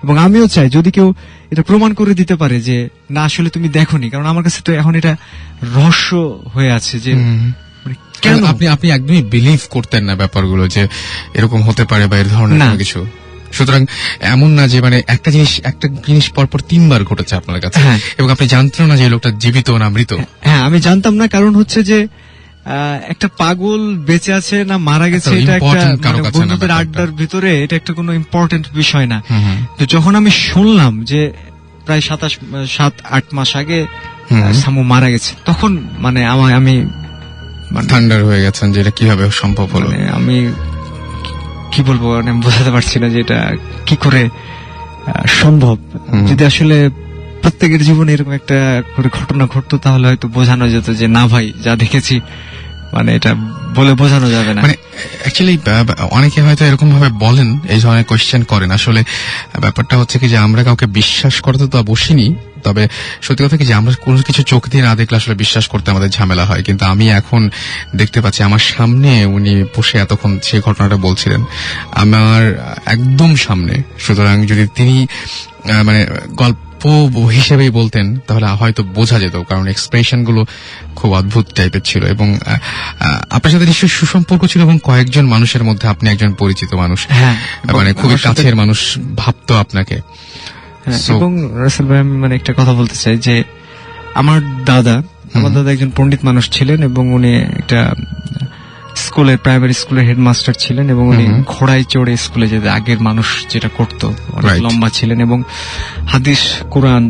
এবং আমিও চাই যদি কেউ এটা প্রমাণ করে দিতে পারে যে না আসলে তুমি দেখোনি, কারণ আমার কাছে তো এখন এটা রহস্য হয়ে আছে যে মানে কেন আপনি একদমই বিলিভ করতেন না ব্যাপারগুলো যে এরকম হতে পারে বা এর ধরনের না। কোনো কিছু। সুতরাং এমন না যে মানে একটা জিনিস পরপর 3বার ঘটেছে আপনার কাছে, হ্যাঁ। এবং আপনি জানতেন না যে এই লোকটা জীবিত না মৃত। হ্যাঁ, আমি জানতাম না, কারণ হচ্ছে যে একটা পাগল বেঁচে আছে না মারা গেছে, এত এটা একটা important কারো মানে কাছে না বন্ধুদের ব্যাপারটা। আড্ডার ভিতরে এটা একটা কোনো ইম্পর্টেন্ট বিষয় না। তো যখন আমি শুনলাম যে প্রায় 7-8 মাস আগে সামু মারা গেছে, তখন মানে আমি মানে থান্ডার হয়ে গেছেন যে এটা কিভাবে সম্ভব হলো। মানে আমি কি বলবো, মানে বোঝাতে পারছি না যে এটা কি করে সম্ভব। যদি আসলে প্রত্যেকের জীবনে এরকম একটা করে ঘটনা ঘটতো তাহলে হয়তো বোঝানো যেত যে না ভাই যা দেখেছি, মানে এটা বলে বোঝানো যাবে না। মানে অ্যাকচুয়ালি অনেকে হয়তো এরকম ভাবে বলেন, এই ধরনের কোয়েশ্চেন করেন। আসলে ব্যাপারটা হচ্ছে কি যে আমরা কাউকে বিশ্বাস করতে তো বসিনি, তবে সত্যি কথা কি যে আমরা কোনো কিছু চোখ দিয়ে না দেখলে আসলে বিশ্বাস করতে আমাদের ঝামেলা হয়। কিন্তু আমি এখন দেখতে পাচ্ছি আমার সামনে উনি বসে এতক্ষণ সেই ঘটনাটা বলছিলেন, আমার একদম সামনে। সুতরাং যদি তিনি মানে গল্প হিসেবেই বলতেন তাহলে হয়তো বোঝা যেত, কারণ এক্সপ্রেশন গুলো খুব অদ্ভুত টাইপের ছিল। এবং আপনার সাথে নিশ্চয়ই সুসম্পর্ক ছিল এবং কয়েকজন মানুষের মধ্যে আপনি একজন পরিচিত মানুষ, হ্যাঁ, মানে খুবই আমার সাথে- কাছের মানুষ ভাবতো আপনাকে। হ্যাঁ, So- এবং রাসেল ভাই আমি মানে একটা কথা বলতে চাই যে আমার দাদা একজন পণ্ডিত মানুষ ছিলেন এবং উনি একটা স্কুলের প্রাইমারি স্কুলের হেডমাস্টার ছিলেন এবং উনি ঘোড়ায় চড়ে স্কুলে যেতে, আগের মানুষ যেটা করতো, অনেক Right. লম্বা ছিলেন এবং হাদিস কোরআন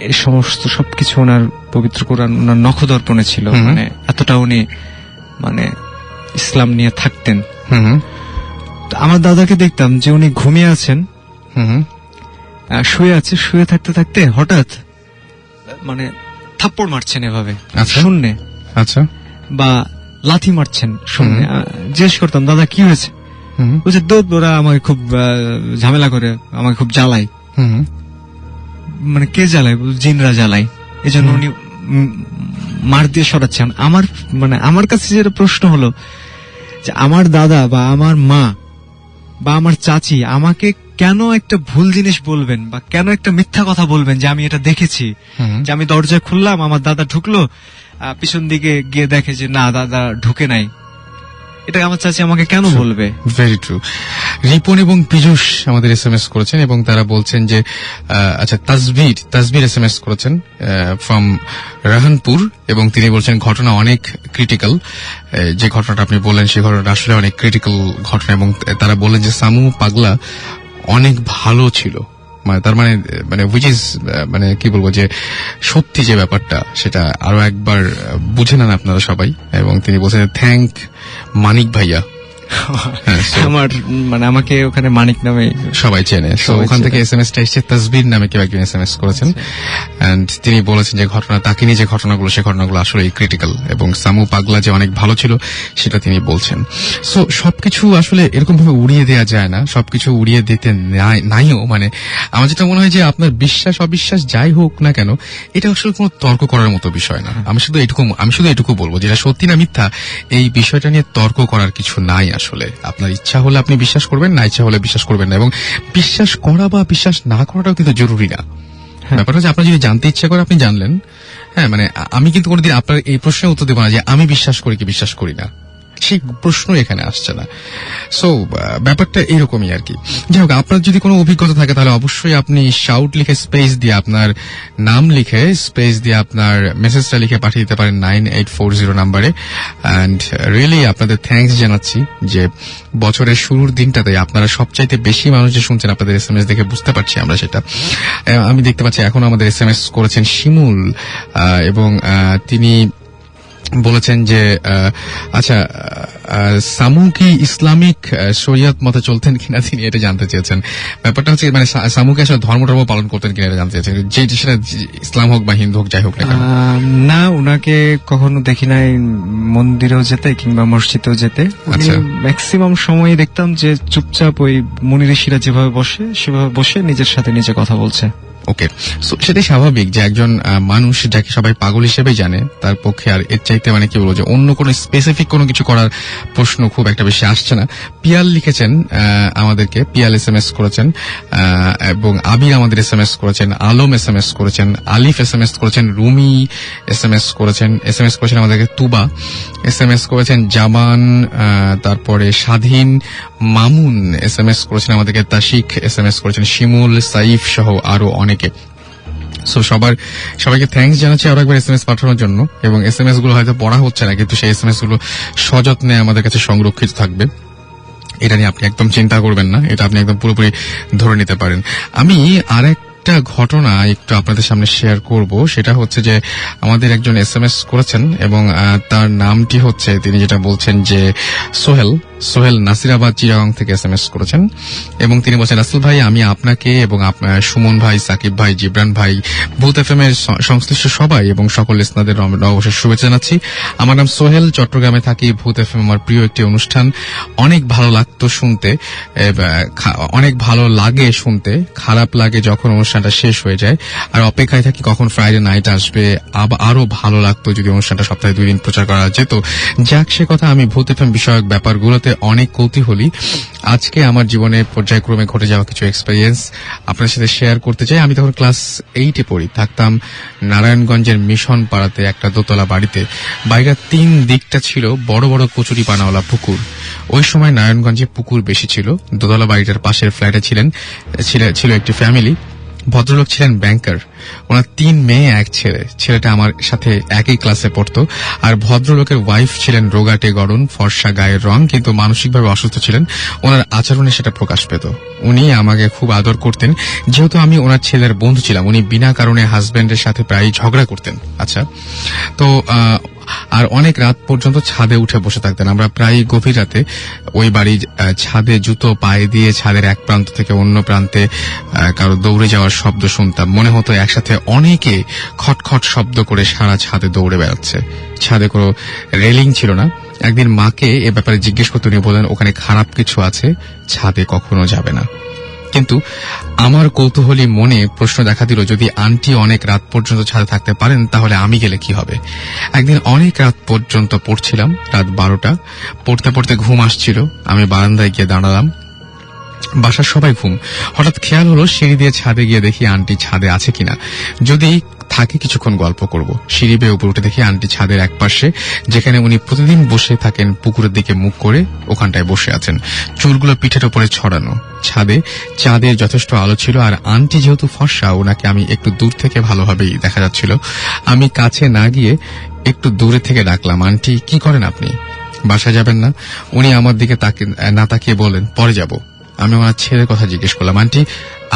এই সমস্ত সবকিছু ওনার পবিত্র কোরআন ওনার নখদর্পণে ছিল। মানে এতটা উনি মানে ইসলাম নিয়ে থাকতেন। তো আমার দাদাকে দেখতাম যে উনি ঘুমিয়ে আছেন, শুয়ে থাকতে থাকতে হঠাৎ মানে থাপ্পড় মারছেন এভাবে আচ্ছা। শূন্যে, আচ্ছা, বা লাথি মারছেন শূন্যে। জিজ্ঞেস করতাম দাদা কি হয়েছে, বলছে দৌড় ওরা আমাকে খুব ঝামেলা করে, আমাকে খুব জ্বালায়। মানে কে জ্বালায়? জিনরা জ্বালায়, এই জন্য উনি মার দিয়ে সরাচ্ছেন। আমার কাছে যেটা প্রশ্ন হলো যে আমার দাদা বা আমার মা বা আমার চাচি আমাকে কেন একটা ভুল জিনিস বলবেন বা কেন একটা মিথ্যা কথা বলবেন যে আমি এটা দেখেছি, যে আমি দরজা খুললাম আমার দাদা ঢুকলো, পিছন দিকে গিয়ে দেখে যে না দাদা ঢুকে নাই, এটা আমার চাচি আমাকে কেন বলবে? Very true. রিপন এবং পীযূষ আমাদের এসএমএস করেছেন এবং তারা বলছেন যে আচ্ছা তাসবির এসএমএস করেছেন ফ্রম রাহানপুর এবং তিনি বলছেন ঘটনা অনেক ক্রিটিক্যাল। যে ঘটনাটা আপনি বললেন সেই ঘটনাটা আসলে অনেক ক্রিটিক্যাল ঘটনা এবং তারা বললেন যে সামু পাগলা অনেক ভালো ছিল, মানে তার মানে উইচ ইজ মানে কি বলবো যে সত্যি যে ব্যাপারটা সেটা আরো একবার বুঝে নেন আপনারা সবাই। এবং তিনি বলছেন থ্যাংক মানিক ভাইয়া। আমার মানে আমাকে ওখানে মানিক নামে সবাই চেনে। ওখান থেকে এসএমএসটা এসেছে তাসবির নামে কেউ একজন এসএমএস করেছেন এন্ড তিনি বলেছেন যে ঘটনা তাকে নিয়ে যে ঘটনাগুলো সে ঘটনাগুলো আসলে ক্রিটিক্যাল এবং সামু পাগলা যে অনেক ভালো ছিল সেটা তিনি বলছেন। সো সবকিছু আসলে এরকম ভাবে উড়িয়ে দেওয়া যায় না, সবকিছু উড়িয়ে দিতে নাইও। মানে আমার যেটা মনে হয় যে আপনার বিশ্বাস অবিশ্বাস যাই হোক না কেন এটা আসলে কোনো তর্ক করার মতো বিষয় না। আমি শুধু এটুকু বলবো যেটা সত্যি না মিথ্যা এই বিষয়টা নিয়ে তর্ক করার কিছু নাই। আসলে আপনার ইচ্ছা হলে আপনি বিশ্বাস করবেন, না ইচ্ছা হলে বিশ্বাস করবেন না, এবং বিশ্বাস করা বা বিশ্বাস না করাটাও কিন্তু জরুরি না। ব্যাপারটা হচ্ছে আপনার যদি জানতে ইচ্ছা করে আপনি জানলেন। হ্যাঁ, মানে আমি কিন্তু কোনোদিন আপনার এই প্রশ্নের উত্তর দেবো না যে আমি বিশ্বাস করি কি বিশ্বাস করি না, সেই প্রশ্ন এখানে আসছে না। সো ব্যাপারটা এরকমই আর কি। যাই হোক, আপনার যদি কোনো অভিজ্ঞতা থাকে তাহলে অবশ্যই আপনি শাউট লিখে স্পেস দিয়ে আপনার নাম লিখে স্পেস দিয়ে আপনার মেসেজটা লিখে পাঠিয়ে দিতে পারেন 9840 নাম্বারে। অ্যান্ড রিয়েলি আপনাদের থ্যাঙ্কস জানাচ্ছি যে বছরের শুরুর দিনটাতে আপনারা সবচাইতে বেশি মানুষ যে শুনছেন আপনাদের এসএমএস দেখে বুঝতে পারছি আমরা সেটা। আমি দেখতে পাচ্ছি এখন আমাদের এসএমএস করেছেন শিমুল এবং তিনি বলেছেন যে আচ্ছা সামু কি ইসলামিক শরিয়ত মতে চলতেন কিনা তিনি এটা জানতে চেয়েছেন। ব্যাপারটা হচ্ছে মানে সামুকে আসলে ধর্ম পালন করতেন কিনা এটা জানতে চেয়েছেন, যে সেটা ইসলাম হোক বা হিন্দু হোক যাই হোক না। না, উনাকে কখনো দেখি নাই মন্দিরেও যেতে কিংবা মসজিদেও যেতে। ম্যাক্সিমাম সময় দেখতাম যে চুপচাপ ওই মুনি ঋষিরা যেভাবে বসে সেভাবে বসে নিজের সাথে নিজে কথা বলছে। ওকে, সেটাই স্বাভাবিক যে একজন মানুষ যাকে সবাই পাগল হিসেবে জানে তার পক্ষে আর এর চাইতে মানে কি বলবো যে অন্য কোনো স্পেসিফিক কোনো কিছু করার প্রশ্ন খুব একটা বেশি আসছে না। পিয়াল লিখেছেন আমাদেরকে, পিয়াল এসএমএস করেছেন এবং আবির আমাদের এসএমএস করেছেন, আলম এসএমএস করেছেন, আলিফ এসএমএস করেছেন, রুমি এসএমএস করেছেন আমাদেরকে, তুবা এসএমএস করেছেন, জামান, তারপরে স্বাধীন, মামুন এসএমএস করেছেন আমাদেরকে, তাশিক এসএমএস করেছেন, শিমুল, সাইফ সহ আরো অনেকে। সো সবাইকে থ্যাঙ্কস জানাচ্ছি আরো একবার এসএমএস পাঠানোর জন্য। এবং এসএমএস গুলো হয়তো পড়া হচ্ছে না, কিন্তু সেই এসএমএস গুলো সযত্নে আমাদের কাছে সংরক্ষিত থাকবে। এটা নিয়ে আপনি একদম চিন্তা করবেন না, এটা আপনি একদম পুরোপুরি ধরে নিতে পারেন। আমি একটা ঘটনা একটু আপনাদের সামনে শেয়ার করব। সেটা হচ্ছে যে আমাদের একজন এসএমএস করেছেন এবং তার নামটি হচ্ছে, তিনি যেটা বলছেন যে সোহেল নাসিরাবাদ চিরাগং থেকে এসএমএস করেছেন এবং তিনি বলছেন রাসেল ভাই, আমি আপনাকে এবং আপনার সুমন ভাই, সাকিব ভাই, জিবরান ভাই, ভূত এফএম এর সংশ্লিষ্ট সবাই এবং সকল লিসনারদের অবশ্যই শুভেচ্ছা জানাচ্ছি। আমার নাম সোহেল, চট্টগ্রামে থাকি। ভূত এফএম আমার প্রিয় একটি অনুষ্ঠান, অনেক ভালো লাগতো শুনতে, অনেক ভালো লাগে শুনতে, খারাপ লাগে যখন অনুষ্ঠানটা শেষ হয়ে যায়, আর অপেক্ষায় থাকি কখন ফ্রাইডে নাইট আসবে। আরো ভালো লাগতো যদি অনুষ্ঠানটা সপ্তাহে 2 দিন প্রচার করা যেত। যাক, সে কথা, আমি ভূত এফএম বিষয়ক ব্যাপারগুলোতে অনেক কৌতূহলী। আজকে আমার জীবনে পর্যায়ক্রমে ঘটে যাওয়া কিছু এক্সপেরিয়েন্স আপনার সাথে শেয়ার করতে চাই। আমি তখন ক্লাস 8-এ পড়ি, থাকতাম নারায়ণগঞ্জের মিশন পাড়াতে একটা দোতলা বাড়িতে। বাড়িটার 3 দিকটা ছিল বড় বড় কচুরি পানাওয়ালা পুকুর। ওই সময় নারায়ণগঞ্জে পুকুর বেশি ছিল। দোতলা বাড়িটার পাশের ফ্ল্যাটে ছিল একটি ফ্যামিলি। ভদ্রলোক ছিলেন ব্যাংকার, ওনার 3 মেয়ে 1 ছেলে। ছেলেটা আমার সাথে একই ক্লাসে পড়তো। আর ভদ্রলোকের ওয়াইফ ছিলেন রোগাটে গড়ন, ফর্সা গায়ের রং, কিন্তু মানসিকভাবে অসুস্থ ছিলেন। ওনার আচরণে সেটা প্রকাশ পেত। উনি আমাকে খুব আদর করতেন, যেহেতু আমি ওনার ছেলের বন্ধু ছিলাম। উনি বিনা কারণে হাজবেন্ডের সাথে প্রায় ঝগড়া করতেন। আচ্ছা, তো আর অনেক রাত পর্যন্ত ছাদে উঠে বসে থাকতেন। আমরা প্রায় গভীর রাতে ওই বাড়ির ছাদে জুতো পায়ে দিয়ে ছাদের এক প্রান্ত থেকে অন্য প্রান্তে কারো দৌড়ে যাওয়ার শব্দ শুনতাম। মনে হতো একসাথে অনেকে খটখট শব্দ করে সারা ছাদে দৌড়ে বেড়াচ্ছে। ছাদে কোনো রেলিং ছিল না। একদিন মাকে এ ব্যাপারে জিজ্ঞেস করতে উনি বললেন, ওখানে খারাপ কিছু আছে, ছাদে কখনো যাবে না। কিন্তু আমার কৌতূহলী মনে প্রশ্ন দেখা দিল, যদি আন্টি অনেক রাত পর্যন্ত ছাদে থাকতে পারেন তাহলে আমি গেলে কি হবে। একদিন অনেক রাত পর্যন্ত পড়ছিলাম, রাত 12টা। পড়তে পড়তে ঘুম আসছিল। আমি বারান্দায় গিয়ে দাঁড়ালাম। বাসার সবাই ঘুম। হঠাৎ খেয়াল হলো সিঁড়ি দিয়ে ছাদে গিয়ে দেখি আন্টি ছাদে আছে কিনা, যদি থাকে কিছুক্ষণ গল্প করব। সিঁড়ি বেয়ে উপরে উঠে দেখি আন্টি ছাদের এক পাশে, যেখানে উনি প্রতিদিন বসে থাকেন পুকুরের দিকে মুখ করে, ওখানটায় বসে আছেন, চুলগুলো পিঠের উপরে ছড়ানো। ছাদে চাঁদের যথেষ্ট আলো ছিল, আর আন্টি যেহেতু ফর্সা, ওনাকে আমি একটু দূর থেকে ভালোভাবেই দেখা যাচ্ছিল। আমি কাছে না গিয়ে একটু দূরে থেকে ডাকলাম, আন্টি কি করেন আপনি? বাসায় যাবেন না? উনি আমার দিকে না তাকিয়ে বললেন, পরে যাব। আমি ওনার ছেলের কথা জিজ্ঞেস করলাম, আন্টি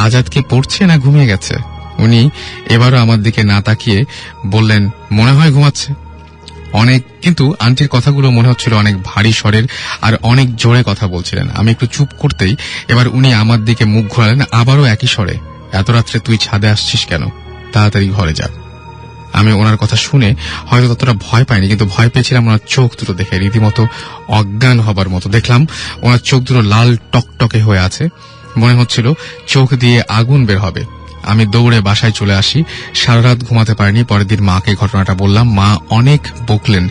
আজাদ কি পড়ছে না ঘুমিয়ে গেছে? উনি এবারও আমার দিকে না তাকিয়ে বললেন, মনে হয় ঘুমাচ্ছে। কিন্তু আন্টির কথাগুলো মনে হচ্ছিল অনেক ভারী স্বরের আর অনেক জোরে কথা বলছিলেন। আমি একটু চুপ করতেই এবার উনি আমার দিকে মুখ ঘোরালেন, আবারও একই স্বরে, এত রাত্রে তুই ছাদে আসছিস কেন? তাড়াতাড়ি ঘরে যা। আমি ওনার কথা শুনে হয়তো ততটা ভয় পাইনি, কিন্তু ভয় পেয়েছিলাম ওনার চোখ দুটো দেখে, রীতিমতো অজ্ঞান হবার মতো। দেখলাম ওনার চোখ দুটো লাল টকটকে হয়ে আছে, মনে হচ্ছিল চোখ দিয়ে আগুন বের হবে। আমি দৌড়ে বাসায় চলে আসি। সারা রাত ঘুমাতে পারিনি। পরের দিন মাকে ঘটনাটা বললাম, মা অনেক বকলেন।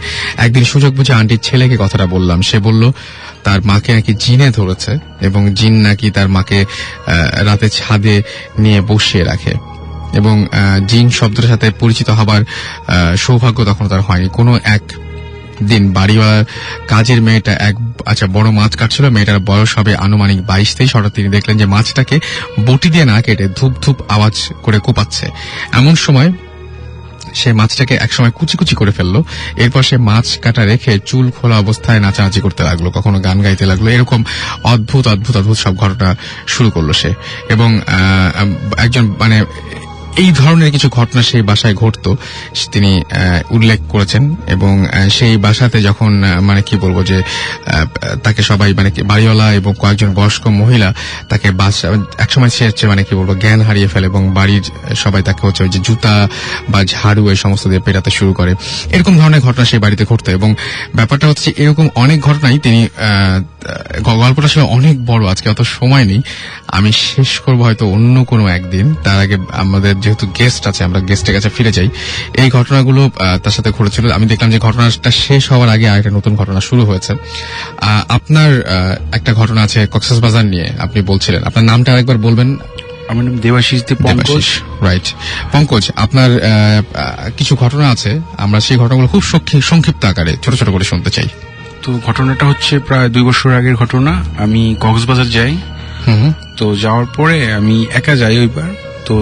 একদিন সুযোগ বুঝে আন্টির ছেলেকে কথাটা বললাম। সে বলল তার মাকে নাকি জিনে ধরেছে এবং জিন নাকি তার মাকে রাতে ছাদে নিয়ে বসিয়ে রাখে, এবং জিন শব্দের সাথে পরিচিত হবার সৌভাগ্য তখন তার হয়নি। কোনো এক দিন বাড়িওয়ালার কাজের মেয়েটা বড় মাছ কাটছিল। মেয়েটার বয়স হবে আনুমানিক 22-23। হঠাৎ তিনি দেখলেন যে মাছটাকে বটি দিয়ে না কেটে ধূপ ধূপ আওয়াজ করে কোপাচ্ছে। এমন সময় সে মাছটাকে একসময় কুচি কুচি করে ফেললো। এরপর সে মাছ কাটা রেখে চুল খোলা অবস্থায় নাচানাচি করতে লাগলো, কখনো গান গাইতে লাগলো। এরকম অদ্ভুত অদ্ভুত অদ্ভুত সব ঘটনা শুরু করলো সে। এবং একজন এই ধরনের কিছু ঘটনা সেই বাসায় ঘটতো তিনি উল্লেখ করেছেন। এবং সেই বাসাতে যখন তাকে সবাই বাড়িওয়ালা এবং কয়েকজন বয়স্ক মহিলা তাকে একসময় সে জ্ঞান হারিয়ে ফেলে, এবং বাড়ির সবাই তাকে যে জুতা বা ঝাড়ু এই সমস্ত দিয়ে পেটাতে শুরু করে। এরকম ধরনের ঘটনা সেই বাড়িতে ঘটতো। এবং ব্যাপারটা হচ্ছে এরকম অনেক ঘটনাই তিনি গল্পটা ছিল অনেক বড়, আজকে অত সময় নেই, আমি শেষ করবো হয়তো অন্য কোনো একদিন। তার আগে আমাদের যেহেতু গেস্ট আছে, আমরা গেস্টের কাছে ফিরে যাই। এই ঘটনাগুলো তার সাথে ঘটেছিল। আমি দেখলাম যে ঘটনাটা শেষ হওয়ার আগে আরেকটা নতুন ঘটনা শুরু হয়েছে। আপনার একটা ঘটনা আছে কক্সবাজার নিয়ে, আপনি বলছিলেন। আপনার নামটা আরেকবার বলবেন? আমার নাম দেবাশিস পঙ্কজ। রাইট পঙ্কজ, আপনার কিছু ঘটনা আছে, আমরা সেই ঘটনাগুলো খুব সংক্ষিপ্ত আকারে ছোট ছোট করে শুনতে চাই। তো ঘটনাটা হচ্ছে প্রায় 2 বছর আগের ঘটনা। আমি কক্সবাজার যাই। তো যাওয়ার পরে আমি একা যাই ওইবার। তো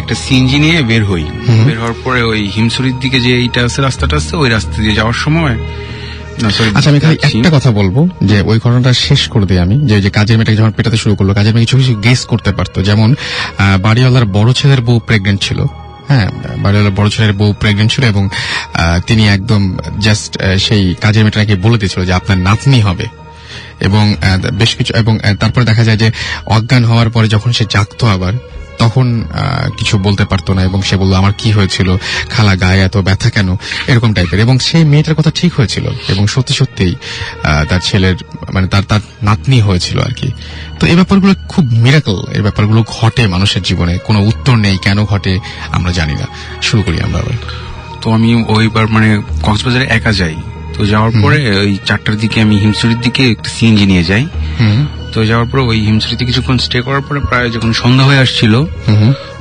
একটা সিএনজি নিয়ে বের হই। বের হওয়ার পরে ওই হিমছড়ির দিকে যে এইটা আছে, রাস্তাটা আছে, ওই রাস্তা দিয়ে যাওয়ার সময় আচ্ছা, আমি খালি একটা কথা বলবো যে ওই ঘটনাটা শেষ করে দিই আমি, যে কাজের মেয়েটাকে যখন পেটাতে শুরু করলো, কাজের মেয়ে কিছু কিছু গেস করতে পারতো। যেমন বাড়িওয়ালার বড় ছেলের বউ প্রেগনেন্ট ছিল। হ্যাঁ, বাড়িওয়ালার বড় ছেলের বউ প্রেগনেন্ট ছিল, এবং তিনি একদম জাস্ট সেই কাজের মেয়েটাকে বলে দিয়েছিল যে আপনার নাতনি হবে। এবং বেশ কিছু, এবং তারপরে দেখা যায় যে অজ্ঞান হওয়ার পরে যখন সে জাগতো আবার, তখন কিছু বলতে পারতো না, এবং সে বললো আমার কি হয়েছিল, খালা গায়ে এত ব্যথা কেন, এরকম টাইপের। এবং সেই মেয়েটার কথা ঠিক হয়েছিল, এবং সত্যি সত্যিই তার ছেলের তার নাতনি হয়েছিল আর কি। তো এই ব্যাপারগুলো খুব মিরাকল, এই ব্যাপারগুলো ঘটে মানুষের জীবনে, কোনো উত্তর নেই, কেন ঘটে আমরা জানি না। শুরু করি আমরা। তো আমি ওইবার কক্সবাজারে একা যাই। তো যাওয়ার পরে ওই 4টার দিকে আমি হিমছড়ির দিকে একটা সিএনজি নিয়ে যাই। তো যাওয়ার পরে ওই হিমছড়িতে কিছুক্ষণ স্টে করার পরে প্রায় যখন সন্ধ্যা হয়ে আসছিল,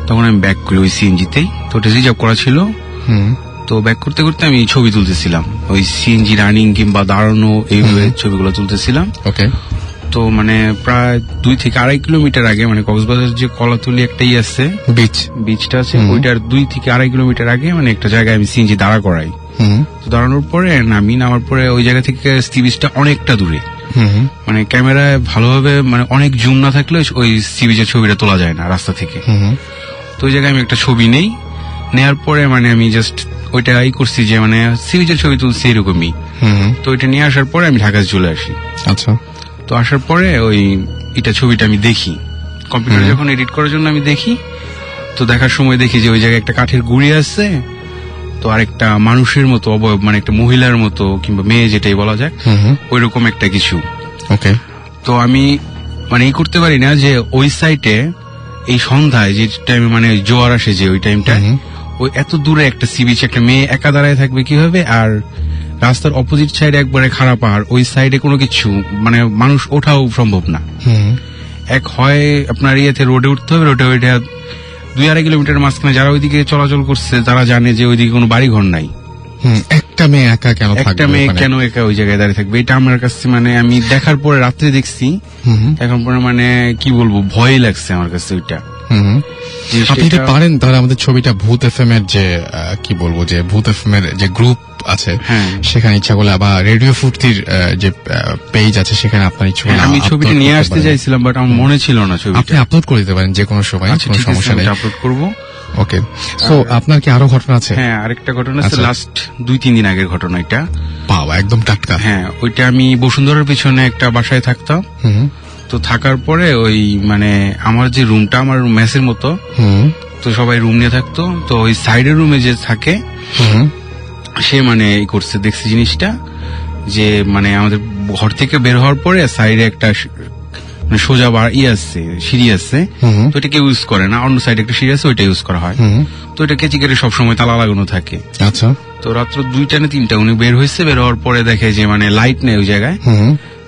তখন আমি ব্যাক করি ওই সিএনজিতেই। তো ওটা রিজার্ভ করা ছিল। তো ব্যাক করতে করতে আমি ছবি তুলতেছিলাম, ওই সিএনজি রানিং কিংবা দাঁড়ানো এইভাবে ছবিগুলো তুলতেছিলাম। ওকে। তো প্রায় 2 থেকে 2.5 কিলোমিটার আগে, কক্সবাজার যে কলাতুলি একটা আছে বিচটা আছে, ওইটার 2 থেকে 2.5 কিলোমিটার আগে একটা জায়গায় আমি সিএনজি দাঁড়া করাই। তো দাঁড়ানোর পরে নামার পরে ওই জায়গা থেকে সি বিচটা অনেকটা দূরে, ক্যামেরায় ভালোভাবে অনেক জুম না থাকলে ওই সি বিচের ছবিটা তোলা যায় না রাস্তা থেকে। তো ওই জায়গায় আমি একটা ছবি নেয়ার পরে আমি জাস্ট ওইটা করছি যে সি বিচের ছবি তুলছি এরকমই। তো ওইটা নিয়ে আসার পরে আমি ঢাকায় চলে আসি। আচ্ছা। তো আসার পরে ওই ছবিটা আমি দেখি কম্পিউটারে, যখন এডিট করার জন্য আমি দেখি। তো দেখার সময় দেখি যে ওই জায়গায় একটা কাঠের গুঁড়ি আছে, তো আরেকটা মানুষের মতো অবয়ব, একটা মহিলার মতো কিংবা মেয়ে যেটাই বলা যায়, ওইরকম একটা কিছু। ওকে। তো আমি এই করতে পারি না যে ওই সাইটে এই সন্ধ্যায় যে টাইমে জোয়ার আসে, যে ওই টাইমটা, ওই এত দূরে একটা সি বিচে একটা মেয়ে একা দাঁড়ায় থাকবে কিভাবে, আর রাস্তার অপোজিট সাইডে একবারে খারাপ পাহাড়, ওই সাইডে কোনো কিছু মানুষ ওঠাও সম্ভব না। এক হয় আপনার ইয়েতে রোডে উঠতে হবে, রোডে ওইটা 2-2.5 কিলোমিটার মাঝখানে যারা ওইদিকে চলাচল করছে তারা জানে যে ওইদিকে কোনো বাড়ি ঘর নাই। একটা মেয়ে একা কেন থাকবে? একটা মেয়ে কেন একা ওই জায়গায় দাঁড়িয়ে থাকবে, এটা আমার কাছে মানে আমি দেখার পরে রাত্রে দেখছি, এখন পরে মানে কি বলবো ভয় লাগছে আমার কাছে ওইটা। আপনি যদি পারেন তাহলে আমাদের ছবিটা ভূত এফএম এর যে কি বলবো যে ভূত এফএম এর যে গ্রুপ আছে সেখানে ইচ্ছা করলে বা রেডিও ফুর্তির যে পেজ আছে সেখানে আপনার ইচ্ছা করলে আমি ছবিটা নিয়ে আসতে চাইছিলাম, বাট আমার মনে ছিল না ছবিটা। আপনি আপলোড করে দিতে পারেন যে কোনো সময়, কোনো সমস্যা নেই, আপলোড করবো। ওকে। সো আপনার কি আরো ঘটনা আছে? হ্যাঁ, আরেকটা ঘটনা আছে, লাস্ট 2-3 দিন আগের ঘটনা এটা। বাবা, একদম টাটকা। হ্যাঁ, ওইটা আমি বসুন্ধরার পিছনে একটা বাসায় থাকতাম। তো থাকার পরে ওই মানে আমার যে রুমটা আমার মেসের মতো, তো সবাই রুম নিয়ে থাকতো, তো ওই সাইডের রুমে যে থাকে সে মানে এই করছে, দেখছি জিনিসটা যে মানে আমাদের ঘর থেকে বের হওয়ার পরে সাইডে একটা সোজা আছে, সিঁড়ি আছে, তো এটা কেউ ইউজ করে না, অন্য সাইডে একটা সিঁড়ি আছে, ওইটা ইউজ করা হয়। তো এটা কেচি কেটে সবসময় তালা লাগানো থাকে। আচ্ছা। তো রাত্র 2টা না 3টা উনি বের হয়েছে, বের হওয়ার পরে দেখে যে মানে লাইট নেই ওই জায়গায়,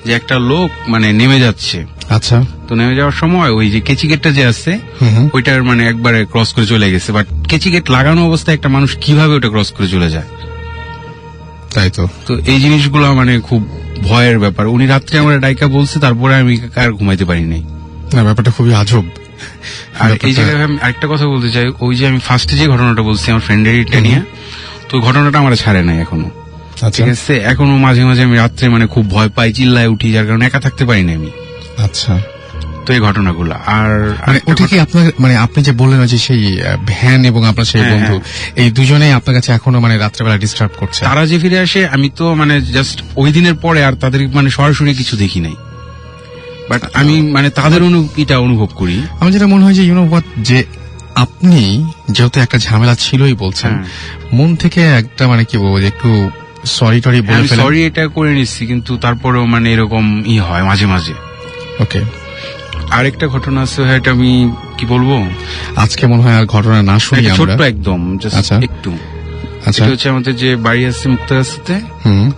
যে একটা লোক মানে নেমে যাচ্ছে। আচ্ছা। তো নেমে যাওয়ার সময় ওই যে কেচি গেটটা যে আছে ওইটার মানে একবারে ক্রস করে চলে গেছে, বাট কেচি গেট লাগানো অবস্থায় একটা মানুষ কিভাবে ওটা ক্রস করে চলে যায়? তাই তো। তো এই জিনিসগুলো মানে খুব ভয়ের ব্যাপার। উনি রাত্রে আমার ডাইকা বলছে, তারপরে আমি আর ঘুমাইতে পারি নাই। না, ব্যাপারটা খুবই আজব। আর এই জায়গায় আমি আরেকটা কথা বলতে চাই, ওই যে আমি ফার্স্টে যে ঘটনাটা বলছি আমার ফ্রেন্ডের এটা নিয়ে, তো ঘটনাটা আমার ছাড়ে নাই এখনো। ঠিক আছে, এখনো মাঝে মাঝে আমি রাত্রে মানে খুব ভয় পাই, চিল্লায় উঠি, যার কারণে একা থাকতে পারি না আমি। আচ্ছা। তো এই ঘটনাগুলো আর ওটা কি আপনার মানে আপনি যে বললেন যে সেই ভ্যান এবং আপনার সেই বন্ধু, এই দুজনেই আপনার কাছে এখনো মানে রাত্রেবেলা ডিস্টার্ব করছে? তারা যে ফিরে আসে, আমি তো মানে জাস্ট ওই দিনের পরে আর তাদের মানে সরাসরি কিছু দেখি নাই, বাট আমি মানে তাদের এটা অনুভব করি। আমার যেটা মনে হয় যে ইউ নো হোয়াট, যে আপনি যেহেতু একটা ঝামেলা ছিলই বলছেন, মন থেকে একটা মানে কি বলবো যে একটু সরি টরি বলে ফেলেন। সরি এটা করে নিচ্ছি, কিন্তু তারপরেও মানে এরকম হয় মাঝে মাঝে। ওকে। আরেকটা ঘটনা আছে, এটা আমি কি বলবো, আজকে মনে হয় আর ঘটনা না শুনি আমরা, ছোট্ট একদম একটু। আচ্ছা, হচ্ছে আমাদের যে বাড়ি আছে মুক্তাগাছাতে,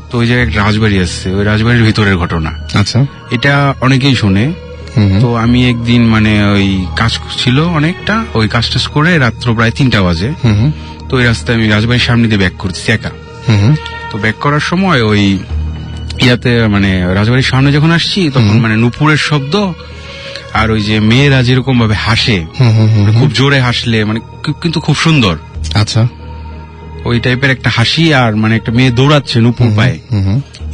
তো ওই জায়গায় একটা রাজবাড়ি আছে, ওই রাজবাড়ির ভিতরের ঘটনা। আচ্ছা। এটা অনেকেই শোনে। তো আমি একদিন মানে ওই কাজ ছিল অনেকটা, ওই কাজ টাজ করে রাত্র প্রায় 3টা বাজে, তো ওই রাস্তায় আমি রাজবাড়ির সামনে দিয়ে ব্যাক করছি একা। তো ব্যাক করার সময় ওই ইয়াতে মানে রাজবাড়ির সামনে যখন আসছি, তখন মানে নুপুরের শব্দ, আর ওই যে মেয়েরা যেরকম ভাবে হাসে, খুব জোরে হাসলে মানে কিন্তু খুব সুন্দর, আচ্ছা, ওই টাইপের একটা হাসি, আর মানে একটা মেয়ে দৌড়াচ্ছে নুপুর পায়ে,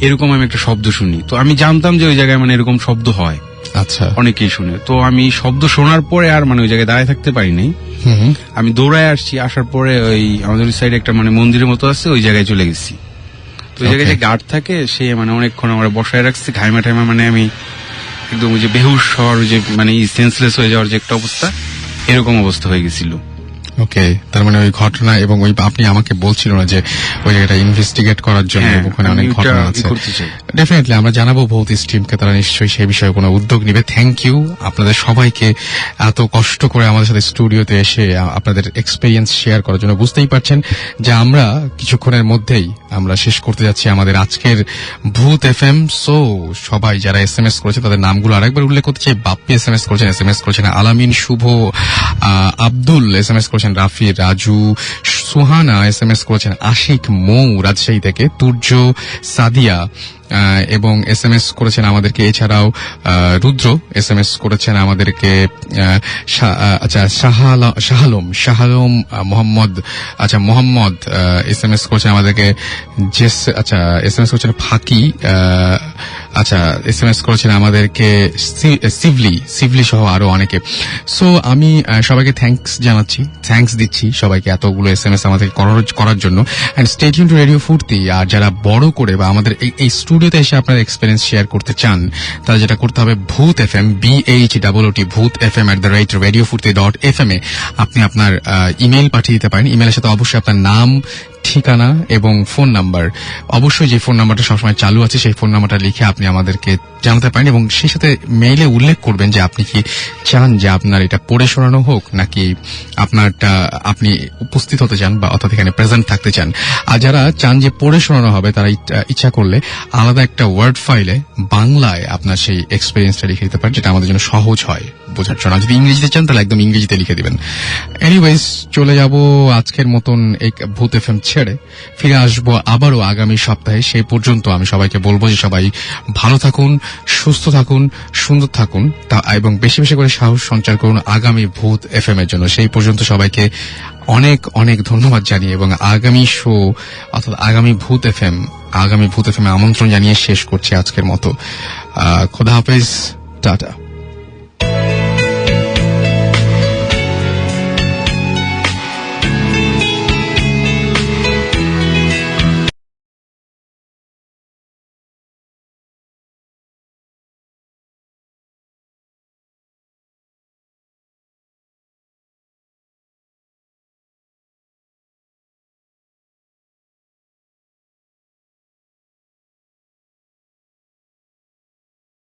এরকম আমি একটা শব্দ শুনি। তো আমি জানতাম যে ওই জায়গায় মানে এরকম শব্দ হয়, আচ্ছা, অনেকেই শুনে। তো আমি শব্দ শোনার পরে আর মানে ওই জায়গায় দাঁড়িয়ে থাকতে পারি নাই, আমি দৌড়ায় আসছি। আসার পরে ওই আমাদের ওই সাইডে একটা মানে মন্দিরের মতো আছে, ওই জায়গায় চলে গেছি। তো ওই জায়গায় যে গার্ড থাকে, সে মানে অনেকক্ষণ আমার বসায় রাখছে, ঘাইমা ঠাইমা, মানে আমি একদম ওই যে বেহুশ হওয়ার, যে মানে সেন্সলেস হয়ে যাওয়ার যে একটা অবস্থা, এরকম অবস্থা হয়ে গেছিল। ওকে, তার মানে ওই ঘটনা এবং ওই আপনি আমাকে বলছিল না যে ওই জায়গাটা ইনভেস্টিগেট করার জন্য ওখানে অনেক ঘটনা আছে। ডেফিনেটলি আমরা জানাবো ভৌত স্ট্রিমকে, তারা নিশ্চয়ই সেই বিষয়ে কোনো উদ্যোগ নিবে। থ্যাংক ইউ আপনাদের সবাইকে এত কষ্ট করে আমাদের সাথে স্টুডিওতে এসে আপনাদের এক্সপেরিয়েন্স শেয়ার করার জন্য। বুঝতেই পারছেন যে আমরা কিছুক্ষণের মধ্যেই আমরা শেষ করতে যাচ্ছি আমাদের আজকের ভূত এফএম। সো সবাই যারা এসএমএস করেছে তাদের নামগুলো আরেকবার উল্লেখ করতে চাই। বাপ্পি এসএমএস করেছেন আলামিন, শুভ, আব্দুল এসএমএস করেছেন, রাফি, রাজু, সুহানা এসএমএস করেছেন, আশিক, মৌ রাজশাহী থেকে, তুর্য, সাদিয়া এবং এসএমএস করেছেন আমাদেরকে। এছাড়াও রুদ্র এসএমএস করেছেন আমাদেরকে। আচ্ছা, শাহালম মোহাম্মদ, আচ্ছা মোহাম্মদ এসএমএস করেছেন আমাদেরকে। আচ্ছা, এসএমএস করেছেন ফাঁকি, আচ্ছা এসএমএস করেছেন আমাদেরকে শিবলি সহ আরো অনেকে। সো আমি সবাইকে থ্যাঙ্কস দিচ্ছি সবাইকে এতগুলো এসএমএস আমাদের করার জন্য। And stay tune to radio Foorti. আর যারা বড় করে বা আমাদের এই স্টুডিওতে এসে আপনার এক্সপেরিয়েন্স শেয়ার করতে চান, তাহলে যেটা করতে হবে, ভূত এফএম BHOOT ভূত FM @radiofurti.fm এ আপনি আপনার ইমেল পাঠিয়ে দিতে পারেন। ইমেলের সাথে অবশ্যই আপনার নাম, ঠিকানা এবং ফোন নাম্বার, অবশ্যই যে ফোন নাম্বারটা সবসময় চালু আছে সেই ফোন নাম্বারটা লিখে আপনি আমাদেরকে জানাতে পারেন এবং সেই সাথে মেইলে উল্লেখ করবেন যে আপনি কি চান যে আপনার এটা পড়ে শোনানো হোক নাকি আপনি উপস্থিত হতে চান বা অর্থাৎ এখানে প্রেজেন্ট থাকতে চান। আর যারা চান যে পড়ে শোনানো হবে তারা ইচ্ছা করলে আলাদা একটা ওয়ার্ড ফাইলে বাংলায় আপনার সেই এক্সপেরিয়েন্সটা লিখে দিতে পারেন, যেটা আমাদের জন্য সহজ হয় বোঝার জন্য। যদি ইংরেজিতে চান তাহলে একদম ইংরেজিতে লিখে দিবেন। এনিওয়েজ, চলে যাব আজকের মতন এই ভূত এফএম ছেড়ে, ফিরে আসবো আবারও আগামী সপ্তাহে। সেই পর্যন্ত আমি সবাইকে বলবো যে সবাই ভালো থাকুন, সুস্থ থাকুন, সুন্দর থাকুন এবং বেশি বেশি করে সাহস সঞ্চার করুন আগামী ভূত এফএম এর জন্য। সেই পর্যন্ত সবাইকে অনেক অনেক ধন্যবাদ জানিয়ে এবং আগামী শো অর্থাৎ আগামী ভূত এফএম আমন্ত্রণ জানিয়ে শেষ করছি আজকের মতো। খোদা হাফেজ, টাটা।